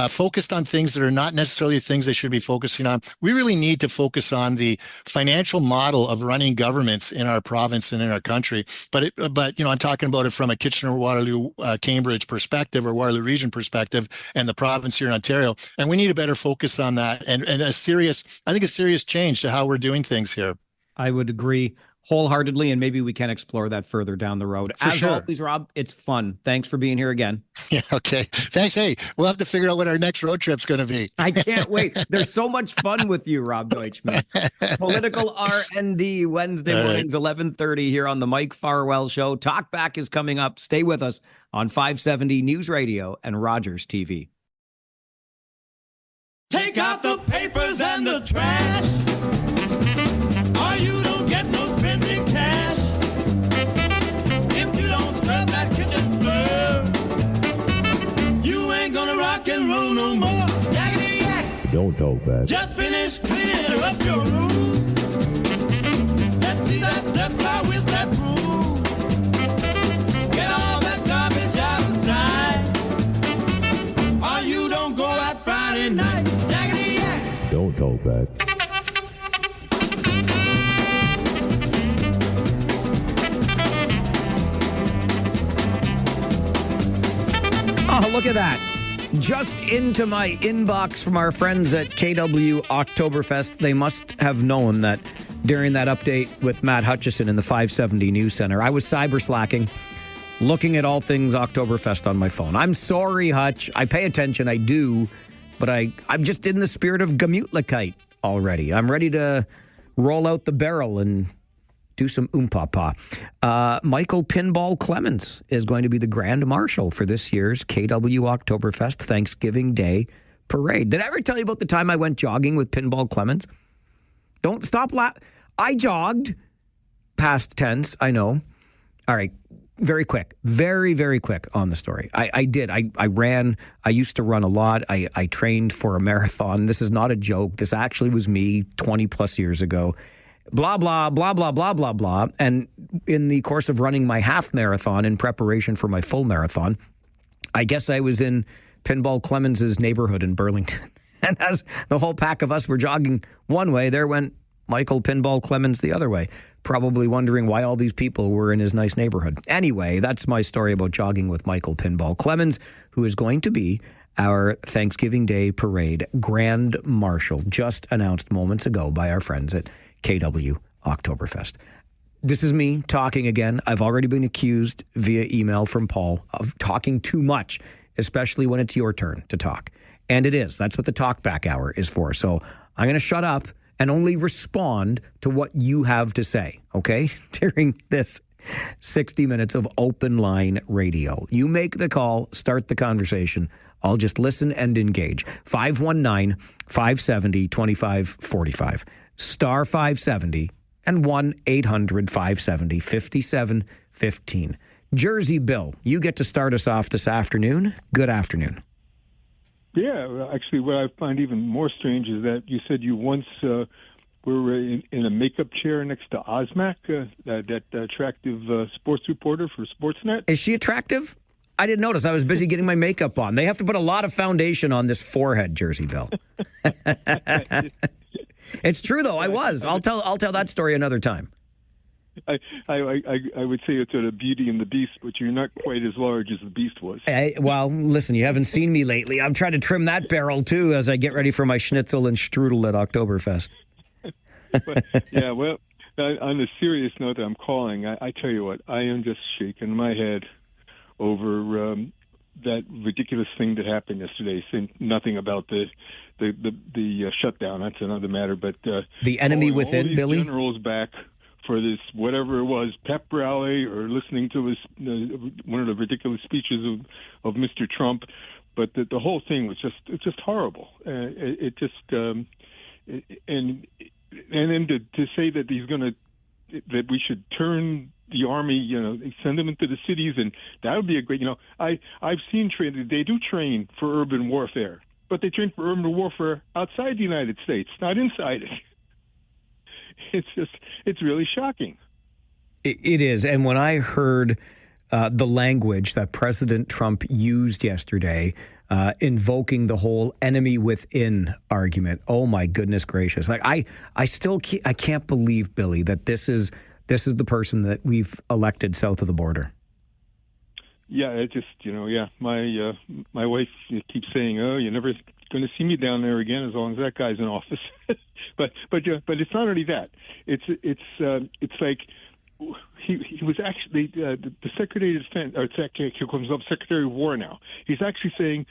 Speaker 17: Focused on things that are not necessarily things they should be focusing on. We really need to focus on the financial model of running governments in our province and in our country. But I'm talking about it from a Kitchener, Waterloo, Cambridge perspective or Waterloo Region perspective, and the province here in Ontario. And we need a better focus on that and a serious change to how we're doing things here.
Speaker 2: I would agree wholeheartedly, and maybe we can explore that further down the road.
Speaker 17: For sure.
Speaker 2: Always, Rob, it's fun. Thanks for being here again.
Speaker 17: Yeah, okay. Thanks. Hey, we'll have to figure out what our next road trip's going to be.
Speaker 2: I can't wait. There's so much fun with you, Rob Deutschman. Political R&D, Wednesday mornings, 11:30 here on the Mike Farwell Show. Talkback is coming up. Stay with us on 570 News Radio and Rogers TV.
Speaker 1: Take out the papers and the trash, or you don't get no spending cash. If you don't scrub that kitchen floor, you ain't gonna rock and roll no more. Yakety yak.
Speaker 18: Don't talk back.
Speaker 1: Just finish cleaning up your room. Let's see that dust fly with that broom. Get all that garbage out of sight, or you don't go out Friday night. Yakety yak.
Speaker 18: Don't talk back.
Speaker 2: Oh, look at that. Just into my inbox from our friends at KW Oktoberfest. They must have known that during that update with Matt Hutchison in the 570 News Center, I was cyber slacking, looking at all things Oktoberfest on my phone. I'm sorry, Hutch. I pay attention. I do. But I'm just in the spirit of Gemütlichkeit already. I'm ready to roll out the barrel and do some oompah. Michael Pinball Clemens is going to be the Grand Marshal for this year's KW Oktoberfest Thanksgiving Day Parade. Did I ever tell you about the time I went jogging with Pinball Clemens? Don't stop laughing. I jogged, past tense, I know. All right, very quick, very, very quick on the story. I did. I ran. I used to run a lot. I trained for a marathon. This is not a joke. This actually was me 20 plus years ago. Blah, blah, blah, blah, blah, blah, blah. And in the course of running my half marathon in preparation for my full marathon, I guess I was in Pinball Clemens's neighborhood in Burlington. And as the whole pack of us were jogging one way, there went Michael Pinball Clemens the other way, probably wondering why all these people were in his nice neighborhood. Anyway, that's my story about jogging with Michael Pinball Clemens, who is going to be our Thanksgiving Day Parade Grand Marshal, just announced moments ago by our friends at KW Oktoberfest. This is me talking again. I've already been accused via email from Paul of talking too much, especially when it's your turn to talk. And it is. That's what the Talkback Hour is for. So I'm going to shut up and only respond to what you have to say, okay? During this 60 minutes of open line radio. You make the call, start the conversation. I'll just listen and engage. 519-570-2545. Star 570 and 1-800-570-5715. Jersey Bill, you get to start us off this afternoon. Good afternoon.
Speaker 19: Yeah, actually, what I find even more strange is that you said you once were in a makeup chair next to Osmac, that attractive sports reporter for Sportsnet.
Speaker 2: Is she attractive? I didn't notice. I was busy getting my makeup on. They have to put a lot of foundation on this forehead, Jersey Bill. It's true, though. I was. I'll tell that story another time.
Speaker 19: I would say it's a Beauty and the Beast, but you're not quite as large as the Beast was.
Speaker 2: Well, listen, you haven't seen me lately. I'm trying to trim that barrel, too, as I get ready for my schnitzel and strudel at Oktoberfest.
Speaker 19: But, yeah, well, on a serious note that I'm calling, I tell you what, I am just shaking my head over that ridiculous thing that happened yesterday. Saying nothing about the shutdown. That's another matter. But
Speaker 2: the enemy within,
Speaker 19: all these
Speaker 2: Billy?
Speaker 19: Generals back for this, whatever it was, pep rally or listening to his, one of the ridiculous speeches of Mr. Trump. But the whole thing was just horrible. And then to say that he's going to that we should turn the army, send them into the cities, and that would be a great. I've seen training. They do train for urban warfare, but they train for urban warfare outside the United States, not inside it. It's really shocking.
Speaker 2: It is. And when I heard the language that President Trump used yesterday, invoking the whole enemy within argument, oh my goodness gracious! Like I can't believe, Billy, that this is the person that we've elected south of the border.
Speaker 19: Yeah, it just my wife keeps saying, "Oh, you're never going to see me down there again as long as that guy's in office." but it's not only that. It's like he was actually the Secretary of Defense, or Secretary of War now. He's actually saying,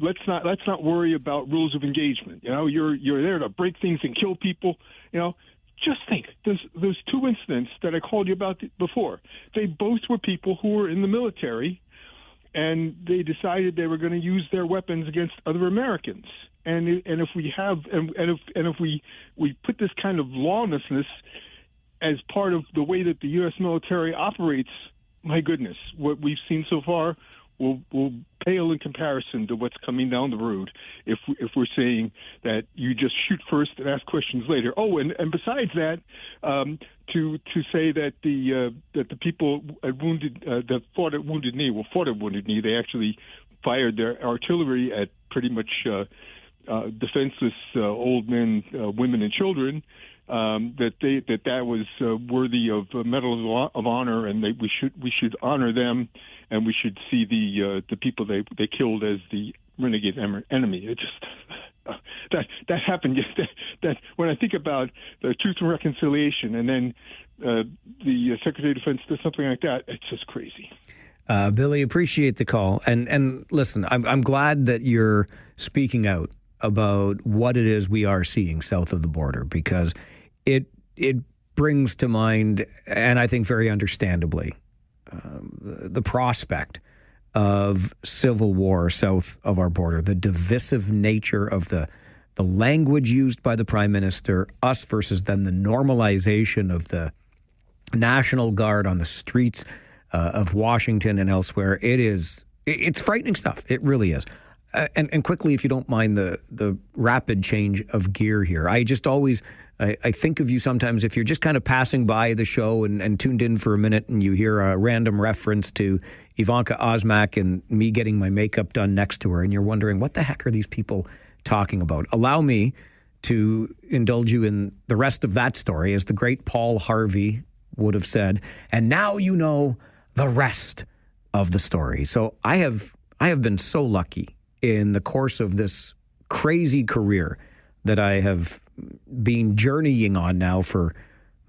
Speaker 19: let's not worry about rules of engagement. You're there to break things and kill people. Just think, those two incidents that I called you about before, they both were people who were in the military, and they decided they were going to use their weapons against other Americans. And if we have and if we put this kind of lawlessness as part of the way that the U.S. military operates, my goodness, what we've seen so far will pale in comparison to what's coming down the road if we're saying that you just shoot first and ask questions later. Oh, and besides that, to say that the people that fought at Wounded Knee, they actually fired their artillery at pretty much defenseless old men, women, and children. That was worthy of Medal of Honor, and we should honor them, and we should see the people they killed as the renegade enemy. It just that happened. That when I think about the Truth and Reconciliation, and then the Secretary of Defense does something like that, it's just crazy.
Speaker 2: Billy, appreciate the call, and listen, I'm glad that you're speaking out about what it is we are seeing south of the border, because it brings to mind, and I think very understandably, the prospect of civil war south of our border, the divisive nature of the language used by the Prime Minister, us versus then the normalization of the National Guard on the streets of Washington and elsewhere. It's frightening stuff. It really is. And quickly, if you don't mind the rapid change of gear here, I just always I think of you sometimes if you're just kind of passing by the show and tuned in for a minute and you hear a random reference to Ivanka Osmak and me getting my makeup done next to her, and you're wondering, what the heck are these people talking about? Allow me to indulge you in the rest of that story, as the great Paul Harvey would have said, and now you know the rest of the story. So I have been so lucky in the course of this crazy career that I have been journeying on now for,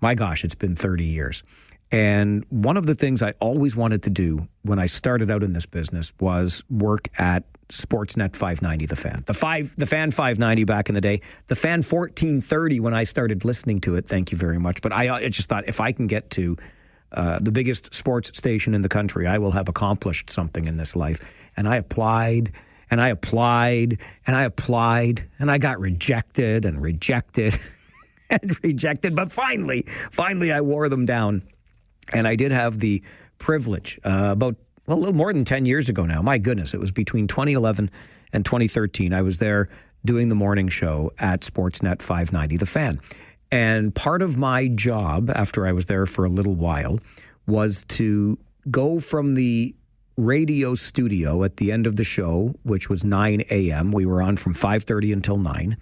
Speaker 2: my gosh, it's been 30 years. And one of the things I always wanted to do when I started out in this business was work at Sportsnet 590, The Fan. The Fan 590 back in the day. The Fan 1430 when I started listening to it. Thank you very much. But I just thought, if I can get to the biggest sports station in the country, I will have accomplished something in this life. And I applied, and I applied, and I applied, and I got rejected and rejected and rejected. But finally, I wore them down. And I did have the privilege a little more than 10 years ago now. My goodness, it was between 2011 and 2013. I was there doing the morning show at Sportsnet 590, The Fan. And part of my job, after I was there for a little while, was to go from the radio studio at the end of the show, which was 9 a.m. We were on from 5:30 until 9.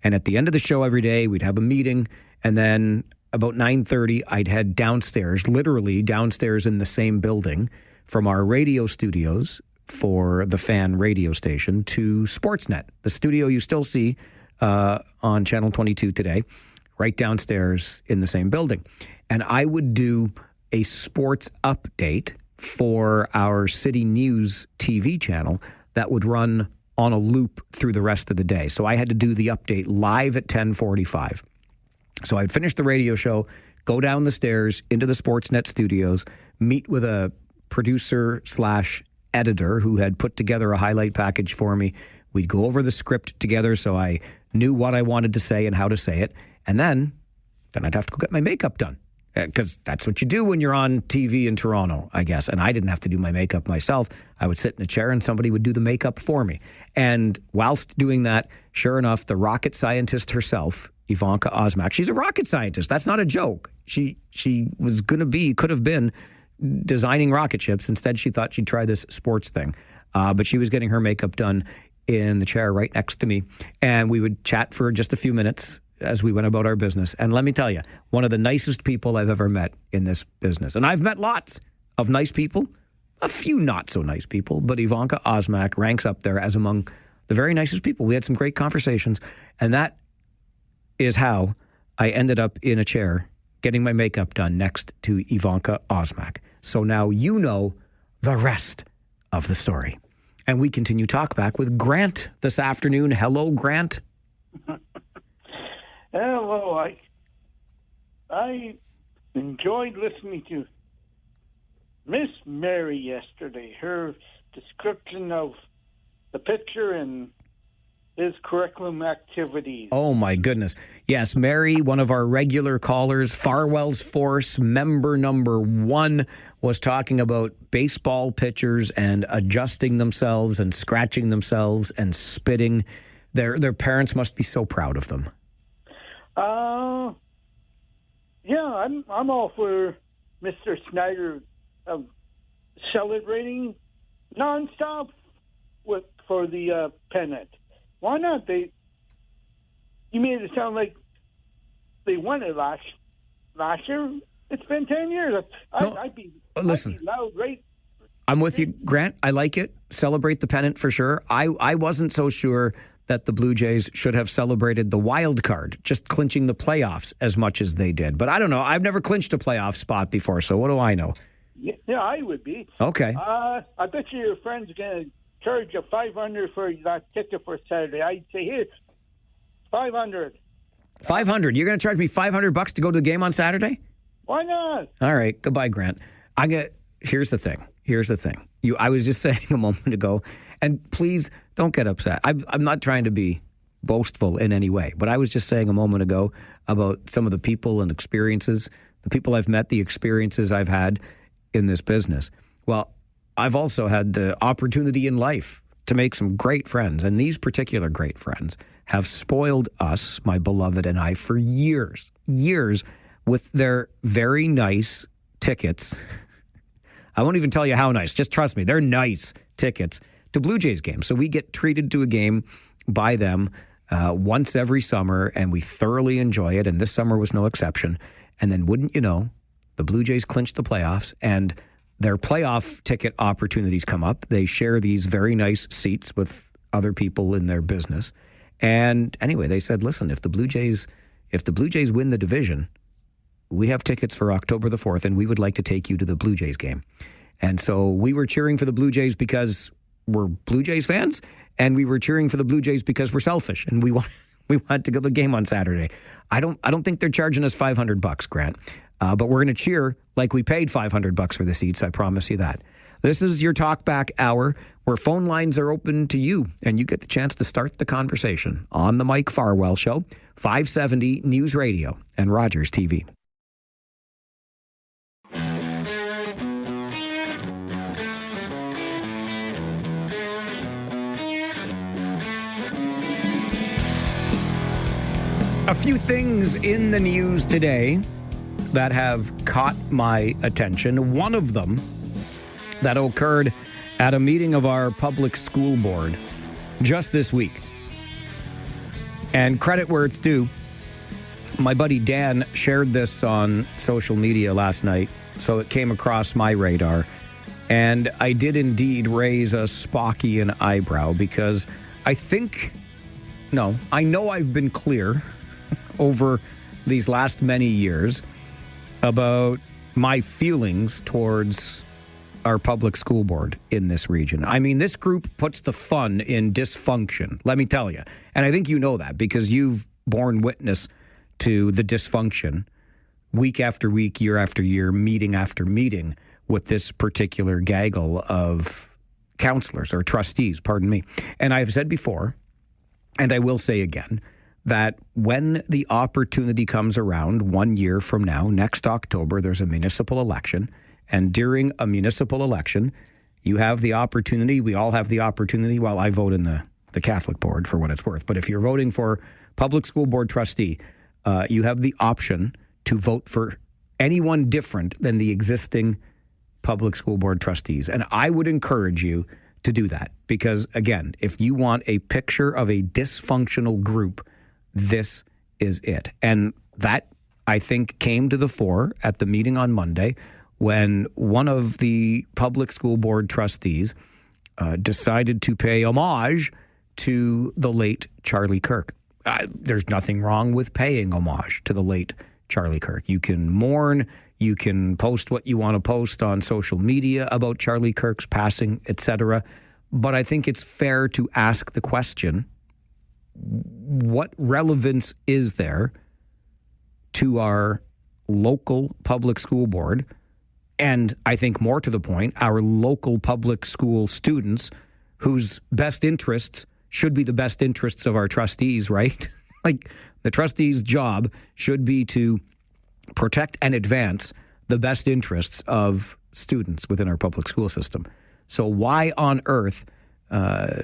Speaker 2: And at the end of the show every day, we'd have a meeting. And then about 9:30, I'd head downstairs, literally downstairs in the same building, from our radio studios for the Fan radio station to Sportsnet, the studio you still see on Channel 22 today, right downstairs in the same building. And I would do a sports update for our City News TV channel that would run on a loop through the rest of the day. So I had to do the update live at 10:45. So I'd finish the radio show, go down the stairs into the Sportsnet studios, meet with a producer/editor who had put together a highlight package for me. We'd go over the script together so I knew what I wanted to say and how to say it. And then then I'd have to go get my makeup done. Because that's what you do when you're on TV in Toronto, I guess. And I didn't have to do my makeup myself. I would sit in a chair and somebody would do the makeup for me. And whilst doing that, sure enough, the rocket scientist herself, Ivanka Osmak, she's a rocket scientist. That's not a joke. She was going to be, could have been designing rocket ships. Instead, she thought she'd try this sports thing. But she was getting her makeup done in the chair right next to me. And we would chat for just a few minutes as we went about our business. And let me tell you, one of the nicest people I've ever met in this business. And I've met lots of nice people, a few not so nice people, but Ivanka Osmak ranks up there as among the very nicest people. We had some great conversations, and that is how I ended up in a chair getting my makeup done next to Ivanka Osmak. So now you know the rest of the story. And we continue Talkback with Grant this afternoon. Hello, Grant.
Speaker 18: Hello, I enjoyed listening to Miss Mary yesterday. Her description of the picture and his curriculum activities.
Speaker 2: Oh, my goodness. Yes, Mary, one of our regular callers, Farwell's Force, member number 1, was talking about baseball pitchers and adjusting themselves and scratching themselves and spitting. Their parents must be so proud of them.
Speaker 18: Yeah, I'm all for Mr. Snyder celebrating nonstop for the pennant. Why not? You made it sound like they won it last year. It's been 10 years. I'd be loud, right?
Speaker 2: I'm with you, Grant. I like it. Celebrate the pennant for sure. I wasn't so sure that the Blue Jays should have celebrated the wild card, just clinching the playoffs as much as they did. But I don't know. I've never clinched a playoff spot before, so what do I know?
Speaker 18: Yeah, I would be.
Speaker 2: Okay.
Speaker 18: I bet you your friend's going to charge you $500 for that ticket for Saturday. I'd say, here, $500.
Speaker 2: $500. You're going to charge me $500 to go to the game on Saturday?
Speaker 18: Why not?
Speaker 2: All right. Goodbye, Grant. Here's the thing. I was just saying a moment ago, and please don't get upset. I'm not trying to be boastful in any way, but I was just saying a moment ago about some of the people and experiences, the people I've met, the experiences I've had in this business. Well, I've also had the opportunity in life to make some great friends, and these particular great friends have spoiled us, my beloved and I, for years with their very nice tickets. I won't even tell you how nice. Just trust me. They're nice tickets to Blue Jays games. So we get treated to a game by them once every summer, and we thoroughly enjoy it. And this summer was no exception. And then wouldn't you know, the Blue Jays clinched the playoffs, and their playoff ticket opportunities come up. They share these very nice seats with other people in their business. And anyway, they said, listen, if the Blue Jays win the division, we have tickets for October the 4th, and we would like to take you to the Blue Jays game. And so we were cheering for the Blue Jays because we're Blue Jays fans, and we were cheering for the Blue Jays because we're selfish, and we wanted to go to the game on Saturday. I don't think they're charging us $500, Grant, but we're going to cheer like we paid $500 for the seats. I promise you that. This is your Talkback Hour, where phone lines are open to you, and you get the chance to start the conversation on the Mike Farwell Show, 570 News Radio and Rogers TV. A few things in the news today that have caught my attention. One of them that occurred at a meeting of our public school board just this week. And credit where it's due. My buddy Dan shared this on social media last night, so it came across my radar. And I did indeed raise a Spockian eyebrow because I know I've been clear over these last many years about my feelings towards our public school board in this region. I mean, this group puts the fun in dysfunction, let me tell you. And I think you know that because you've borne witness to the dysfunction week after week, year after year, meeting after meeting with this particular gaggle of counselors or trustees, pardon me. And I've said before, and I will say again, that when the opportunity comes around 1 year from now, next October, there's a municipal election. And during a municipal election, you have the opportunity, we all have the opportunity, well, I vote in the Catholic board for what it's worth, but if you're voting for public school board trustee, you have the option to vote for anyone different than the existing public school board trustees. And I would encourage you to do that because, again, if you want a picture of a dysfunctional group, this is it. And that, I think, came to the fore at the meeting on Monday when one of the public school board trustees decided to pay homage to the late Charlie Kirk. There's nothing wrong with paying homage to the late Charlie Kirk. You can mourn, you can post what you want to post on social media about Charlie Kirk's passing, etc. But I think it's fair to ask the question, what relevance is there to our local public school board? And I think more to the point, our local public school students whose best interests should be the best interests of our trustees, right? Like the trustees' job should be to protect and advance the best interests of students within our public school system. So why on earth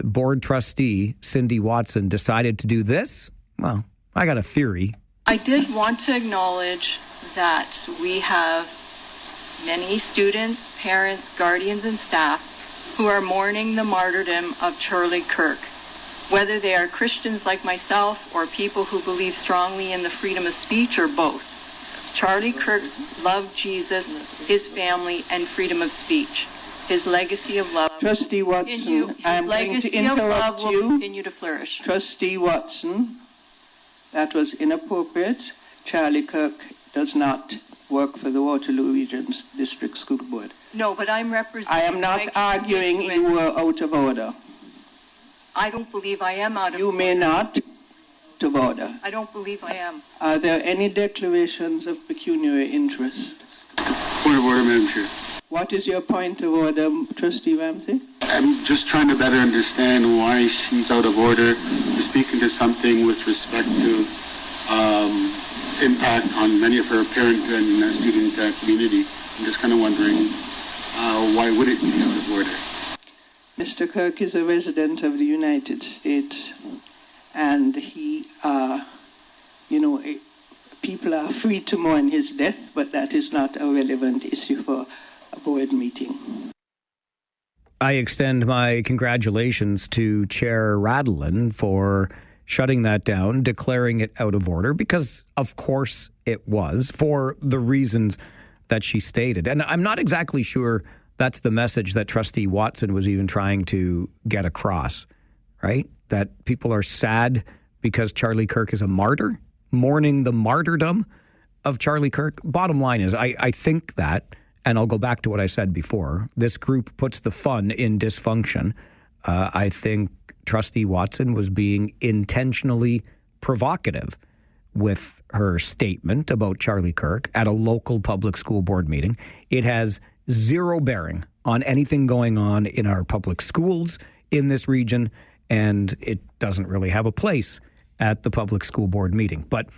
Speaker 2: board trustee Cindy Watson decided to do this? Well, I got a theory.
Speaker 5: I did want to acknowledge that we have many students, parents, guardians, and staff who are mourning the martyrdom of Charlie Kirk. Whether they are Christians like myself or people who believe strongly in the freedom of speech or both. Charlie Kirk's loved Jesus, his family, and freedom of speech. His legacy of love.
Speaker 6: Trustee Watson, I am going to interrupt you.
Speaker 5: Will continue to flourish.
Speaker 6: Trustee Watson, that was inappropriate. Charlie Kirk does not work for the Waterloo Region's District School Board.
Speaker 5: No, but I'm representing...
Speaker 6: I am not arguing you were out of order.
Speaker 5: I don't believe I am out of order.
Speaker 6: You may not of order.
Speaker 5: I don't believe I am.
Speaker 6: Are there any declarations of pecuniary interest?
Speaker 7: Point of order, Madam Chair.
Speaker 6: What is your point of order, Trustee Ramsey?
Speaker 7: I'm just trying to better understand why she's out of order. We're speaking to something with respect to impact on many of her parent and student community. I'm just kind of wondering why would it be out of order?
Speaker 6: Mr. Kirk is a resident of the United States, and he, people are free to mourn his death, but that is not a relevant issue for a board meeting.
Speaker 2: I extend my congratulations to Chair Radlin for shutting that down, declaring it out of order, because of course it was, for the reasons that she stated. And I'm not exactly sure that's the message that Trustee Watson was even trying to get across, right? That people are sad because Charlie Kirk is a martyr, mourning the martyrdom of Charlie Kirk. Bottom line is, I think that, and I'll go back to what I said before, this group puts the fun in dysfunction. I think Trustee Watson was being intentionally provocative with her statement about Charlie Kirk at a local public school board meeting. It has zero bearing on anything going on in our public schools in this region, and it doesn't really have a place at the public school board meeting. But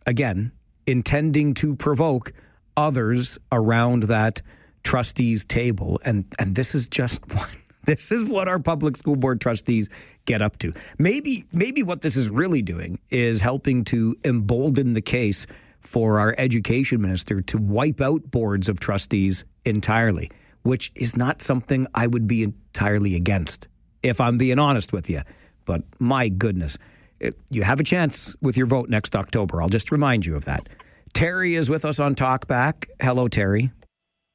Speaker 2: again, intending to provoke others around that trustees table, and this is just one. This is what our public school board trustees get up to. Maybe what this is really doing is helping to embolden the case for our education minister to wipe out boards of trustees entirely, which is not something I would be entirely against, if I'm being honest with you. But my goodness, you have a chance with your vote next October. I'll just remind you of that. Terry is with us on Talkback. Hello, Terry.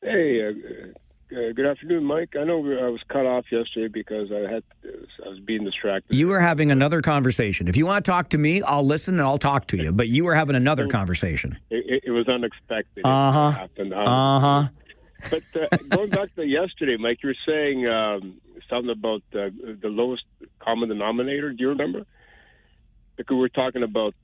Speaker 20: Hey, good afternoon, Mike. I know I was cut off yesterday because I was being distracted.
Speaker 2: You were having another conversation. If you want to talk to me, I'll listen and I'll talk to you. But you were having another conversation.
Speaker 20: It was unexpected. But going back to yesterday, Mike, you were saying something about the lowest common denominator. Do you remember? Like we were talking about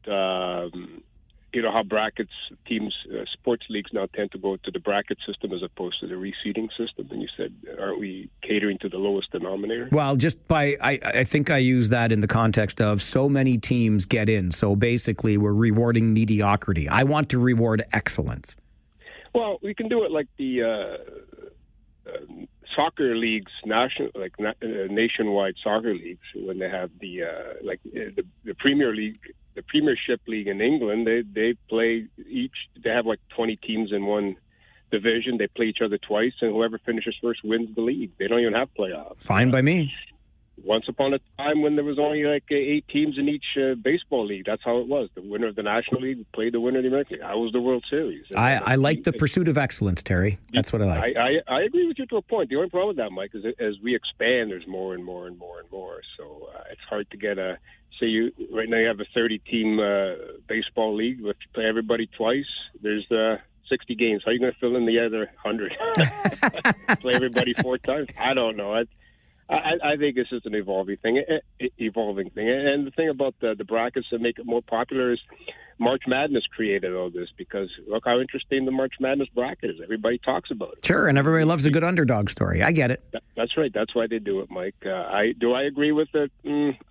Speaker 20: you know how brackets teams, sports leagues now tend to go to the bracket system as opposed to the reseeding system. And you said, aren't we catering to the lowest denominator?
Speaker 2: Well, just by, I think I use that in the context of so many teams get in. So basically, we're rewarding mediocrity. I want to reward excellence.
Speaker 20: Well, we can do it like the soccer leagues, nationwide soccer leagues, when they have the Premier League. The Premiership League in England, they play they have like 20 teams in one division. They play each other twice, and whoever finishes first wins the league. They don't even have playoffs.
Speaker 2: Fine by me.
Speaker 20: Once upon a time when there was only like 8 teams in each baseball league, that's how it was. The winner of the National League played the winner of the American League. I was the World Series.
Speaker 2: I like the pursuit of excellence, Terry. That's what I like.
Speaker 20: I agree with you to a point. The only problem with that, Mike, is that as we expand, there's more and more and more and more. So it's hard to get a... Say right now you have a 30-team baseball league. If you play everybody twice, there's 60 games. How are you going to fill in the other 100? Play everybody 4 times? I don't know. I think it's just an evolving thing. And the thing about the brackets that make it more popular is March Madness created all this, because look how interesting the March Madness bracket is. Everybody talks about it.
Speaker 2: Sure, and everybody loves a good underdog story. I get it.
Speaker 20: That's right. That's why they do it, Mike. Do I agree with it?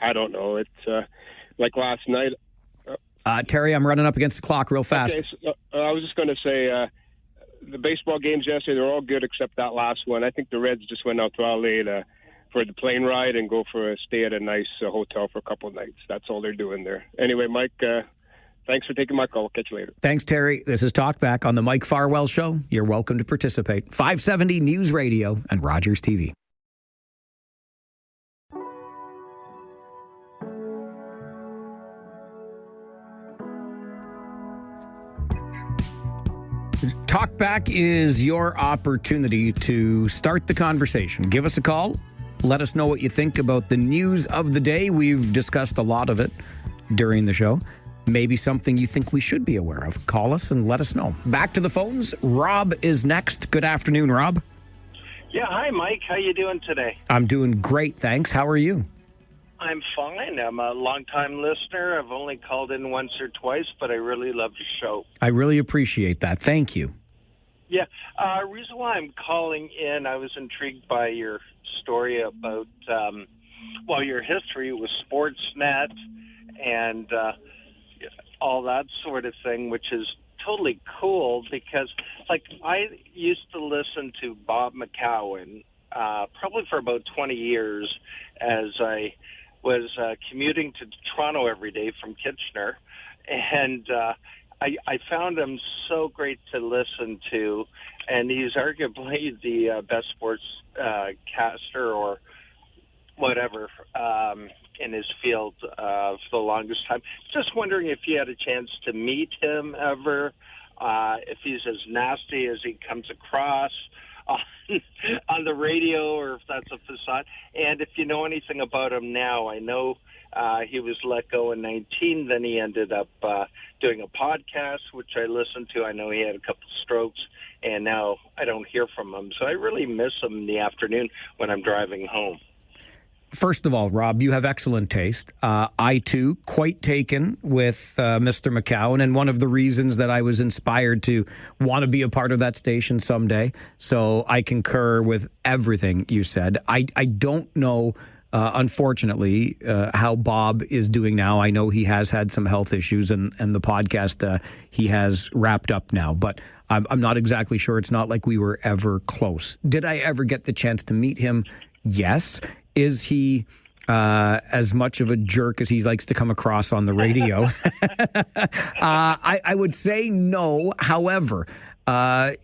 Speaker 20: I don't know. It's like last night.
Speaker 2: Terry, I'm running up against the clock real fast.
Speaker 20: Okay, so, I was just going to say the baseball games yesterday, they're all good except that last one. I think the Reds just went out to LA for the plane ride and go for a stay at a nice hotel for a couple of nights. That's all they're doing there. Anyway, Mike, thanks for taking my call. I'll catch you later.
Speaker 2: Thanks, Terry. This is Talkback on the Mike Farwell Show. You're welcome to participate. 570 News Radio and Rogers TV. Talkback is your opportunity to start the conversation. Give us a call. Let us know what you think about the news of the day. We've discussed a lot of it during the show. Maybe something you think we should be aware of. Call us and let us know. Back to the phones. Rob is next. Good afternoon, Rob.
Speaker 21: Yeah, hi, Mike. How you doing today?
Speaker 2: I'm doing great, thanks. How are you?
Speaker 21: I'm fine. I'm a long-time listener. I've only called in once or twice, but I really love your show.
Speaker 2: I really appreciate that. Thank you.
Speaker 21: Yeah. Reason why I'm calling in, I was intrigued by your story about, your history with Sportsnet and all that sort of thing, which is totally cool because, I used to listen to Bob McCowan probably for about 20 years as I was commuting to Toronto every day from Kitchener, and I found him so great to listen to, and he's arguably the best sports caster or whatever in his field for the longest time. Just wondering if you had a chance to meet him ever, if he's as nasty as he comes across on the radio, or if that's a facade, and if you know anything about him now. I know he was let go in 19, then he ended up doing a podcast, which I listened to. I know he had a couple strokes, and now I don't hear from him. So I really miss him in the afternoon when I'm driving home.
Speaker 2: First of all, Rob, you have excellent taste. I, too, quite taken with Mr. McCowan, and one of the reasons that I was inspired to want to be a part of that station someday. So I concur with everything you said. I don't know, unfortunately, how Bob is doing now. I know he has had some health issues, and the podcast he has wrapped up now. But I'm not exactly sure. It's not like we were ever close. Did I ever get the chance to meet him? Yes. Is he as much of a jerk as he likes to come across on the radio? I would say no. However, I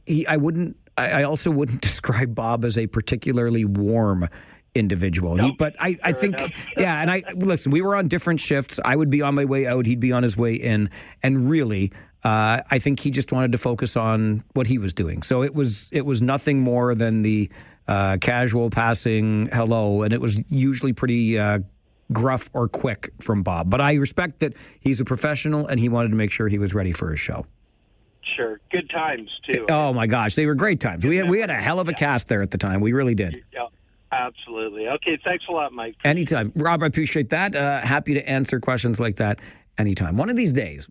Speaker 2: also wouldn't describe Bob as a particularly warm individual.
Speaker 21: Nope.
Speaker 2: But I think, yeah, and listen, we were on different shifts. I would be on my way out. He'd be on his way in. And really, I think he just wanted to focus on what he was doing. So it was nothing more than the casual passing hello, and it was usually pretty gruff or quick from Bob. But I respect that he's a professional, and he wanted to make sure he was ready for his show.
Speaker 21: Sure. Good times, too.
Speaker 2: Oh, my gosh. They were great times. We had a hell of a cast there at the time. We really did.
Speaker 21: Yeah, absolutely. Okay, thanks a lot, Mike.
Speaker 2: Anytime. Rob, I appreciate that. Happy to answer questions like that anytime. One of these days,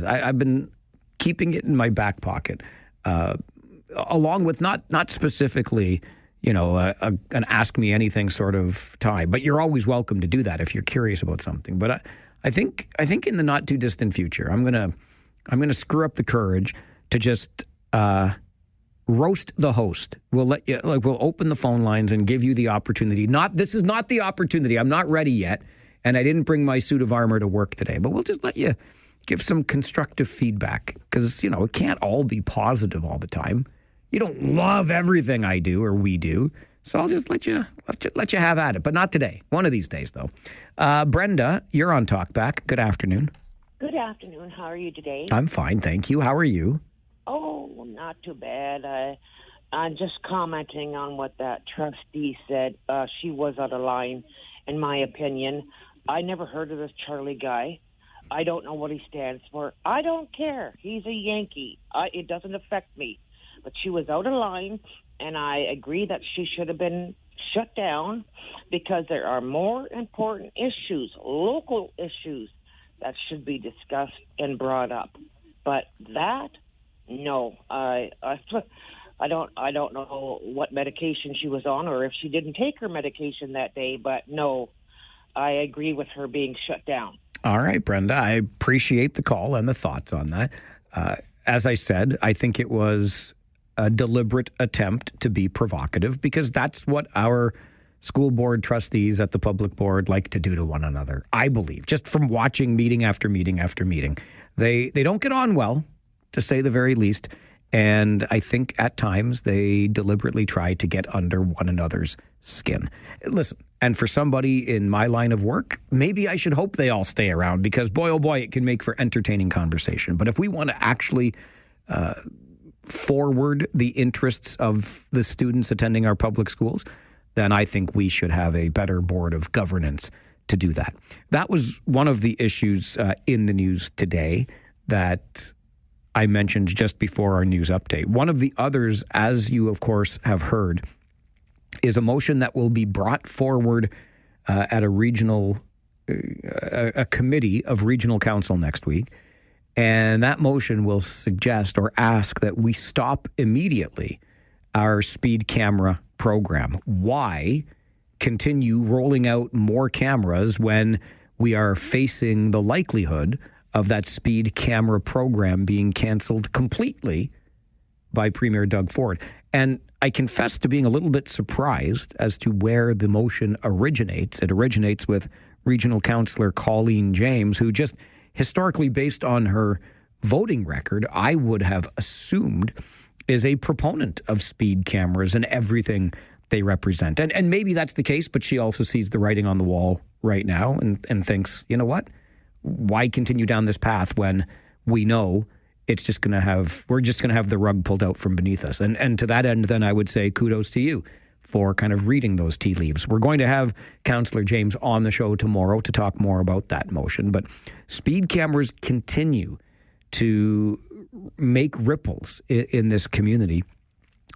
Speaker 2: I've been keeping it in my back pocket, along with not specifically, an ask me anything sort of time. But you're always welcome to do that if you're curious about something. But I think in the not too distant future, I'm gonna screw up the courage to just roast the host. We'll open the phone lines and give you the opportunity. This is not the opportunity. I'm not ready yet, and I didn't bring my suit of armor to work today. But we'll just let you give some constructive feedback, because it can't all be positive all the time. You don't love everything I do or we do, so I'll just let you have at it. But not today. One of these days, though. Brenda, you're on Talkback. Good afternoon.
Speaker 3: Good afternoon. How are you today?
Speaker 2: I'm fine, thank you. How are you?
Speaker 3: Oh, not too bad. I'm just commenting on what that trustee said. She was out of line, in my opinion. I never heard of this Charlie guy. I don't know what he stands for. I don't care. He's a Yankee. It doesn't affect me. But she was out of line, and I agree that she should have been shut down, because there are more important issues, local issues, that should be discussed and brought up. But that, no. I don't know what medication she was on, or if she didn't take her medication that day, but no, I agree with her being shut down.
Speaker 2: All right, Brenda, I appreciate the call and the thoughts on that. As I said, I think it was a deliberate attempt to be provocative, because that's what our school board trustees at the public board like to do to one another, I believe, just from watching meeting after meeting after meeting. They don't get on well, to say the very least, and I think at times they deliberately try to get under one another's skin. Listen, and for somebody in my line of work, maybe I should hope they all stay around, because boy, oh boy, it can make for entertaining conversation. But if we want to actually forward the interests of the students attending our public schools, then I think we should have a better board of governance to do that. That was one of the issues in the news today that I mentioned just before our news update. One of the others, as you of course have heard, is a motion that will be brought forward at a committee of regional council next week. And that motion will suggest or ask that we stop immediately our speed camera program. Why continue rolling out more cameras when we are facing the likelihood of that speed camera program being canceled completely by Premier Doug Ford? And I confess to being a little bit surprised as to where the motion originates. It originates with Regional Councillor Colleen James, who just historically, based on her voting record, I would have assumed is a proponent of speed cameras and everything they represent. And maybe that's the case, but she also sees the writing on the wall right now and thinks, you know what? Why continue down this path when we know we're just going to have the rug pulled out from beneath us? And to that end, then I would say kudos to you for kind of reading those tea leaves. We're going to have Councillor James on the show tomorrow to talk more about that motion. But speed cameras continue to make ripples in this community.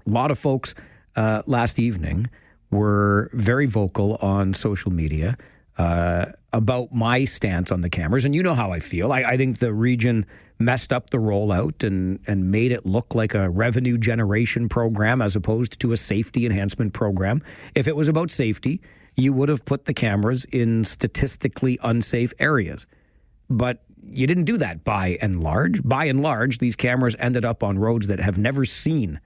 Speaker 2: A lot of folks last evening were very vocal on social media about my stance on the cameras. And you know how I feel. I think the region messed up the rollout and made it look like a revenue generation program as opposed to a safety enhancement program. If it was about safety, you would have put the cameras in statistically unsafe areas. But you didn't do that by and large. By and large, these cameras ended up on roads that have never seen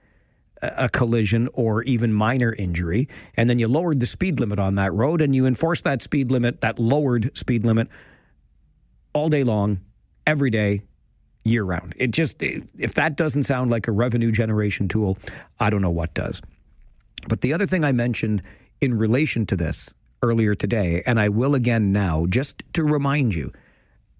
Speaker 2: a collision or even minor injury. And then you lowered the speed limit on that road, and you enforced that speed limit, that lowered speed limit, all day long, every day, year round. If that doesn't sound like a revenue generation tool, I don't know what does. But the other thing I mentioned in relation to this earlier today, and I will again now, just to remind you,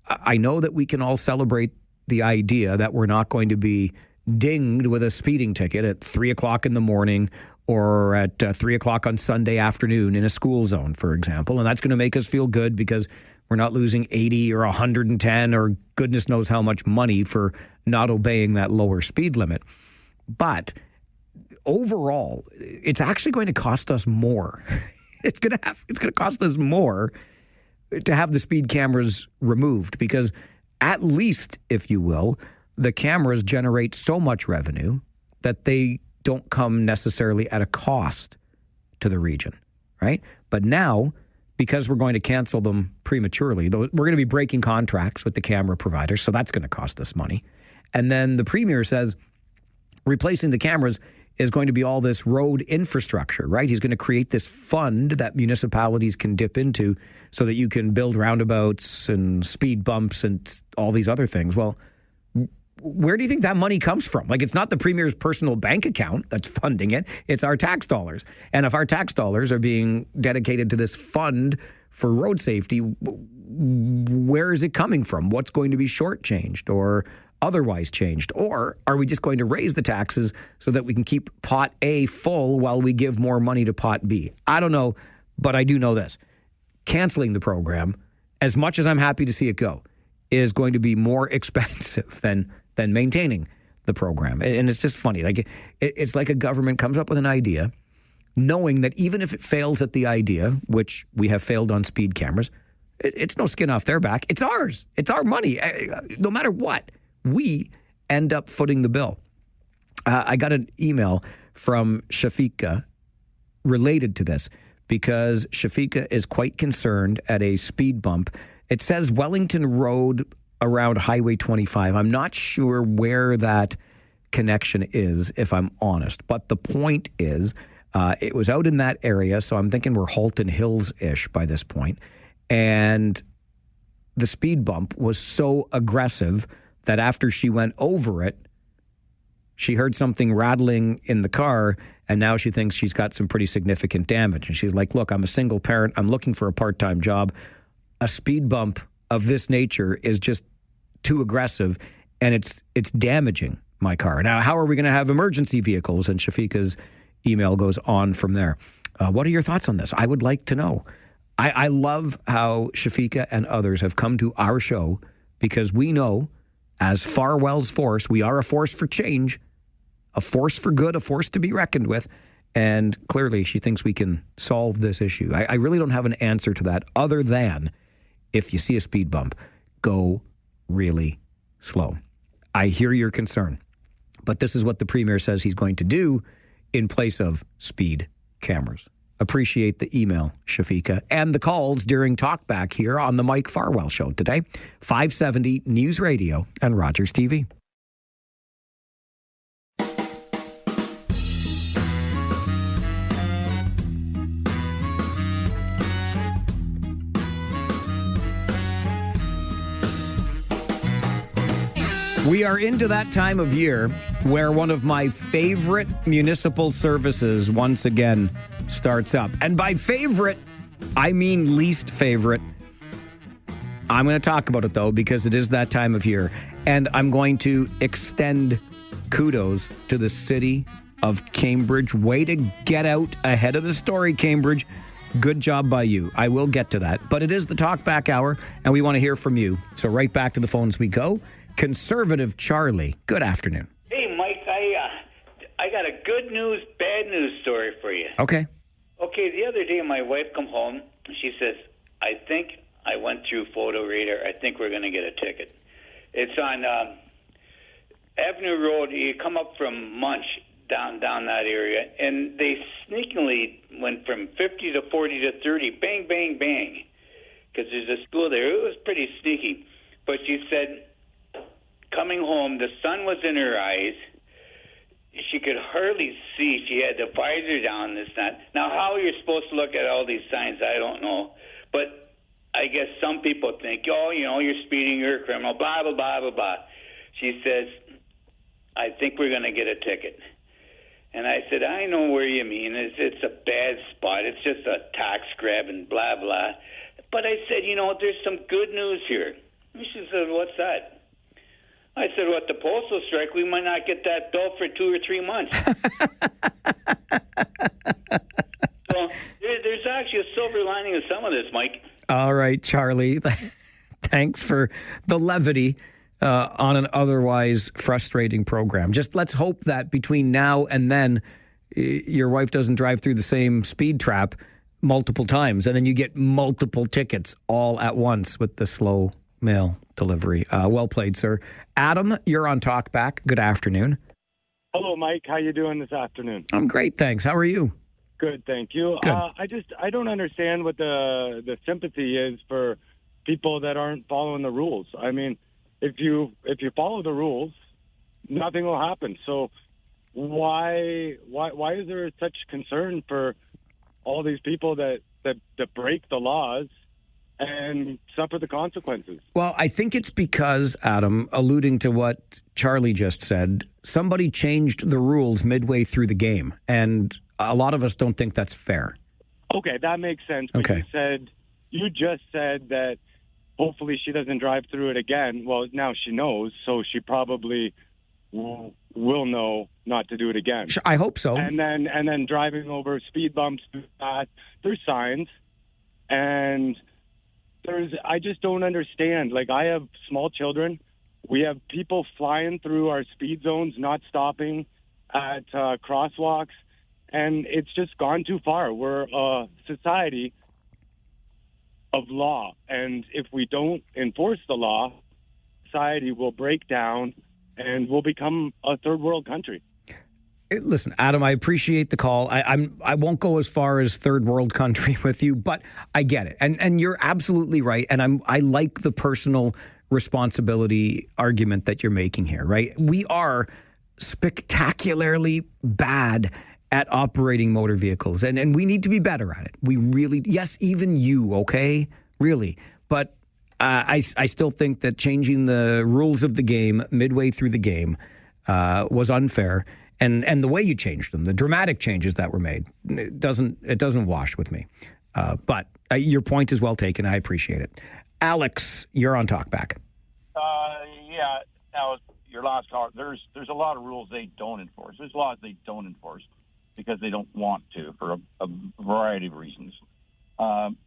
Speaker 2: I know that we can all celebrate the idea that we're not going to be dinged with a speeding ticket at 3 o'clock in the morning or at 3 o'clock on Sunday afternoon in a school zone, for example. And that's going to make us feel good because we're not losing 80 or 110 or goodness knows how much money for not obeying that lower speed limit. But overall, it's actually going to cost us more. It's going to cost us more to have the speed cameras removed, because at least, if you will, the cameras generate so much revenue that they don't come necessarily at a cost to the region, right? But now, because we're going to cancel them prematurely, we're going to be breaking contracts with the camera providers, so that's going to cost us money. And then the Premier says replacing the cameras is going to be all this road infrastructure, right? He's going to create this fund that municipalities can dip into so that you can build roundabouts and speed bumps and all these other things. Well, where do you think that money comes from? Like, it's not the Premier's personal bank account that's funding it. It's our tax dollars. And if our tax dollars are being dedicated to this fund for road safety, where is it coming from? What's going to be shortchanged or otherwise changed? Or are we just going to raise the taxes so that we can keep pot A full while we give more money to pot B? I don't know, but I do know this. Canceling the program, as much as I'm happy to see it go, is going to be more expensive than maintaining the program. And it's just funny. Like, it's like a government comes up with an idea, knowing that even if it fails at the idea, which we have failed on speed cameras, it's no skin off their back. It's ours. It's our money. No matter what, we end up footing the bill. I got an email from Shafika related to this, because Shafika is quite concerned at a speed bump. It says Wellington Road around Highway 25. I'm not sure where that connection is, if I'm honest. But the point is, it was out in that area, so I'm thinking we're Halton Hills-ish by this point. And the speed bump was so aggressive that after she went over it, she heard something rattling in the car, and now she thinks she's got some pretty significant damage. And she's like, look, I'm a single parent. I'm looking for a part-time job. A speed bump of this nature is just too aggressive, and it's damaging my car. Now, how are we going to have emergency vehicles? And Shafika's email goes on from there. What are your thoughts on this? I would like to know. I love how Shafika and others have come to our show, because we know, as Farwell's force, we are a force for change, a force for good, a force to be reckoned with. And clearly she thinks we can solve this issue. I really don't have an answer to that, other than if you see a speed bump, go really slow. I hear your concern, but this is what the Premier says he's going to do in place of speed cameras. Appreciate the email, Shafika, and the calls during Talkback here on the Mike Farwell Show today. 570 News Radio and Rogers TV. We are into that time of year where one of my favorite municipal services once again starts up. And by favorite, I mean least favorite. I'm going to talk about it, though, because it is that time of year. And I'm going to extend kudos to the city of Cambridge. Way to get out ahead of the story, Cambridge. Good job by you. I will get to that. But it is the Talkback Hour, and we want to hear from you. So right back to the phones we go. Conservative Charlie, good afternoon.
Speaker 4: Hey, Mike, I got a good news, bad news story for you.
Speaker 2: Okay.
Speaker 4: Okay, the other day my wife come home. She says, I think I went through Photo Radar. I think we're going to get a ticket. It's on Avenue Road. You come up from Munch down that area, and they sneakily went from 50 to 40 to 30, bang, bang, bang, because there's a school there. It was pretty sneaky. But she said, coming home, the sun was in her eyes. She could hardly see. She had the visor down, this, that. Now, how you're supposed to look at all these signs, I don't know. But I guess some people think, oh, you know, you're speeding, you're a criminal, blah, blah, blah, blah, blah. She says, I think we're going to get a ticket. And I said, I know where you mean. It's a bad spot. It's just a tax grab and blah, blah. But I said, you know, there's some good news here. She said, what's that? I said, what, the postal strike? We might not get that bill for 2 or 3 months. So there's actually a silver lining of some of this, Mike.
Speaker 2: All right, Charlie. Thanks for the levity on an otherwise frustrating program. Just let's hope that between now and then, your wife doesn't drive through the same speed trap multiple times, and then you get multiple tickets all at once with the slow mail delivery. Well played, sir. Adam, you're on Talkback. Good afternoon.
Speaker 8: Hello, Mike. How you doing this afternoon?
Speaker 2: I'm great, thanks. How are you?
Speaker 8: Good, thank you.
Speaker 2: Good.
Speaker 8: I don't understand what the sympathy is for people that aren't following the rules. I mean, if you follow the rules, nothing will happen. So why is there such concern for all these people that break the laws and suffer the consequences?
Speaker 2: Well, I think it's because, Adam, alluding to what Charlie just said, somebody changed the rules midway through the game, and a lot of us don't think that's fair.
Speaker 8: Okay, that makes sense. But
Speaker 2: Okay.
Speaker 8: you just said that hopefully she doesn't drive through it again. Well, now she knows, so she probably will know not to do it again.
Speaker 2: I hope so.
Speaker 8: And then driving over speed bumps, there's signs, and I just don't understand. Like, I have small children. We have people flying through our speed zones, not stopping at crosswalks, and it's just gone too far. We're a society of law, and if we don't enforce the law, society will break down and we'll become a third world country.
Speaker 2: Listen, Adam, I appreciate the call. I won't go as far as third world country with you, but I get it, and you're absolutely right. And I like the personal responsibility argument that you're making here. Right? We are spectacularly bad at operating motor vehicles, and we need to be better at it. We really, yes, even you, okay, really, but I still think that changing the rules of the game midway through the game was unfair. And the way you changed them, the dramatic changes that were made, it doesn't wash with me. But your point is well taken. I appreciate it. Alex, you're on Talkback.
Speaker 22: Yeah. Now, your last call, there's a lot of rules they don't enforce. There's laws they don't enforce because they don't want to for a variety of reasons.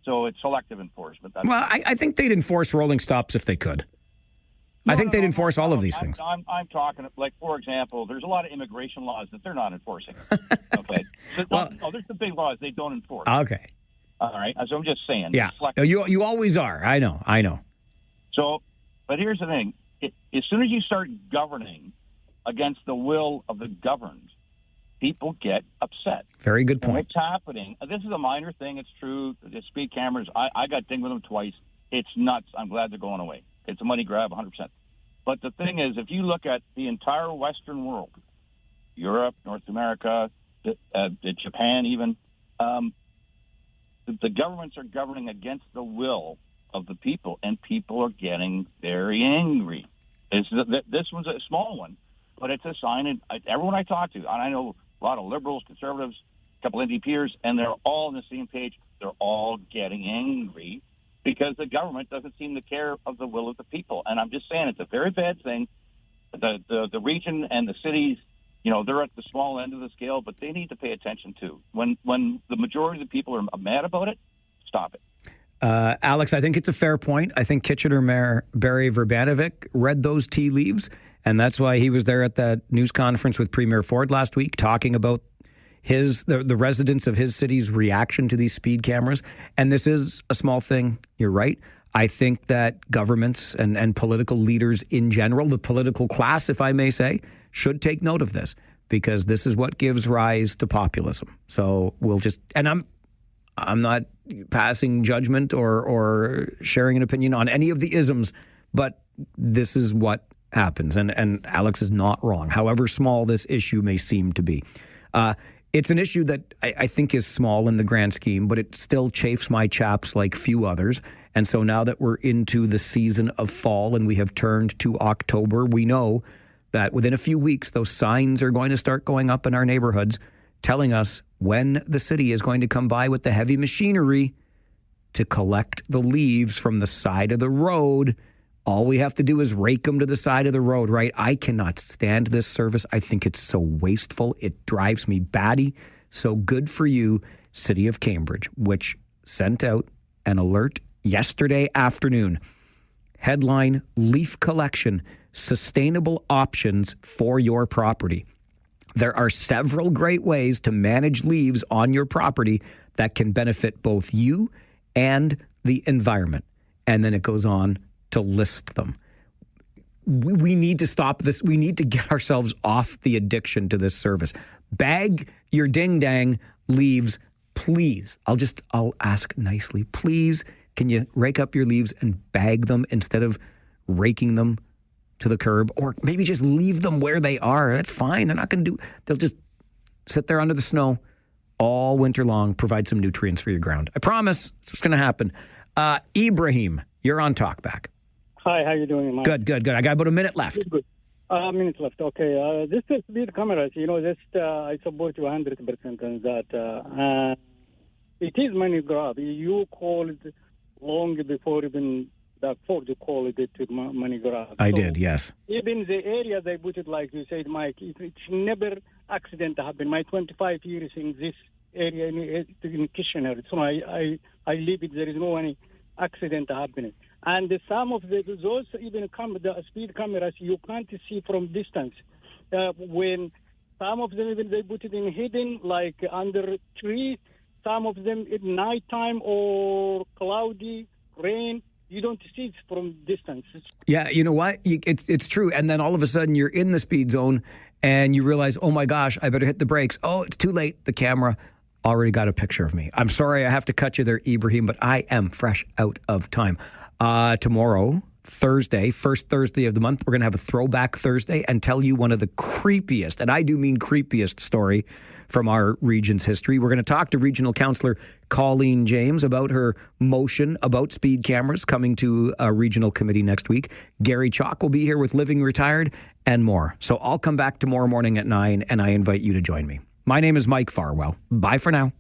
Speaker 22: So it's selective enforcement.
Speaker 2: Well, I think they'd enforce rolling stops if they could. I think they'd enforce all of these things.
Speaker 22: I'm talking, like, for example, there's a lot of immigration laws that they're not enforcing. Okay. There's the big laws they don't enforce.
Speaker 2: Okay.
Speaker 22: All right. So I'm just saying.
Speaker 2: Yeah. You always are. I know.
Speaker 22: So, but here's the thing. As soon as you start governing against the will of the governed, people get upset.
Speaker 2: Very good point.
Speaker 22: And it's happening. This is a minor thing. It's true. The speed cameras, I got dinged with them twice. It's nuts. I'm glad they're going away. It's a money grab, 100%. But the thing is, if you look at the entire Western world, Europe, North America, Japan even, the governments are governing against the will of the people, and people are getting very angry. This one's a small one, but it's a sign. And everyone I talk to, and I know a lot of liberals, conservatives, a couple NDPers, and they're all on the same page. They're all getting angry because the government doesn't seem to care of the will of the people. And I'm just saying it's a very bad thing. The region and the cities, they're at the small end of the scale, but they need to pay attention too. When the majority of the people are mad about it, stop it.
Speaker 2: Alex, I think it's a fair point. I think Kitchener Mayor Barry Verbanovic read those tea leaves, and that's why he was there at that news conference with Premier Ford last week talking about the residents of his city's reaction to these speed cameras. And this is a small thing. You're right. I think that governments and political leaders in general, the political class, if I may say, should take note of this, because this is what gives rise to populism. So we'll just, and I'm not passing judgment or sharing an opinion on any of the isms, but this is what happens. And Alex is not wrong, however small this issue may seem to be. It's an issue that I think is small in the grand scheme, but it still chafes my chaps like few others. And so now that we're into the season of fall and we have turned to October, we know that within a few weeks, those signs are going to start going up in our neighborhoods, telling us when the city is going to come by with the heavy machinery to collect the leaves from the side of the road. All we have to do is rake them to the side of the road, right? I cannot stand this service. I think it's so wasteful. It drives me batty. So good for you, City of Cambridge, which sent out an alert yesterday afternoon. Headline, leaf collection, sustainable options for your property. There are several great ways to manage leaves on your property that can benefit both you and the environment. And then it goes on to list them. We need to stop this. We need to get ourselves off the addiction to this service. Bag your ding-dang leaves, please. I'll ask nicely. Please, can you rake up your leaves and bag them instead of raking them to the curb? Or maybe just leave them where they are. That's fine. They'll just sit there under the snow all winter long, provide some nutrients for your ground. I promise it's what's going to happen. Ibrahim, you're on Talkback.
Speaker 9: Hi, how you doing, Mike?
Speaker 2: Good. I got about a minute left.
Speaker 9: Good. A minute left. Okay. This is speed cameras. I support you 100% on that. It is money grab. You called long before even the Ford called it money grab.
Speaker 2: I did, yes.
Speaker 9: Even the area they put it, like you said, Mike, it's never accident happen. My 25 years in this area in Kitchener, so I live it. There is no any accident happening. And some of those even the speed cameras you can't see from distance. When some of them even they put it in hidden, like under trees. Some of them at nighttime or cloudy rain. You don't see it from distance.
Speaker 2: Yeah, you know what? It's true. And then all of a sudden you're in the speed zone and you realize, oh my gosh, I better hit the brakes. Oh, it's too late. The camera already got a picture of me. I'm sorry I have to cut you there, Ibrahim, but I am fresh out of time. Tomorrow, Thursday, first Thursday of the month, we're going to have a throwback Thursday and tell you one of the creepiest, and I do mean creepiest story from our region's history. We're going to talk to Regional Councillor Colleen James about her motion about speed cameras coming to a regional committee next week. Gary Chalk will be here with Living Retired and more. So I'll come back tomorrow morning at 9 and I invite you to join me. My name is Mike Farwell. Bye for now.